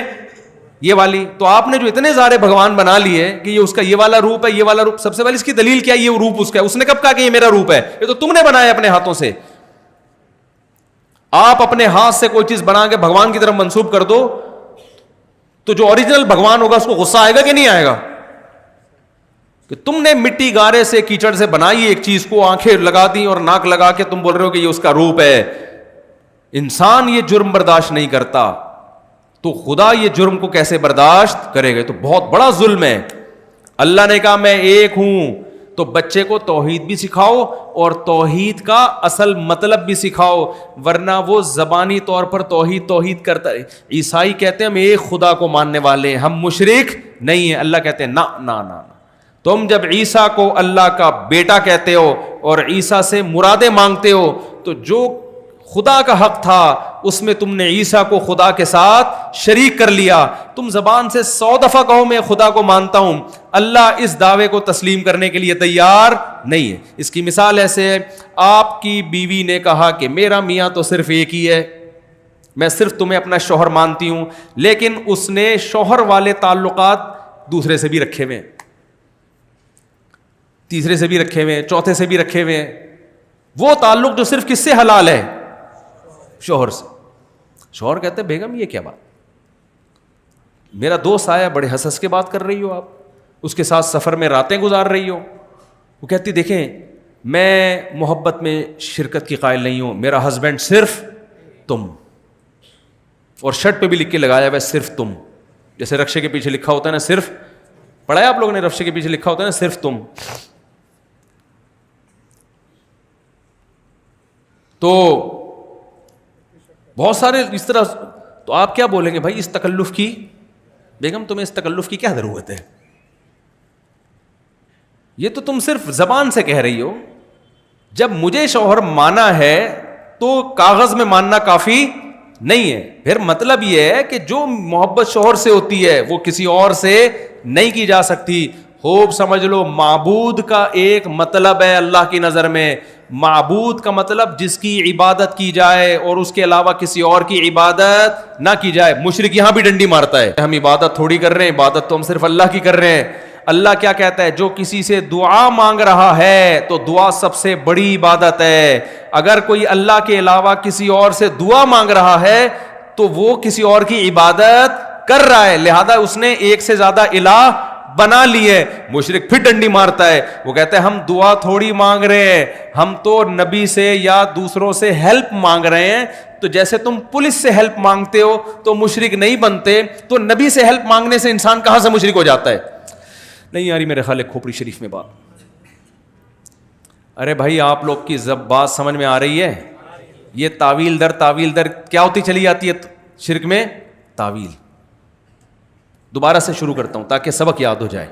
یہ والی. تو آپ نے جو اتنے سارے بھگوان بنا لیے کہ یہ اس کا یہ والا روپ ہے, یہ والا روپ. سب سے پہلے اس کی دلیل کیا ہے, یہ روپ اس کا ہے. اس نے کب کہا کہ یہ میرا روپ ہے؟ یہ تو تم نے بنایا اپنے ہاتھوں سے. آپ اپنے ہاتھ سے کوئی چیز بنا کے بھگوان کی طرف منسوب کر دو تو جو اوریجنل بھگوان ہوگا اس کو غصہ آئے گا کہ نہیں آئے گا؟ کہ تم نے مٹی گارے سے کیچڑ سے بنائی ایک چیز کو, آنکھیں لگا دی اور ناک لگا کے تم بول رہے ہو کہ یہ اس کا روپ ہے. انسان یہ جرم برداشت نہیں کرتا تو خدا یہ جرم کو کیسے برداشت کرے گا؟ تو بہت بڑا ظلم ہے. اللہ نے کہا میں ایک ہوں, تو بچے کو توحید بھی سکھاؤ اور توحید کا اصل مطلب بھی سکھاؤ, ورنہ وہ زبانی طور پر توحید توحید کرتا ہے. عیسائی کہتے ہیں ہم ایک خدا کو ماننے والے ہیں, ہم مشرک نہیں ہیں. اللہ کہتے ہیں نا نا نا, تم جب عیسیٰ کو اللہ کا بیٹا کہتے ہو اور عیسیٰ سے مرادیں مانگتے ہو, تو جو خدا کا حق تھا اس میں تم نے عیسیٰ کو خدا کے ساتھ شریک کر لیا. تم زبان سے 100 دفعہ کہو میں خدا کو مانتا ہوں, اللہ اس دعوے کو تسلیم کرنے کے لیے تیار نہیں ہے. اس کی مثال ایسے ہے, آپ کی بیوی نے کہا کہ میرا میاں تو صرف ایک ہی ہے, میں صرف تمہیں اپنا شوہر مانتی ہوں, لیکن اس نے شوہر والے تعلقات دوسرے سے بھی رکھے ہوئے, تیسرے سے بھی رکھے ہوئے, چوتھے سے بھی رکھے ہوئے. وہ تعلق جو صرف کس سے حلال ہے؟ شوہر سے. شوہر کہتے ہیں بیگم یہ کیا بات, میرا دوست آیا بڑے ہنس کے بات کر رہی ہو, آپ اس کے ساتھ سفر میں راتیں گزار رہی ہو. وہ کہتی دیکھیں میں محبت میں شرکت کی قائل نہیں ہوں, میرا ہسبینڈ صرف تم, اور شرٹ پہ بھی لکھ کے لگایا ہوا ہے صرف تم, جیسے رکشے کے پیچھے لکھا ہوتا ہے نا صرف, پڑھا ہے آپ لوگوں نے رکشے کے پیچھے لکھا ہوتا ہے نا صرف تم. تو بہت سارے اس طرح, تو آپ کیا بولیں گے بھائی اس تکلف کی, بیگم تمہیں اس تکلف کی کیا ضرورت ہے, یہ تو تم صرف زبان سے کہہ رہی ہو, جب مجھے شوہر مانا ہے تو کاغذ میں ماننا کافی نہیں ہے. پھر مطلب یہ ہے کہ جو محبت شوہر سے ہوتی ہے وہ کسی اور سے نہیں کی جا سکتی. خوب سمجھ لو, معبود کا ایک مطلب ہے اللہ کی نظر میں, معبود کا مطلب جس کی عبادت کی جائے اور اس کے علاوہ کسی اور کی عبادت نہ کی جائے. مشرک یہاں بھی ڈنڈی مارتا ہے, ہم عبادت تھوڑی کر رہے ہیں, عبادت تو ہم صرف اللہ کی کر رہے ہیں. اللہ کیا کہتا ہے, جو کسی سے دعا مانگ رہا ہے تو دعا سب سے بڑی عبادت ہے. اگر کوئی اللہ کے علاوہ کسی اور سے دعا مانگ رہا ہے تو وہ کسی اور کی عبادت کر رہا ہے, لہذا اس نے ایک سے زیادہ الہ بنا لی ہے. مشرک پھر ڈنڈی مارتا ہے, وہ کہتا ہے ہم دعا تھوڑی مانگ رہے ہیں, ہم تو نبی سے یا دوسروں سے ہیلپ مانگ رہے ہیں. تو جیسے تم پولیس سے ہیلپ مانگتے ہو تو مشرک نہیں بنتے, تو نبی سے ہیلپ مانگنے سے انسان کہاں سے مشرک ہو جاتا ہے؟ نہیں آ رہی میرے خیال ہے کھوپڑی شریف میں بات. ارے بھائی آپ لوگ کی بات سمجھ میں آ رہی ہے؟ یہ تعویل در کیا ہوتی چلی جاتی ہے شرک میں؟ تعویل. دوبارہ سے شروع کرتا ہوں تاکہ سبق یاد ہو جائے.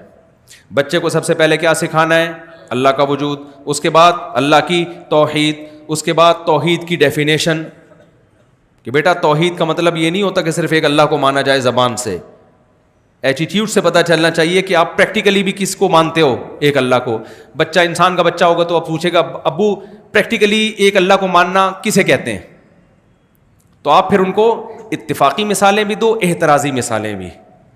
بچے کو سب سے پہلے کیا سکھانا ہے؟ اللہ کا وجود, اس کے بعد اللہ کی توحید, اس کے بعد توحید کی ڈیفینیشن کہ بیٹا توحید کا مطلب یہ نہیں ہوتا کہ صرف ایک اللہ کو مانا جائے زبان سے. ایٹیٹیوڈ سے پتہ چلنا چاہیے کہ آپ پریکٹیکلی بھی کس کو مانتے ہو, ایک اللہ کو. بچہ انسان کا بچہ ہوگا تو اب پوچھے گا ابو پریکٹیکلی ایک اللہ کو ماننا کسے کہتے ہیں؟ تو آپ پھر ان کو اتفاقی مثالیں بھی دو, احترازی مثالیں بھی.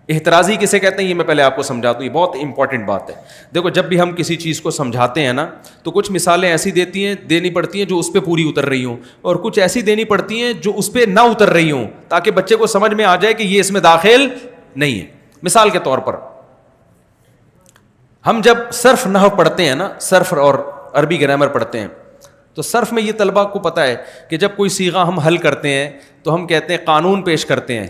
احترازی کسے کہتے ہیں یہ میں پہلے آپ کو سمجھاتا ہوں, یہ بہت امپورٹنٹ بات ہے. دیکھو جب بھی ہم کسی چیز کو سمجھاتے ہیں نا تو کچھ مثالیں ایسی دینی پڑتی ہیں جو اس پہ پوری اتر رہی ہوں, اور کچھ ایسی دینی پڑتی ہیں جو اس پہ نہ اتر رہی ہوں, تاکہ بچے کو سمجھ میں آ جائے کہ یہ اس میں داخل نہیں ہے. مثال کے طور پر ہم جب صرف نحو پڑھتے ہیں نا, صرف اور عربی گرامر پڑھتے ہیں, تو صرف میں یہ طلبہ کو پتہ ہے کہ جب کوئی صیغہ ہم حل کرتے ہیں تو ہم کہتے ہیں قانون پیش کرتے ہیں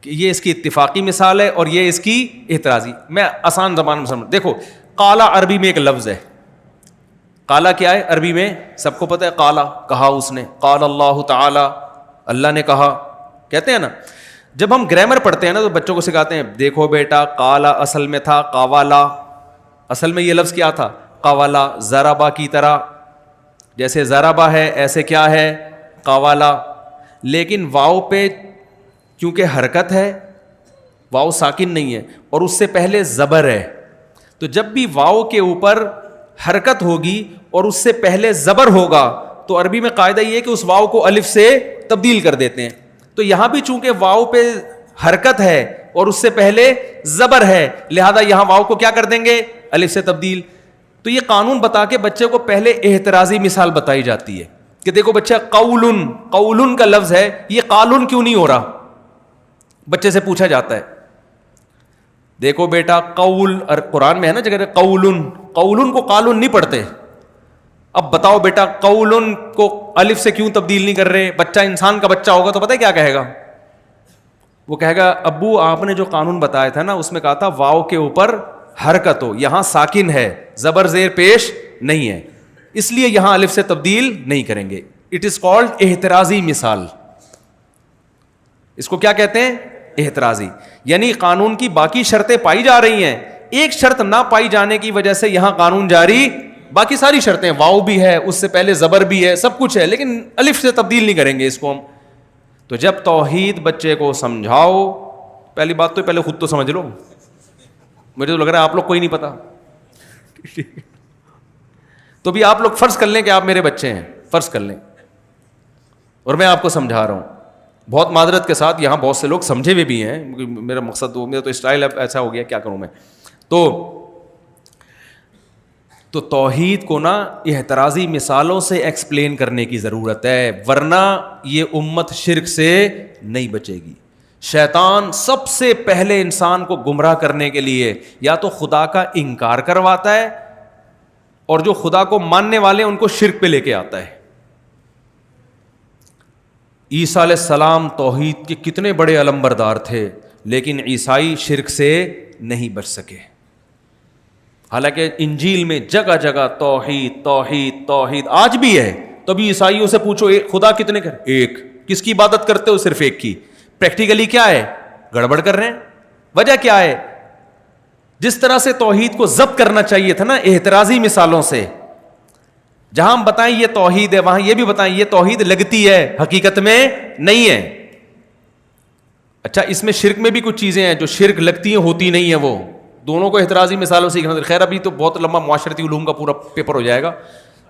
کہ یہ اس کی اتفاقی مثال ہے اور یہ اس کی احترازی. میں آسان زبان میں سمجھ, دیکھو قالا عربی میں ایک لفظ ہے. قالا کیا ہے عربی میں؟ سب کو پتہ ہے, قالا کہا اس نے, قال اللہ تعالی اللہ نے کہا, کہتے ہیں نا. جب ہم گرامر پڑھتے ہیں نا تو بچوں کو سکھاتے ہیں دیکھو بیٹا قالا اصل میں تھا قاوالا, اصل میں یہ لفظ کیا تھا؟ قاوالا. ضربا کی طرح, جیسے ضربا ہے ایسے کیا ہے؟ قاوالا. لیکن واو پہ کیونکہ حرکت ہے, واو ساکن نہیں ہے اور اس سے پہلے زبر ہے, تو جب بھی واو کے اوپر حرکت ہوگی اور اس سے پہلے زبر ہوگا تو عربی میں قاعدہ یہ ہے کہ اس واو کو الف سے تبدیل کر دیتے ہیں. تو یہاں بھی چونکہ واو پہ حرکت ہے اور اس سے پہلے زبر ہے, لہذا یہاں واو کو کیا کر دیں گے؟ الف سے تبدیل. تو یہ قانون بتا کے بچے کو پہلے احترازی مثال بتائی جاتی ہے کہ دیکھو بچہ قولن, قولن کا لفظ ہے, یہ قالن کیوں نہیں ہو رہا؟ بچے سے پوچھا جاتا ہے. دیکھو بیٹا قول, قرآن میں ہے نا جگہ قولن, قولن کو قالن نہیں پڑھتے. اب بتاؤ بیٹا قولن کو الف سے کیوں تبدیل نہیں کر رہے؟ بچہ انسان کا بچہ ہوگا تو پتہ ہے کیا کہے گا؟ وہ کہے گا ابو آپ نے جو قانون بتایا تھا نا اس میں کہا تھا واو کے اوپر حرکت ہو, یہاں ساکن ہے, زبر زیر پیش نہیں ہے, اس لیے یہاں الف سے تبدیل نہیں کریں گے. اٹ از کالڈ احترازی مثال. اس کو کیا کہتے ہیں؟ احترازی. یعنی قانون کی باقی شرطیں پائی جا رہی ہیں, ایک شرط نہ پائی جانے کی وجہ سے یہاں قانون جاری باقی ساری شرطیں، واو بھی ہے، اس سے پہلے زبر بھی ہے، سب کچھ ہے، لیکن الف سے تبدیل نہیں کریں گے اس کو ہم. تو جب توحید بچے کو سمجھاؤ، پہلی بات تو پہلے خود تو سمجھ لو. مجھے تو لگ رہا ہے آپ لوگ کوئی نہیں پتا. تو بھی آپ لوگ فرض کر لیں کہ آپ میرے بچے ہیں، فرض کر لیں، اور میں آپ کو سمجھا رہا ہوں بہت معذرت کے ساتھ. یہاں بہت سے لوگ سمجھے ہوئے بھی ہیں، میرا مقصد میرا تو اسٹائل ایسا ہو گیا، کیا کروں میں. تو توحید کو نا احترازی مثالوں سے ایکسپلین کرنے کی ضرورت ہے، ورنہ یہ امت شرک سے نہیں بچے گی. شیطان سب سے پہلے انسان کو گمراہ کرنے کے لیے یا تو خدا کا انکار کرواتا ہے، اور جو خدا کو ماننے والے ہیں ان کو شرک پہ لے کے آتا ہے. عیسیٰ علیہ السلام توحید کے کتنے بڑے علمبردار تھے، لیکن عیسائی شرک سے نہیں بچ سکے. حالانکہ انجیل میں جگہ جگہ توحید توحید توحید آج بھی ہے. تو بھی عیسائیوں سے پوچھو خدا کتنے کر، ایک. کس کی عبادت کرتے ہو؟ صرف ایک کی. پریکٹیکلی کیا ہے؟ گڑبڑ کر رہے ہیں. وجہ کیا ہے؟ جس طرح سے توحید کو ضبط کرنا چاہیے تھا نا احترازی مثالوں سے، جہاں ہم بتائیں یہ توحید ہے وہاں یہ بھی بتائیں یہ توحید لگتی ہے، حقیقت میں نہیں ہے. اچھا اس میں شرک میں بھی کچھ چیزیں ہیں جو شرک لگتی ہیں ہوتی نہیں ہیں، وہ دونوں کو احترازی مثالوں سے. خیر ابھی تو بہت لمبا معاشرتی علوم کا پورا پیپر ہو جائے گا،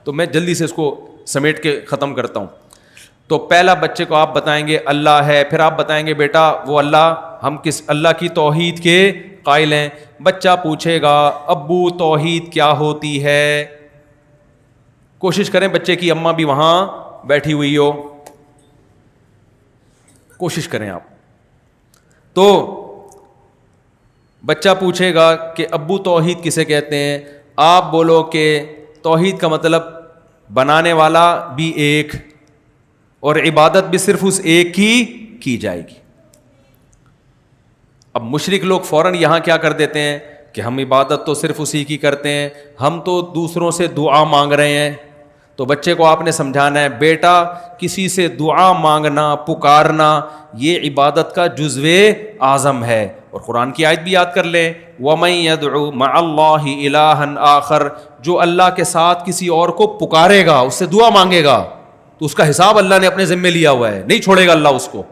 تو میں جلدی سے اس کو سمیٹ کے ختم کرتا ہوں. تو پہلا بچے کو آپ بتائیں گے اللہ ہے، پھر آپ بتائیں گے بیٹا وہ اللہ، ہم کس اللہ کی توحید کے قائل ہیں. بچہ پوچھے گا ابو توحید کیا ہوتی ہے؟ کوشش کریں بچے کی اماں بھی وہاں بیٹھی ہوئی ہو، کوشش کریں آپ. تو بچہ پوچھے گا کہ ابو توحید کسے کہتے ہیں؟ آپ بولو کہ توحید کا مطلب بنانے والا بھی ایک، اور عبادت بھی صرف اس ایک کی جائے گی. اب مشرک لوگ فوراً یہاں کیا کر دیتے ہیں کہ ہم عبادت تو صرف اسی کی کرتے ہیں، ہم تو دوسروں سے دعا مانگ رہے ہیں. تو بچے کو آپ نے سمجھانا ہے بیٹا کسی سے دعا مانگنا پکارنا یہ عبادت کا جزو اعظم ہے. اور قرآن کی آیت بھی یاد کر لیں وَمَن يَدْعُ مَعَ اللَّهِ إِلَٰهًا آخر، جو اللہ کے ساتھ کسی اور کو پکارے گا، اس سے دعا مانگے گا، تو اس کا حساب اللہ نے اپنے ذمے لیا ہوا ہے، نہیں چھوڑے گا اللہ اس کو.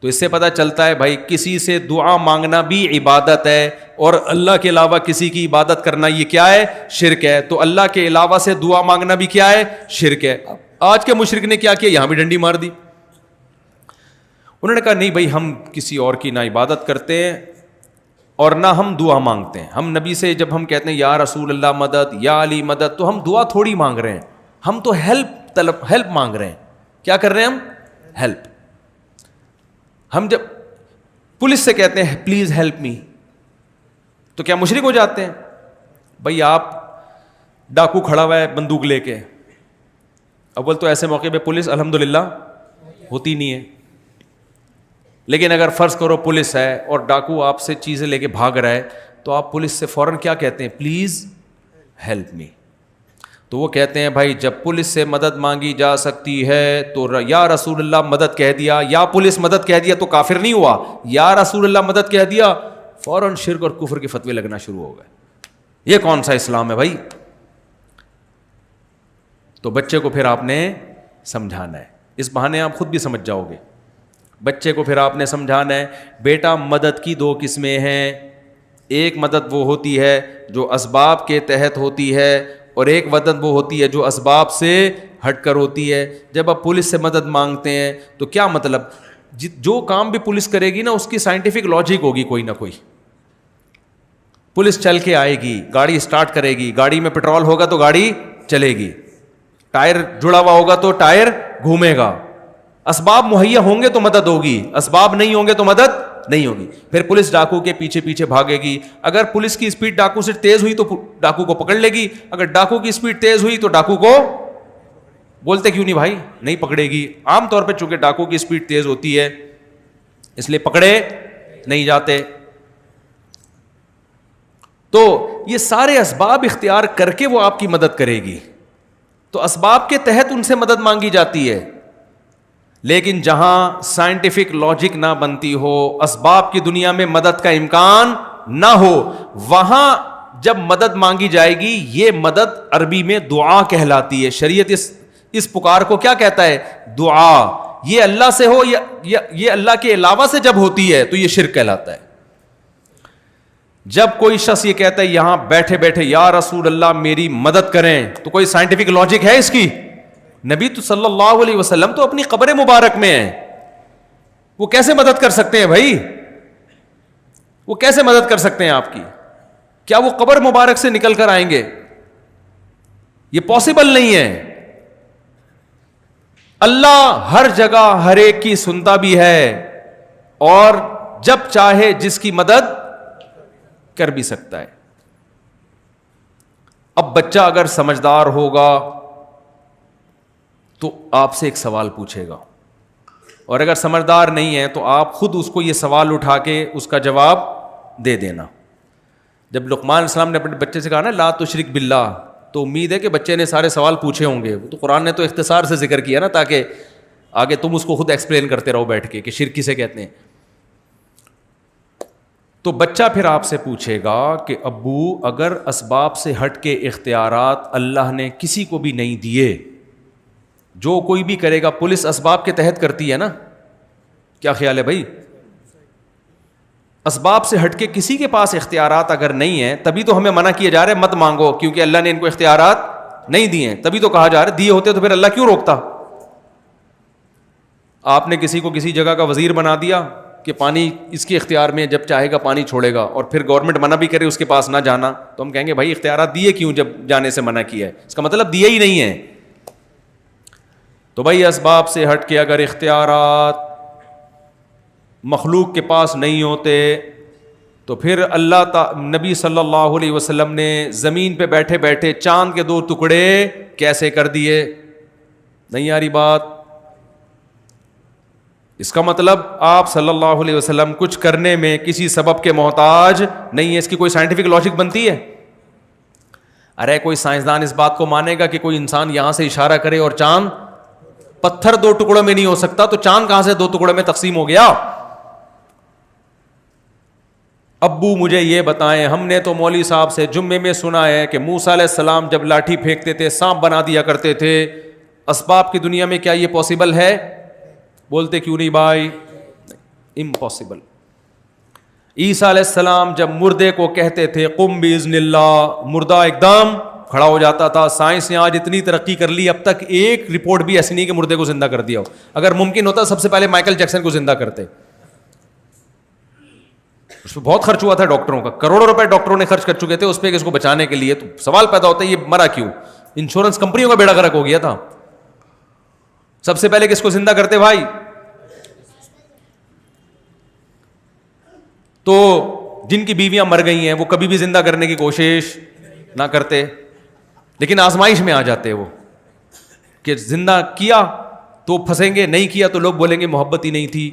تو اس سے پتہ چلتا ہے بھائی کسی سے دعا مانگنا بھی عبادت ہے، اور اللہ کے علاوہ کسی کی عبادت کرنا یہ کیا ہے؟ شرک ہے. تو اللہ کے علاوہ سے دعا مانگنا بھی کیا ہے؟ شرک ہے. آج کے مشرک نے کیا کیا؟ یہاں بھی ڈنڈی مار دی. انہوں نے کہا نہیں بھائی ہم کسی اور کی نہ عبادت کرتے ہیں اور نہ ہم دعا مانگتے ہیں. ہم نبی سے جب ہم کہتے ہیں یا رسول اللہ مدد، یا علی مدد، تو ہم دعا تھوڑی مانگ رہے ہیں، ہم تو ہیلپ مانگ رہے ہیں. کیا کر رہے ہیں ہم؟ ہیلپ. ہم جب پولیس سے کہتے ہیں پلیز ہیلپ می، تو کیا مشرک ہو جاتے ہیں؟ بھائی آپ ڈاکو کھڑا ہوا ہے بندوق لے کے، اول تو ایسے موقع پہ پولیس الحمدللہ ہوتی نہیں ہے، لیکن اگر فرض کرو پولیس ہے اور ڈاکو آپ سے چیزیں لے کے بھاگ رہا ہے، تو آپ پولیس سے فوراً کیا کہتے ہیں؟ Please help me. تو وہ کہتے ہیں بھائی جب پولیس سے مدد مانگی جا سکتی ہے تو یا رسول اللہ مدد کہہ دیا، یا پولیس مدد کہہ دیا تو کافر نہیں ہوا، یا رسول اللہ مدد کہہ دیا فوراً شرک اور کفر کے فتوے لگنا شروع ہو گئے. یہ کون سا اسلام ہے بھائی؟ تو بچے کو پھر آپ نے سمجھانا ہے، اس بہانے آپ خود بھی سمجھ جاؤ گے. بچے کو پھر آپ نے سمجھانا ہے بیٹا مدد کی دو قسمیں ہیں، ایک مدد وہ ہوتی ہے جو اسباب کے تحت ہوتی ہے، اور ایک مدد وہ ہوتی ہے جو اسباب سے ہٹ کر ہوتی ہے. جب آپ پولیس سے مدد مانگتے ہیں تو کیا مطلب؟ جو کام بھی پولیس کرے گی نا اس کی سائنٹیفک لاجک ہوگی کوئی نہ کوئی. پولیس چل کے آئے گی، گاڑی اسٹارٹ کرے گی، گاڑی میں پیٹرول ہوگا تو گاڑی چلے گی، ٹائر جڑا ہوا ہوگا تو ٹائر گھومے گا. اسباب مہیا ہوں گے تو مدد ہوگی، اسباب نہیں ہوں گے تو مدد نہیں ہوگی. پھر پولیس ڈاکو کے پیچھے پیچھے بھاگے گی، اگر پولیس کی اسپیڈ ڈاکو سے تیز ہوئی تو ڈاکو کو پکڑ لے گی، اگر ڈاکو کی اسپیڈ تیز ہوئی تو ڈاکو کو بولتے کیوں نہیں بھائی؟ نہیں پکڑے گی. عام طور پہ چونکہ ڈاکو کی اسپیڈ تیز ہوتی ہے اس لیے پکڑے نہیں جاتے. تو یہ سارے اسباب اختیار کر کے وہ آپ کی مدد کرے گی، تو اسباب کے تحت ان سے مدد مانگی جاتی ہے. لیکن جہاں سائنٹیفک لاجک نہ بنتی ہو، اسباب کی دنیا میں مدد کا امکان نہ ہو، وہاں جب مدد مانگی جائے گی، یہ مدد عربی میں دعا کہلاتی ہے. شریعت اس پکار کو کیا کہتا ہے؟ دعا. یہ اللہ سے ہو یا یہ اللہ کے علاوہ سے جب ہوتی ہے تو یہ شرک کہلاتا ہے. جب کوئی شخص یہ کہتا ہے یہاں بیٹھے بیٹھے یا رسول اللہ میری مدد کریں، تو کوئی سائنٹیفک لاجک ہے اس کی؟ نبی تو صلی اللہ علیہ وسلم تو اپنی قبر مبارک میں ہیں، وہ کیسے مدد کر سکتے ہیں بھائی؟ وہ کیسے مدد کر سکتے ہیں آپ کی؟ کیا وہ قبر مبارک سے نکل کر آئیں گے؟ یہ پاسبل نہیں ہے. اللہ ہر جگہ ہر ایک کی سنتا بھی ہے اور جب چاہے جس کی مدد کر بھی سکتا ہے. اب بچہ اگر سمجھدار ہوگا تو آپ سے ایک سوال پوچھے گا، اور اگر سمجھدار نہیں ہے تو آپ خود اس کو یہ سوال اٹھا کے اس کا جواب دے دینا. جب لقمان علیہ السلام نے اپنے بچے سے کہا نا لا تشرک باللہ، تو امید ہے کہ بچے نے سارے سوال پوچھے ہوں گے. تو قرآن نے تو اختصار سے ذکر کیا نا تاکہ آگے تم اس کو خود ایکسپلین کرتے رہو بیٹھ کے کہ شرک کسے کہتے ہیں. تو بچہ پھر آپ سے پوچھے گا کہ ابو اگر اسباب سے ہٹ کے اختیارات اللہ نے کسی کو بھی نہیں دیے، جو کوئی بھی کرے گا، پولیس اسباب کے تحت کرتی ہے نا، کیا خیال ہے بھائی؟ اسباب سے ہٹ کے کسی کے پاس اختیارات اگر نہیں ہیں، تبھی تو ہمیں منع کیا جا رہا ہے مت مانگو، کیونکہ اللہ نے ان کو اختیارات نہیں دیے ہیں. تبھی تو کہا جا رہا ہے، دیے ہوتے تو پھر اللہ کیوں روکتا؟ آپ نے کسی کو کسی جگہ کا وزیر بنا دیا کہ پانی اس کے اختیار میں، جب چاہے گا پانی چھوڑے گا، اور پھر گورنمنٹ منع بھی کرے اس کے پاس نہ جانا، تو ہم کہیں گے بھائی اختیارات دیے کیوں جب جانے سے منع کیا ہے؟ اس کا مطلب دیے ہی نہیں ہے. تو بھائی اسباب سے ہٹ کے اگر اختیارات مخلوق کے پاس نہیں ہوتے تو پھر نبی صلی اللہ علیہ وسلم نے زمین پہ بیٹھے بیٹھے چاند کے 2 ٹکڑے کیسے کر دیے؟ نہیں آ رہی بات؟ اس کا مطلب آپ صلی اللہ علیہ وسلم کچھ کرنے میں کسی سبب کے محتاج نہیں ہے. اس کی کوئی سائنٹیفک لاجک بنتی ہے؟ ارے کوئی سائنسدان اس بات کو مانے گا کہ کوئی انسان یہاں سے اشارہ کرے اور چاند، پتھر 2 ٹکڑوں میں نہیں ہو سکتا، تو چاند کہاں سے 2 ٹکڑوں میں تقسیم ہو گیا؟ ابو مجھے یہ بتائیں، ہم نے تو مولوی صاحب سے جمعے میں سنا ہے کہ موسیٰ علیہ السلام جب لاٹھی پھینکتے تھے سانپ بنا دیا کرتے تھے. اسباب کی دنیا میں کیا یہ پاسبل ہے؟ بولتے کیوں نہیں بھائی؟ امپاسبل. عیسیٰ علیہ السلام جب مردے کو کہتے تھے قم باذن اللہ، مردہ ایک دم کھڑا ہو جاتا تھا. سائنس نے آج اتنی ترقی کر لی، اب تک ایک رپورٹ بھی ایسی نہیں کہ مردے کو زندہ کر دیا ہو. اگر ممکن ہوتا سب سے پہلے مائیکل جیکسن کو زندہ کرتے. اس پہ بہت خرچ ہوا تھا ڈاکٹروں کا، کروڑوں روپے ڈاکٹروں نے خرچ کر چکے تھے اس پہ کہ اس کو بچانے کے لیے. تو سوال پیدا ہوتا ہے یہ مرا کیوں؟ انشورنس کمپنیوں کا بیڑا غرق ہو گیا تھا. سب سے پہلے کس کو زندہ کرتے بھائی؟ تو جن کی بیویاں مر گئی ہیں وہ کبھی بھی زندہ کرنے کی کوشش نہ کرتے، لیکن آزمائش میں آ جاتے وہ کہ زندہ کیا تو پھنسیں گے، نہیں کیا تو لوگ بولیں گے محبت ہی نہیں تھی.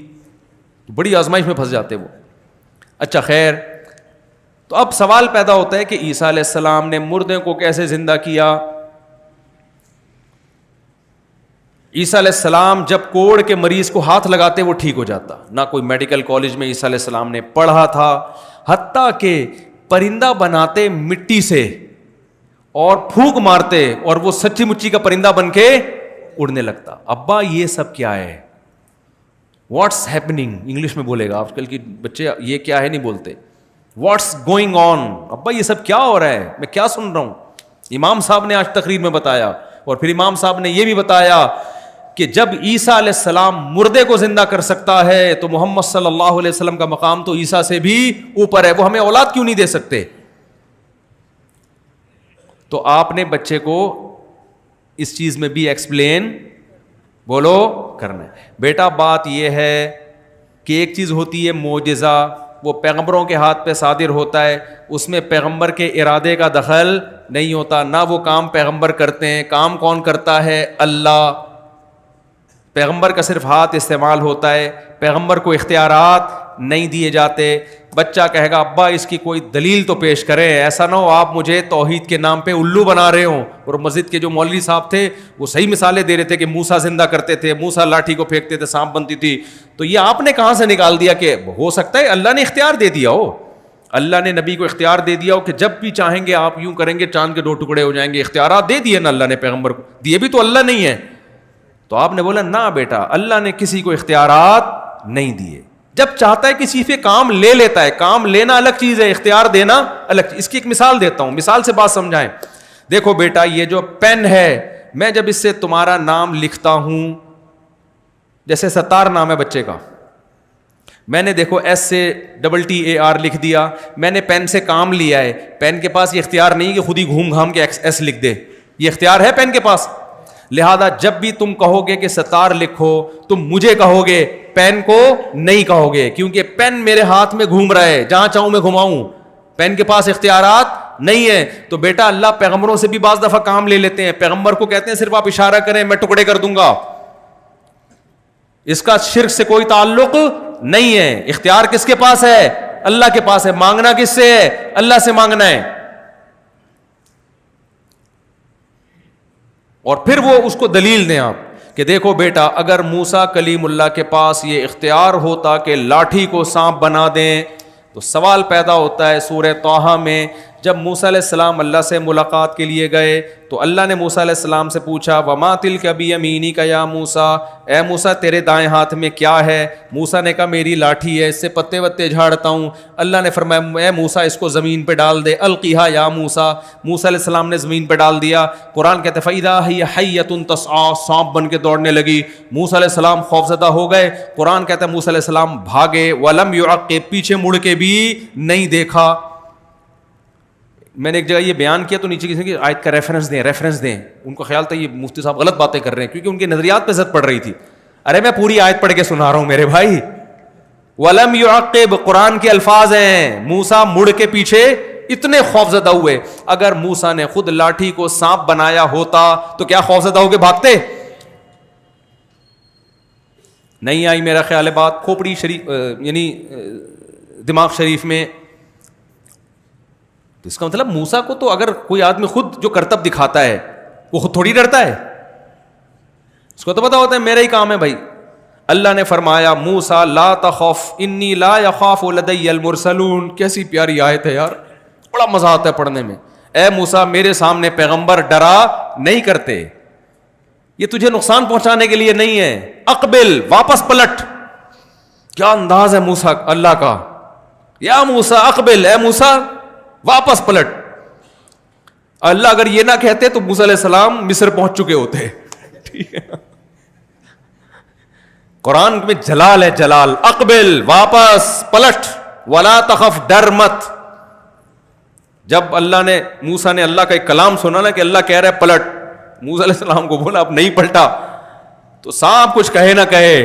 بڑی آزمائش میں پھنس جاتے وہ. اچھا خیر، تو اب سوال پیدا ہوتا ہے کہ عیسیٰ علیہ السلام نے مردے کو کیسے زندہ کیا؟ عیسیٰ علیہ السلام جب کوڑ کے مریض کو ہاتھ لگاتے وہ ٹھیک ہو جاتا. نہ کوئی میڈیکل کالج میں عیسیٰ علیہ السلام نے پڑھا تھا، حتیٰ کہ پرندہ بناتے مٹی سے اور پھونک مارتے اور وہ سچی مچی کا پرندہ بن کے اڑنے لگتا. ابا یہ سب کیا ہے؟ واٹس ہیپننگ انگلش میں بولے گا. آج کل کے بچے یہ کیا ہے نہیں بولتے. What's going on? ابا یہ سب کیا ہو رہا ہے؟ میں کیا سن رہا ہوں؟ امام صاحب نے آج تقریر میں بتایا، اور پھر امام صاحب نے یہ بھی بتایا کہ جب عیسیٰ علیہ السلام مردے کو زندہ کر سکتا ہے تو محمد صلی اللہ علیہ وسلم کا مقام تو عیسیٰ سے بھی اوپر ہے. وہ ہمیں اولاد کیوں نہیں دے سکتے؟ تو آپ نے بچے کو اس چیز میں بھی ایکسپلین بولو کرنا ہے. بیٹا بات یہ ہے کہ ایک چیز ہوتی ہے معجزہ، وہ پیغمبروں کے ہاتھ پہ صادر ہوتا ہے، اس میں پیغمبر کے ارادے کا دخل نہیں ہوتا. نہ وہ کام پیغمبر کرتے ہیں، کام کون کرتا ہے؟ اللہ. پیغمبر کا صرف ہاتھ استعمال ہوتا ہے، پیغمبر کو اختیارات نہیں دیے جاتے. بچہ کہے گا ابا اس کی کوئی دلیل تو پیش کریں، ایسا نہ ہو آپ مجھے توحید کے نام پہ الو بنا رہے ہوں. اور مسجد کے جو مولوی صاحب تھے وہ صحیح مثالیں دے رہے تھے کہ موسیٰ زندہ کرتے تھے، موسیٰ لاٹھی کو پھینکتے تھے سانپ بنتی تھی. تو یہ آپ نے کہاں سے نکال دیا کہ ہو سکتا ہے اللہ نے اختیار دے دیا ہو؟ اللہ نے نبی کو اختیار دے دیا ہو کہ جب بھی چاہیں گے آپ یوں کریں گے چاند کے 2 ٹکڑے ہو جائیں گے, اختیارات دے دیے نا اللہ نے پیغمبر کو, دیے بھی تو اللہ نہیں ہے. تو آپ نے بولا نہ بیٹا, اللہ نے کسی کو اختیارات نہیں دیے. جب چاہتا ہے کسی سے کام لے لیتا ہے, کام لینا الگ چیز ہے, اختیار دینا الگ. اس کی ایک مثال دیتا ہوں, مثال سے بات سمجھائیں. دیکھو بیٹا, یہ جو پین ہے, میں جب اس سے تمہارا نام لکھتا ہوں, جیسے ستار نام ہے بچے کا, میں نے دیکھو ایس سے TTAR لکھ دیا, میں نے پین سے کام لیا ہے. پین کے پاس یہ اختیار نہیں کہ خود ہی گھوم گھام کے ایس لکھ دے, یہ اختیار ہے پین کے پاس. لہذا جب بھی تم کہو گے کہ ستار لکھو, تم مجھے کہو گے, پین کو نہیں کہو گے, کیونکہ پین میرے ہاتھ میں گھوم رہا ہے, جہاں چاہوں میں گھماؤں. پین کے پاس اختیارات نہیں ہے. تو بیٹا اللہ پیغمبروں سے بھی بعض دفعہ کام لے لیتے ہیں. پیغمبر کو کہتے ہیں صرف آپ اشارہ کریں میں ٹکڑے کر دوں گا, اس کا شرک سے کوئی تعلق نہیں ہے. اختیار کس کے پاس ہے؟ اللہ کے پاس ہے. مانگنا کس سے ہے؟ اللہ سے مانگنا ہے. اور پھر وہ اس کو دلیل دیں آپ کہ دیکھو بیٹا, اگر موسیٰ کلیم اللہ کے پاس یہ اختیار ہوتا کہ لاٹھی کو سانپ بنا دیں, تو سوال پیدا ہوتا ہے سورہ طٰہٰ میں, جب موسیٰ علیہ السلام اللہ سے ملاقات کے لیے گئے تو اللہ نے موسیٰ علیہ السلام سے پوچھا وما تلک بیمینک یا موسیٰ, اے موسیٰ تیرے دائیں ہاتھ میں کیا ہے؟ موسیٰ نے کہا میری لاٹھی ہے, اس سے پتے وتے جھاڑتا ہوں. اللہ نے فرمایا اے موسیٰ اس کو زمین پہ ڈال دے, القیہا یا موسیٰ. موسیٰ علیہ السلام نے زمین پہ ڈال دیا. قرآن کہتے فاذا ہی حیۃ تسعیٰ, سانپ بن کے دوڑنے لگی. موسیٰ علیہ السلام خوفزدہ ہو گئے. قرآن کہتا ہے موسیٰ علیہ السلام بھاگے, ولم یعقب, پیچھے مڑ کے بھی نہیں دیکھا. میں نے ایک جگہ یہ بیان کیا تو نیچے کسی کی آیت کا ریفرنس دیں. ان کو خیال تھا یہ مفتی صاحب غلط باتیں کر رہے ہیں, کیونکہ ان کے نظریات پہ زد پڑ رہی تھی. ارے میں پوری آیت پڑھ کے سنا رہا ہوں میرے بھائی. ولم یعقب قرآن کے الفاظ ہیں, موسیٰ مڑ کے پیچھے اتنے خوفزدہ ہوئے. اگر موسیٰ نے خود لاٹھی کو سانپ بنایا ہوتا تو کیا خوفزدہ ہو کے بھاگتے؟ نہیں آئی میرا خیال ہے بات کھوپڑی شریف یعنی دماغ شریف میں. تو اس کا مطلب موسیٰ کو تو اگر کوئی آدمی خود جو کرتب دکھاتا ہے وہ خود تھوڑی ڈرتا ہے, اس کو تو پتا ہوتا ہے میرا ہی کام ہے بھائی. اللہ نے فرمایا موسیٰ لا تخف انی لا یخاف لدی المرسلون. کیسی پیاری آیت ہے یار, بڑا مزہ آتا ہے پڑھنے میں. اے موسیٰ میرے سامنے پیغمبر ڈرا نہیں کرتے, یہ تجھے نقصان پہنچانے کے لیے نہیں ہے. اقبل, واپس پلٹ. کیا انداز ہے موسیٰ اللہ کا, یا موسیٰ اقبل, اے موسیٰ واپس پلٹ. اللہ اگر یہ نہ کہتے تو موسیٰ علیہ السلام مصر پہنچ چکے ہوتے. ٹھیک ہے, قرآن میں جلال ہے, جلال. اقبل, واپس پلٹ, ولا تخف, ڈر مت. جب اللہ نے موسیٰ نے اللہ کا ایک کلام سنا نا کہ اللہ کہہ رہا ہے پلٹ, موسیٰ علیہ السلام کو بولا اب نہیں پلٹا تو سانپ کچھ کہے نہ کہے,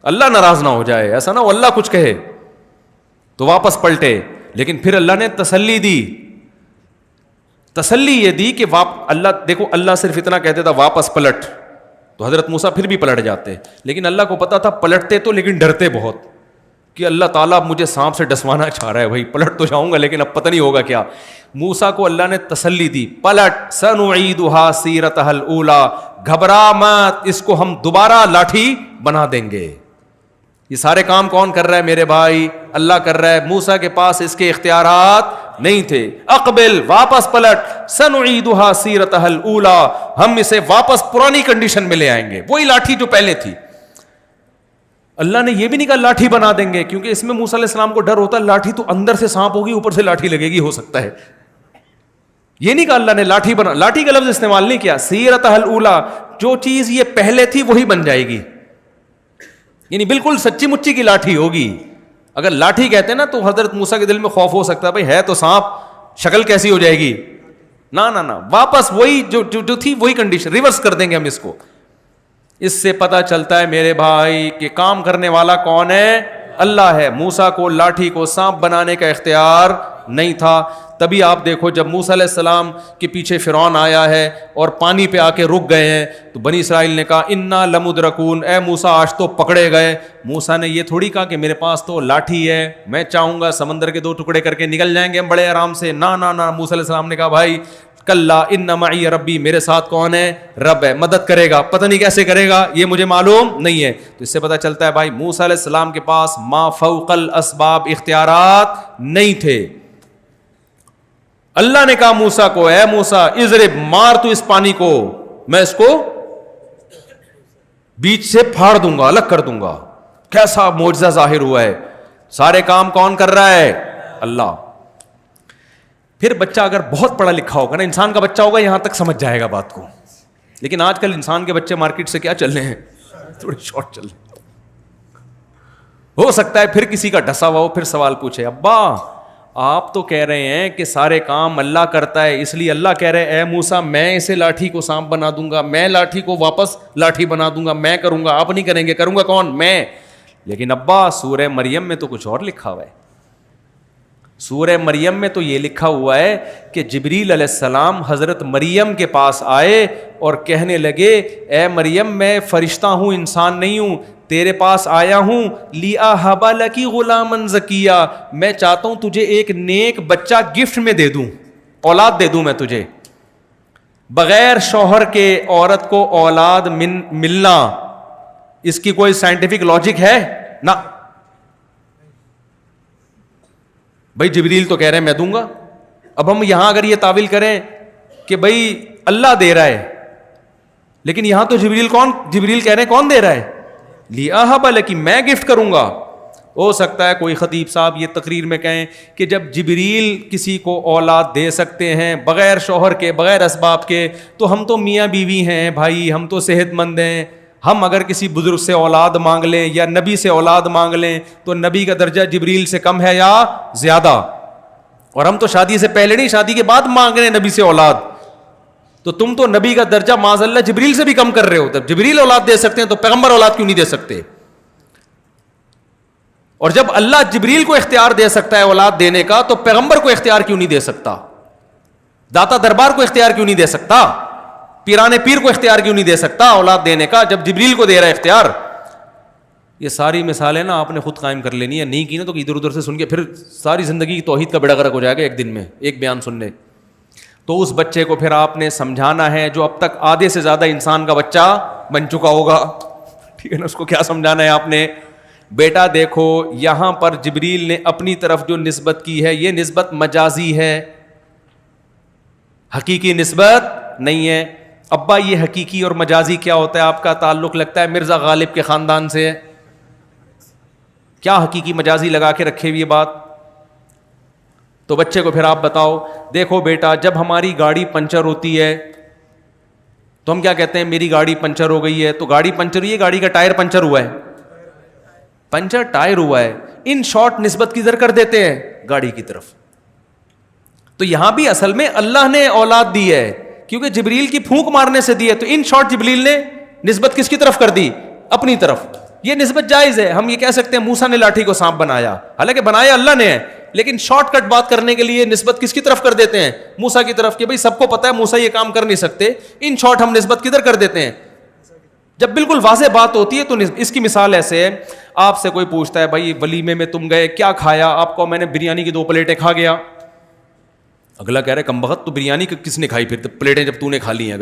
اللہ ناراض نہ ہو جائے, ایسا نہ ہو اللہ کچھ کہے تو واپس پلٹے. لیکن پھر اللہ نے تسلی دی, تسلی یہ دی کہ اللہ دیکھو, اللہ صرف اتنا کہتے تھا واپس پلٹ, تو حضرت موسیٰ پھر بھی پلٹ جاتے. لیکن اللہ کو پتا تھا پلٹتے تو لیکن ڈرتے بہت کہ اللہ تعالیٰ اب مجھے سانپ سے ڈسوانا چاہ رہا ہے, بھائی پلٹ تو جاؤں گا لیکن اب پتہ نہیں ہوگا کیا. موسیٰ کو اللہ نے تسلی دی, پلٹ, سنعیدھا سیرتھا الاولیٰ, گھبرا مت, اس کو ہم دوبارہ لاٹھی بنا دیں گے. یہ سارے کام کون کر رہا ہے میرے بھائی؟ اللہ کر رہا ہے. موسیٰ کے پاس اس کے اختیارات نہیں تھے. اقبل, واپس پلٹ, سنعیدھا سیرتھا الاولیٰ, ہم اسے واپس پرانی کنڈیشن میں لے آئیں گے, وہی لاٹھی جو پہلے تھی. اللہ نے یہ بھی نہیں کہا لاٹھی بنا دیں گے, کیونکہ اس میں موسیٰ علیہ السلام کو ڈر ہوتا ہے لاٹھی تو اندر سے سانپ ہوگی اوپر سے لاٹھی لگے گی, ہو سکتا ہے. یہ نہیں کہا اللہ نے لاٹھی بنا, لاٹھی کا لفظ استعمال نہیں کیا. سیرتھا الاولیٰ, جو چیز یہ پہلے تھی وہی بن جائے گی, یعنی بالکل سچی مچی کی لاٹھی ہوگی. اگر لاٹھی کہتے ہیں نا تو حضرت موسیٰ کے دل میں خوف ہو سکتا ہے, بھائی ہے تو سانپ, شکل کیسی ہو جائے گی. نہ واپس وہی جو تھی وہی کنڈیشن, ریورس کر دیں گے ہم اس کو. اس سے پتہ چلتا ہے میرے بھائی کہ کام کرنے والا کون ہے؟ اللہ ہے. موسیٰ کو لاٹھی کو سانپ بنانے کا اختیار نہیں تھا. تبھی آپ دیکھو جب موسیٰ علیہ السلام کے پیچھے فرعون آیا ہے اور پانی پہ آ کے رک گئے ہیں تو بنی اسرائیل نے کہا انا لمدرکون, اے موسیٰ آج تو پکڑے گئے. موسیٰ نے یہ تھوڑی کہا کہ میرے پاس تو لاٹھی ہے, میں چاہوں گا سمندر کے 2 ٹکڑے کر کے نکل جائیں گے ہم بڑے آرام سے. نہ موسیٰ علیہ السلام نے کہا بھائی کلا ان معی ربی، میرے ساتھ کون ہے؟ رب ہے، مدد کرے گا، پتہ نہیں کیسے کرے گا یہ مجھے معلوم نہیں ہے. تو اس سے پتہ چلتا ہے بھائی موسیٰ علیہ السلام کے پاس ما فوق الاسباب اختیارات نہیں تھے. اللہ نے کہا موسیٰ کو اے موسیٰ اضرب، مار تو اس پانی کو، میں اس کو بیچ سے پھاڑ دوں گا، الگ کر دوں گا. کیسا معجزہ ظاہر ہوا ہے. سارے کام کون کر رہا ہے؟ اللہ. پھر بچہ اگر بہت پڑھا لکھا ہوگا نا، انسان کا بچہ ہوگا یہاں تک سمجھ جائے گا بات کو. لیکن آج کل انسان کے بچے مارکیٹ سے کیا چل رہے ہیں؟ تھوڑے شارٹ چل رہے ہیں. ہو سکتا ہے پھر کسی کا ڈسا ہوا ہو، پھر سوال پوچھے ابا آپ تو کہہ رہے ہیں کہ سارے کام اللہ کرتا ہے، اس لیے اللہ کہہ رہے اے موسیٰ میں اسے لاٹھی کو سانپ بنا دوں گا، میں لاٹھی کو واپس لاٹھی بنا دوں گا، میں کروں گا، آپ نہیں کریں گے. کروں گا کون؟ میں. لیکن ابا سورہ مریم میں تو کچھ اور لکھا ہوا ہے. سورہ مریم میں تو یہ لکھا ہوا ہے کہ جبریل علیہ السلام حضرت مریم کے پاس آئے اور کہنے لگے اے مریم میں فرشتہ ہوں، انسان نہیں ہوں، تیرے پاس آیا ہوں لِأَهَبَ لَكِ غُلَامًا زَكِيًّا، میں چاہتا ہوں تجھے ایک نیک بچہ گفٹ میں دے دوں، اولاد دے دوں میں تجھے. بغیر شوہر کے عورت کو اولاد ملنا اس کی کوئی سائنٹیفک لاجک ہے؟ نہ. بھائی جبریل تو کہہ رہے ہیں میں دوں گا. اب ہم یہاں اگر یہ تعویل کریں کہ بھائی اللہ دے رہا ہے، لیکن یہاں تو جبریل کہہ رہے ہیں کون دے رہا ہے؟ لِأَهَبَ لَكِ، میں گفٹ کروں گا. ہو سکتا ہے کوئی خطیب صاحب یہ تقریر میں کہیں کہ جب جبریل کسی کو اولاد دے سکتے ہیں بغیر شوہر کے، بغیر اسباب کے، تو ہم تو میاں بیوی ہیں بھائی، ہم تو صحت مند ہیں، ہم اگر کسی بزرگ سے اولاد مانگ لیں یا نبی سے اولاد مانگ لیں تو نبی کا درجہ جبریل سے کم ہے یا زیادہ؟ اور ہم تو شادی سے پہلے نہیں، شادی کے بعد مانگ رہے ہیں نبی سے اولاد. تو تم تو نبی کا درجہ معاذ اللہ جبریل سے بھی کم کر رہے ہو. جب جبریل اولاد دے سکتے ہیں تو پیغمبر اولاد کیوں نہیں دے سکتے؟ اور جب اللہ جبریل کو اختیار دے سکتا ہے اولاد دینے کا تو پیغمبر کو اختیار کیوں نہیں دے سکتا؟ داتا دربار کو اختیار کیوں نہیں دے سکتا؟ پیرانے پیر کو اختیار کیوں نہیں دے سکتا اولاد دینے کا جب جبریل کو دے رہا ہے اختیار؟ یہ ساری مثالیں نا آپ نے خود قائم کر لینی ہے، نہیں کی نا تو ادھر ادھر سے سن کے پھر ساری زندگی توحید کا بیڑا غرق ہو جائے گا ایک دن میں ایک بیان سننے. تو اس بچے کو پھر آپ نے سمجھانا ہے جو اب تک آدھے سے زیادہ انسان کا بچہ بن چکا ہوگا، ٹھیک ہے نا؟ اس کو کیا سمجھانا ہے آپ نے؟ بیٹا دیکھو یہاں پر جبریل نے اپنی طرف جو نسبت کی ہے یہ نسبت مجازی ہے، حقیقی نسبت نہیں ہے. ابا یہ حقیقی اور مجازی کیا ہوتا ہے؟ آپ کا تعلق لگتا ہے مرزا غالب کے خاندان سے ہے، کیا حقیقی مجازی لگا کے رکھے ہوئی بات؟ تو بچے کو پھر آپ بتاؤ دیکھو بیٹا جب ہماری گاڑی پنچر ہوتی ہے تو ہم کیا کہتے ہیں؟ میری گاڑی پنچر ہو گئی ہے. تو گاڑی پنچر ہوئی ہے، گاڑی کا ٹائر پنچر ہوا ہے، پنچر ٹائر ہوا ہے. ان شارٹ نسبت کدھر کر دیتے ہیں؟ گاڑی کی طرف. تو یہاں بھی اصل میں اللہ نے اولاد دی ہے کیونکہ جبریل کی پھونک مارنے سے دی ہے. تو ان شارٹ جبریل نے نسبت کس کی طرف کر دی؟ اپنی طرف. یہ نسبت جائز ہے. ہم یہ کہہ سکتے ہیں موسیٰ نے لاٹھی کو سانپ بنایا، حالانکہ بنایا اللہ نے ہے، لیکن شارٹ کٹ بات کرنے کے لیے نسبت کس کی طرف کر دیتے ہیں؟ موسیٰ کی طرف، کہ بھئی سب کو پتہ ہے موسیٰ یہ کام کر نہیں سکتے. ان شارٹ ہم نسبت کدھر کر دیتے ہیں؟ جب بالکل واضح بات ہوتی ہے. تو اس کی مثال ایسے ہے، آپ سے کوئی پوچھتا ہے بھائی ولیمے میں تم گئے کیا کھایا؟ آپ کو میں نے بریانی کی 2 پلیٹیں کھا گیا. اگلا کہہ رہے کمبخت تو بریانی کس نے کھائی پھر پلیٹیں جب تو نے کھا لی ہیں؟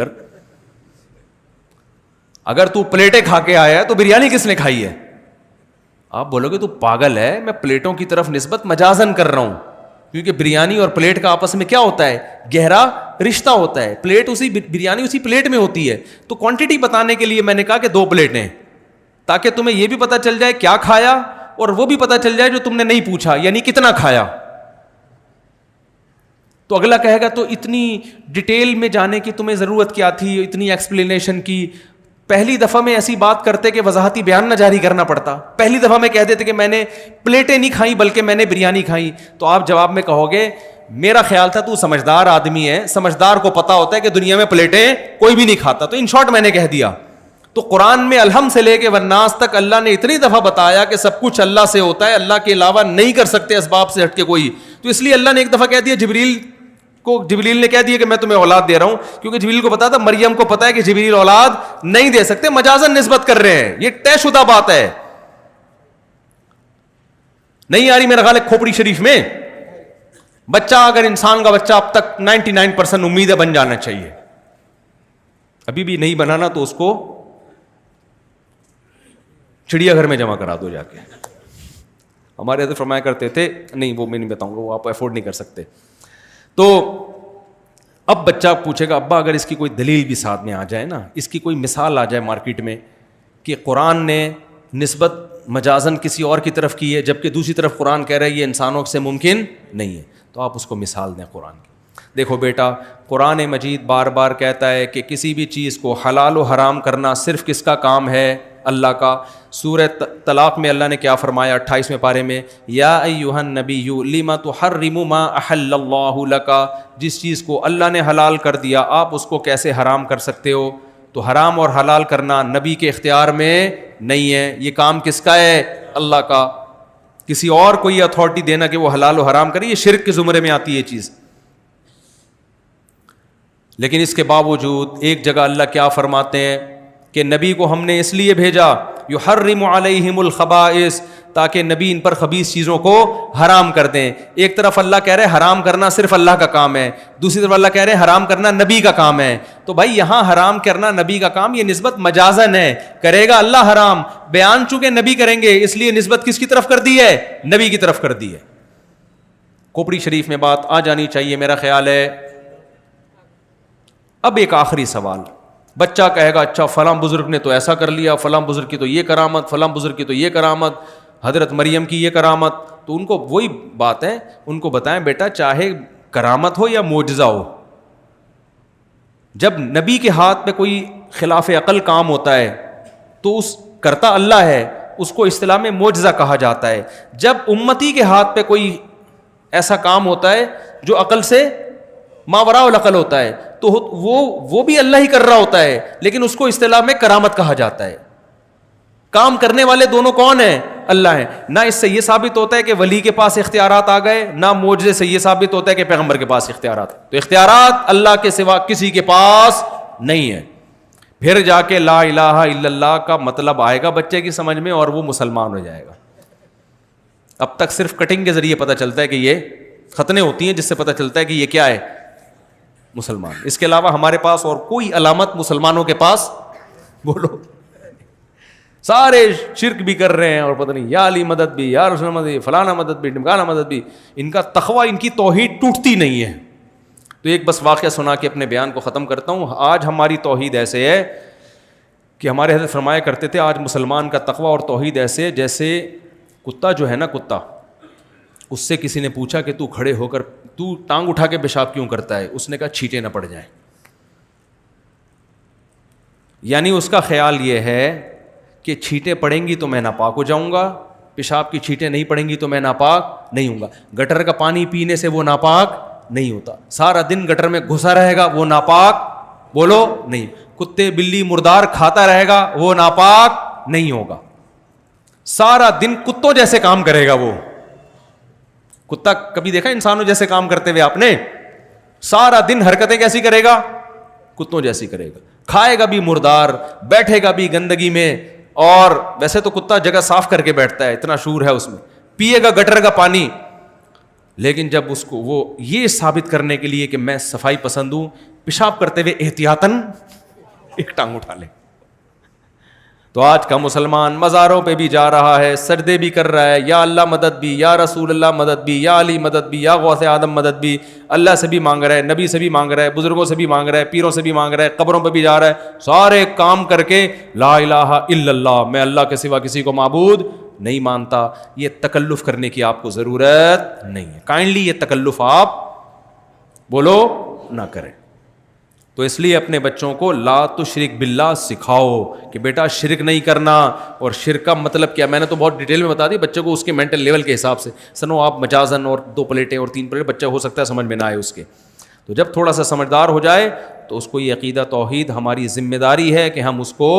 اگر تو پلیٹیں کھا کے آیا ہے تو بریانی کس نے کھائی ہے؟ آپ بولو گے تو پاگل ہے، میں پلیٹوں کی طرف نسبت مجازن کر رہا ہوں کیونکہ بریانی اور پلیٹ کا آپس میں کیا ہوتا ہے؟ گہرا رشتہ ہوتا ہے. پلیٹ بریانی اسی پلیٹ میں ہوتی ہے. تو کوانٹٹی بتانے کے لیے میں نے کہا کہ 2 پلیٹیں، تاکہ تمہیں یہ بھی پتہ چل جائے کیا کھایا اور وہ بھی پتہ چل جائے جو تم نے نہیں پوچھا، یعنی کتنا کھایا. تو اگلا کہے گا تو اتنی ڈیٹیل میں جانے کی تمہیں ضرورت کیا تھی، اتنی ایکسپلینیشن کی؟ پہلی دفعہ میں ایسی بات کرتے کہ وضاحتی بیان نہ جاری کرنا پڑتا. پہلی دفعہ میں کہہ دیتے کہ میں نے پلیٹیں نہیں کھائیں بلکہ میں نے بریانی کھائی. تو آپ جواب میں کہو گے میرا خیال تھا تو سمجھدار آدمی ہے، سمجھدار کو پتا ہوتا ہے کہ دنیا میں پلیٹیں کوئی بھی نہیں کھاتا. تو ان شارٹ میں نے کہہ دیا. تو قرآن میں الحم سے لے کے والناس تک اللہ نے اتنی دفعہ بتایا کہ سب کچھ اللہ سے ہوتا ہے، اللہ کے علاوہ نہیں کر سکتے اسباب سے ہٹ کے کوئی. تو اس لیے اللہ نے ایک دفعہ کہہ دیا جبریل نے کہہ دیا کہ میں تمہیں اولاد دے رہا ہوں، کیونکہ جبریل کو پتا تھا مریم کو پتا ہے کہ جبریل اولاد نہیں دے سکتے. مجازن نسبت کر رہے ہیں، یہ طے شدہ بات ہے. نہیں آ رہی میرا خیال ہے کھوپڑی شریف میں بچہ اگر انسان کا بچہ اب تک 99% امید ہے بن جانا چاہیے, ابھی بھی نہیں بنانا تو اس کو چڑیا گھر میں جمع کرا دو جا کے. ہمارے حضرت فرمایا کرتے تھے, نہیں وہ میں نہیں بتاؤں گا, وہ آپ افورڈ نہیں کر سکتے. تو اب بچہ پوچھے گا ابا اگر اس کی کوئی دلیل بھی ساتھ میں آ جائے نا, اس کی کوئی مثال آ جائے مارکیٹ میں کہ قرآن نے نسبت مجازن کسی اور کی طرف کی ہے جبکہ دوسری طرف قرآن کہہ رہا ہے یہ انسانوں سے ممکن نہیں ہے, تو آپ اس کو مثال دیں قرآن کی. دیکھو بیٹا, قرآن مجید بار بار کہتا ہے کہ کسی بھی چیز کو حلال و حرام کرنا صرف کس کا کام ہے, اللہ کا. سورہ طلاق میں اللہ نے کیا فرمایا 28ویں پارے میں, یا ایھا النبی لما تحرم ما احل اللہ لک, جس چیز کو اللہ نے حلال کر دیا آپ اس کو کیسے حرام کر سکتے ہو. تو حرام اور حلال کرنا نبی کے اختیار میں نہیں ہے, یہ کام کس کا ہے, اللہ کا. کسی اور کو یہ اتھارٹی دینا کہ وہ حلال و حرام کرے, یہ شرک کے زمرے میں آتی ہے یہ چیز. لیکن اس کے باوجود ایک جگہ اللہ کیا فرماتے ہیں کہ نبی کو ہم نے اس لیے بھیجا یحرم علیہم الخبائث, تاکہ نبی ان پر خبیث چیزوں کو حرام کر دیں. ایک طرف اللہ کہہ رہے حرام کرنا صرف اللہ کا کام ہے, دوسری طرف اللہ کہہ رہے حرام کرنا نبی کا کام ہے. تو بھائی یہاں حرام کرنا نبی کا کام, یہ نسبت مجازن ہے, کرے گا اللہ حرام, بیان چونکہ نبی کریں گے اس لیے نسبت کس کی طرف کر دی ہے, نبی کی طرف کر دی ہے. کھوپڑی شریف میں بات آ جانی چاہیے میرا خیال ہے. اب ایک آخری سوال, بچہ کہے گا اچھا فلاں بزرگ نے تو ایسا کر لیا, فلاں بزرگ کی تو یہ کرامت, فلاں بزرگ کی تو یہ کرامت, حضرت مریم کی یہ کرامت. تو ان کو وہی بات ہے, ان کو بتائیں بیٹا چاہے کرامت ہو یا معجزہ ہو, جب نبی کے ہاتھ پہ کوئی خلاف عقل کام ہوتا ہے تو اس کرتا اللہ ہے, اس کو اصطلاح میں معجزہ کہا جاتا ہے. جب امتی کے ہاتھ پہ کوئی ایسا کام ہوتا ہے جو عقل سے ماوراء العقل ہوتا ہے تو وہ بھی اللہ ہی کر رہا ہوتا ہے, لیکن اس کو اصطلاح میں کرامت کہا جاتا ہے. کام کرنے والے دونوں کون ہیں, اللہ ہیں. نہ اس سے یہ ثابت ہوتا ہے کہ ولی کے پاس اختیارات آ گئے, نہ معجزے سے یہ ثابت ہوتا ہے کہ پیغمبر کے پاس اختیارات. تو اختیارات اللہ کے سوا کسی کے پاس نہیں ہے. پھر جا کے لا الہ الا اللہ کا مطلب آئے گا بچے کی سمجھ میں اور وہ مسلمان ہو جائے گا. اب تک صرف کٹنگ کے ذریعے پتہ چلتا ہے کہ یہ ختنیں ہوتی ہیں جس سے پتہ چلتا ہے کہ یہ کیا ہے, مسلمان. اس کے علاوہ ہمارے پاس اور کوئی علامت مسلمانوں کے پاس بولو, سارے شرک بھی کر رہے ہیں اور پتہ نہیں یا علی مدد بھی, یا رسول مدد بھی, فلانا مدد بھی, ڈمکانا مدد بھی. ان کا تقوی, ان کی توحید ٹوٹتی نہیں ہے. تو ایک بس واقعہ سنا کے اپنے بیان کو ختم کرتا ہوں. آج ہماری توحید ایسے ہے کہ ہمارے حضرت فرمایا کرتے تھے آج مسلمان کا تقوی اور توحید ایسے جیسے کتا جو ہے نا, کتا, اس سے کسی نے پوچھا کہ تو کھڑے ہو کر تو ٹانگ اٹھا کے پیشاب کیوں کرتا ہے, اس نے کہا چھینٹیں نہ پڑ جائیں. یعنی اس کا خیال یہ ہے کہ چھینٹیں پڑیں گی تو میں ناپاک ہو جاؤں گا, پیشاب کی چھینٹیں نہیں پڑیں گی تو میں ناپاک نہیں ہوں گا. گٹر کا پانی پینے سے وہ ناپاک نہیں ہوتا, سارا دن گٹر میں گھسا رہے گا وہ ناپاک بولو نہیں. کتے بلی مردار کھاتا رہے گا وہ ناپاک نہیں ہوگا. سارا دن کتوں جیسے کام کرے گا وہ. کتا کبھی دیکھا انسانوں جیسے کام کرتے ہوئے آپ نے؟ سارا دن حرکتیں کیسی کرے گا, کتوں جیسی کرے گا. کھائے گا بھی مردار, بیٹھے گا بھی گندگی میں, اور ویسے تو کتا جگہ صاف کر کے بیٹھتا ہے, اتنا شعور ہے اس میں. پیے گا گٹر کا پانی, لیکن جب اس کو وہ یہ ثابت کرنے کے لیے کہ میں صفائی پسند ہوں, پیشاب کرتے ہوئے احتیاطاً ایک ٹانگ اٹھا لے. تو آج کا مسلمان مزاروں پہ بھی جا رہا ہے, سجدے بھی کر رہا ہے, یا اللہ مدد بھی, یا رسول اللہ مدد بھی, یا علی مدد بھی, یا غوث آدم مدد بھی. اللہ سے بھی مانگ رہا ہے, نبی سے بھی مانگ رہا ہے, بزرگوں سے بھی مانگ رہا ہے, پیروں سے بھی مانگ رہا ہے, قبروں پہ بھی جا رہا ہے. سارے کام کر کے لا الہ الا اللہ, میں اللہ کے سوا کسی کو معبود نہیں مانتا. یہ تکلف کرنے کی آپ کو ضرورت نہیں ہے. کائنڈلی یہ تکلف آپ بولو نہ کریں. تو اس لیے اپنے بچوں کو لا تشرک باللہ سکھاؤ کہ بیٹا شرک نہیں کرنا. اور شرک کا مطلب کیا, میں نے تو بہت ڈیٹیل میں بتا دی بچے کو اس کے مینٹل لیول کے حساب سے. سنو آپ مجازن اور 2 پلیٹیں اور 3 پلیٹیں, بچہ ہو سکتا ہے سمجھ میں نہ آئے اس کے. تو جب تھوڑا سا سمجھدار ہو جائے تو اس کو یہ عقیدہ توحید ہماری ذمہ داری ہے کہ ہم اس کو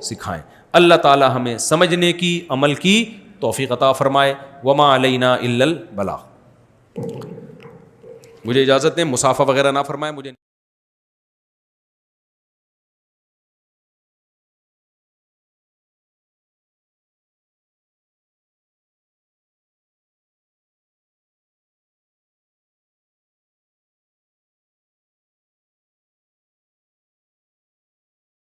سکھائیں. اللہ تعالی ہمیں سمجھنے کی, عمل کی توفیق عطا فرمائے. وما علینا الا البلاغ. مجھے اجازت دیں, مصافحہ وغیرہ نہ فرمائیں مجھے.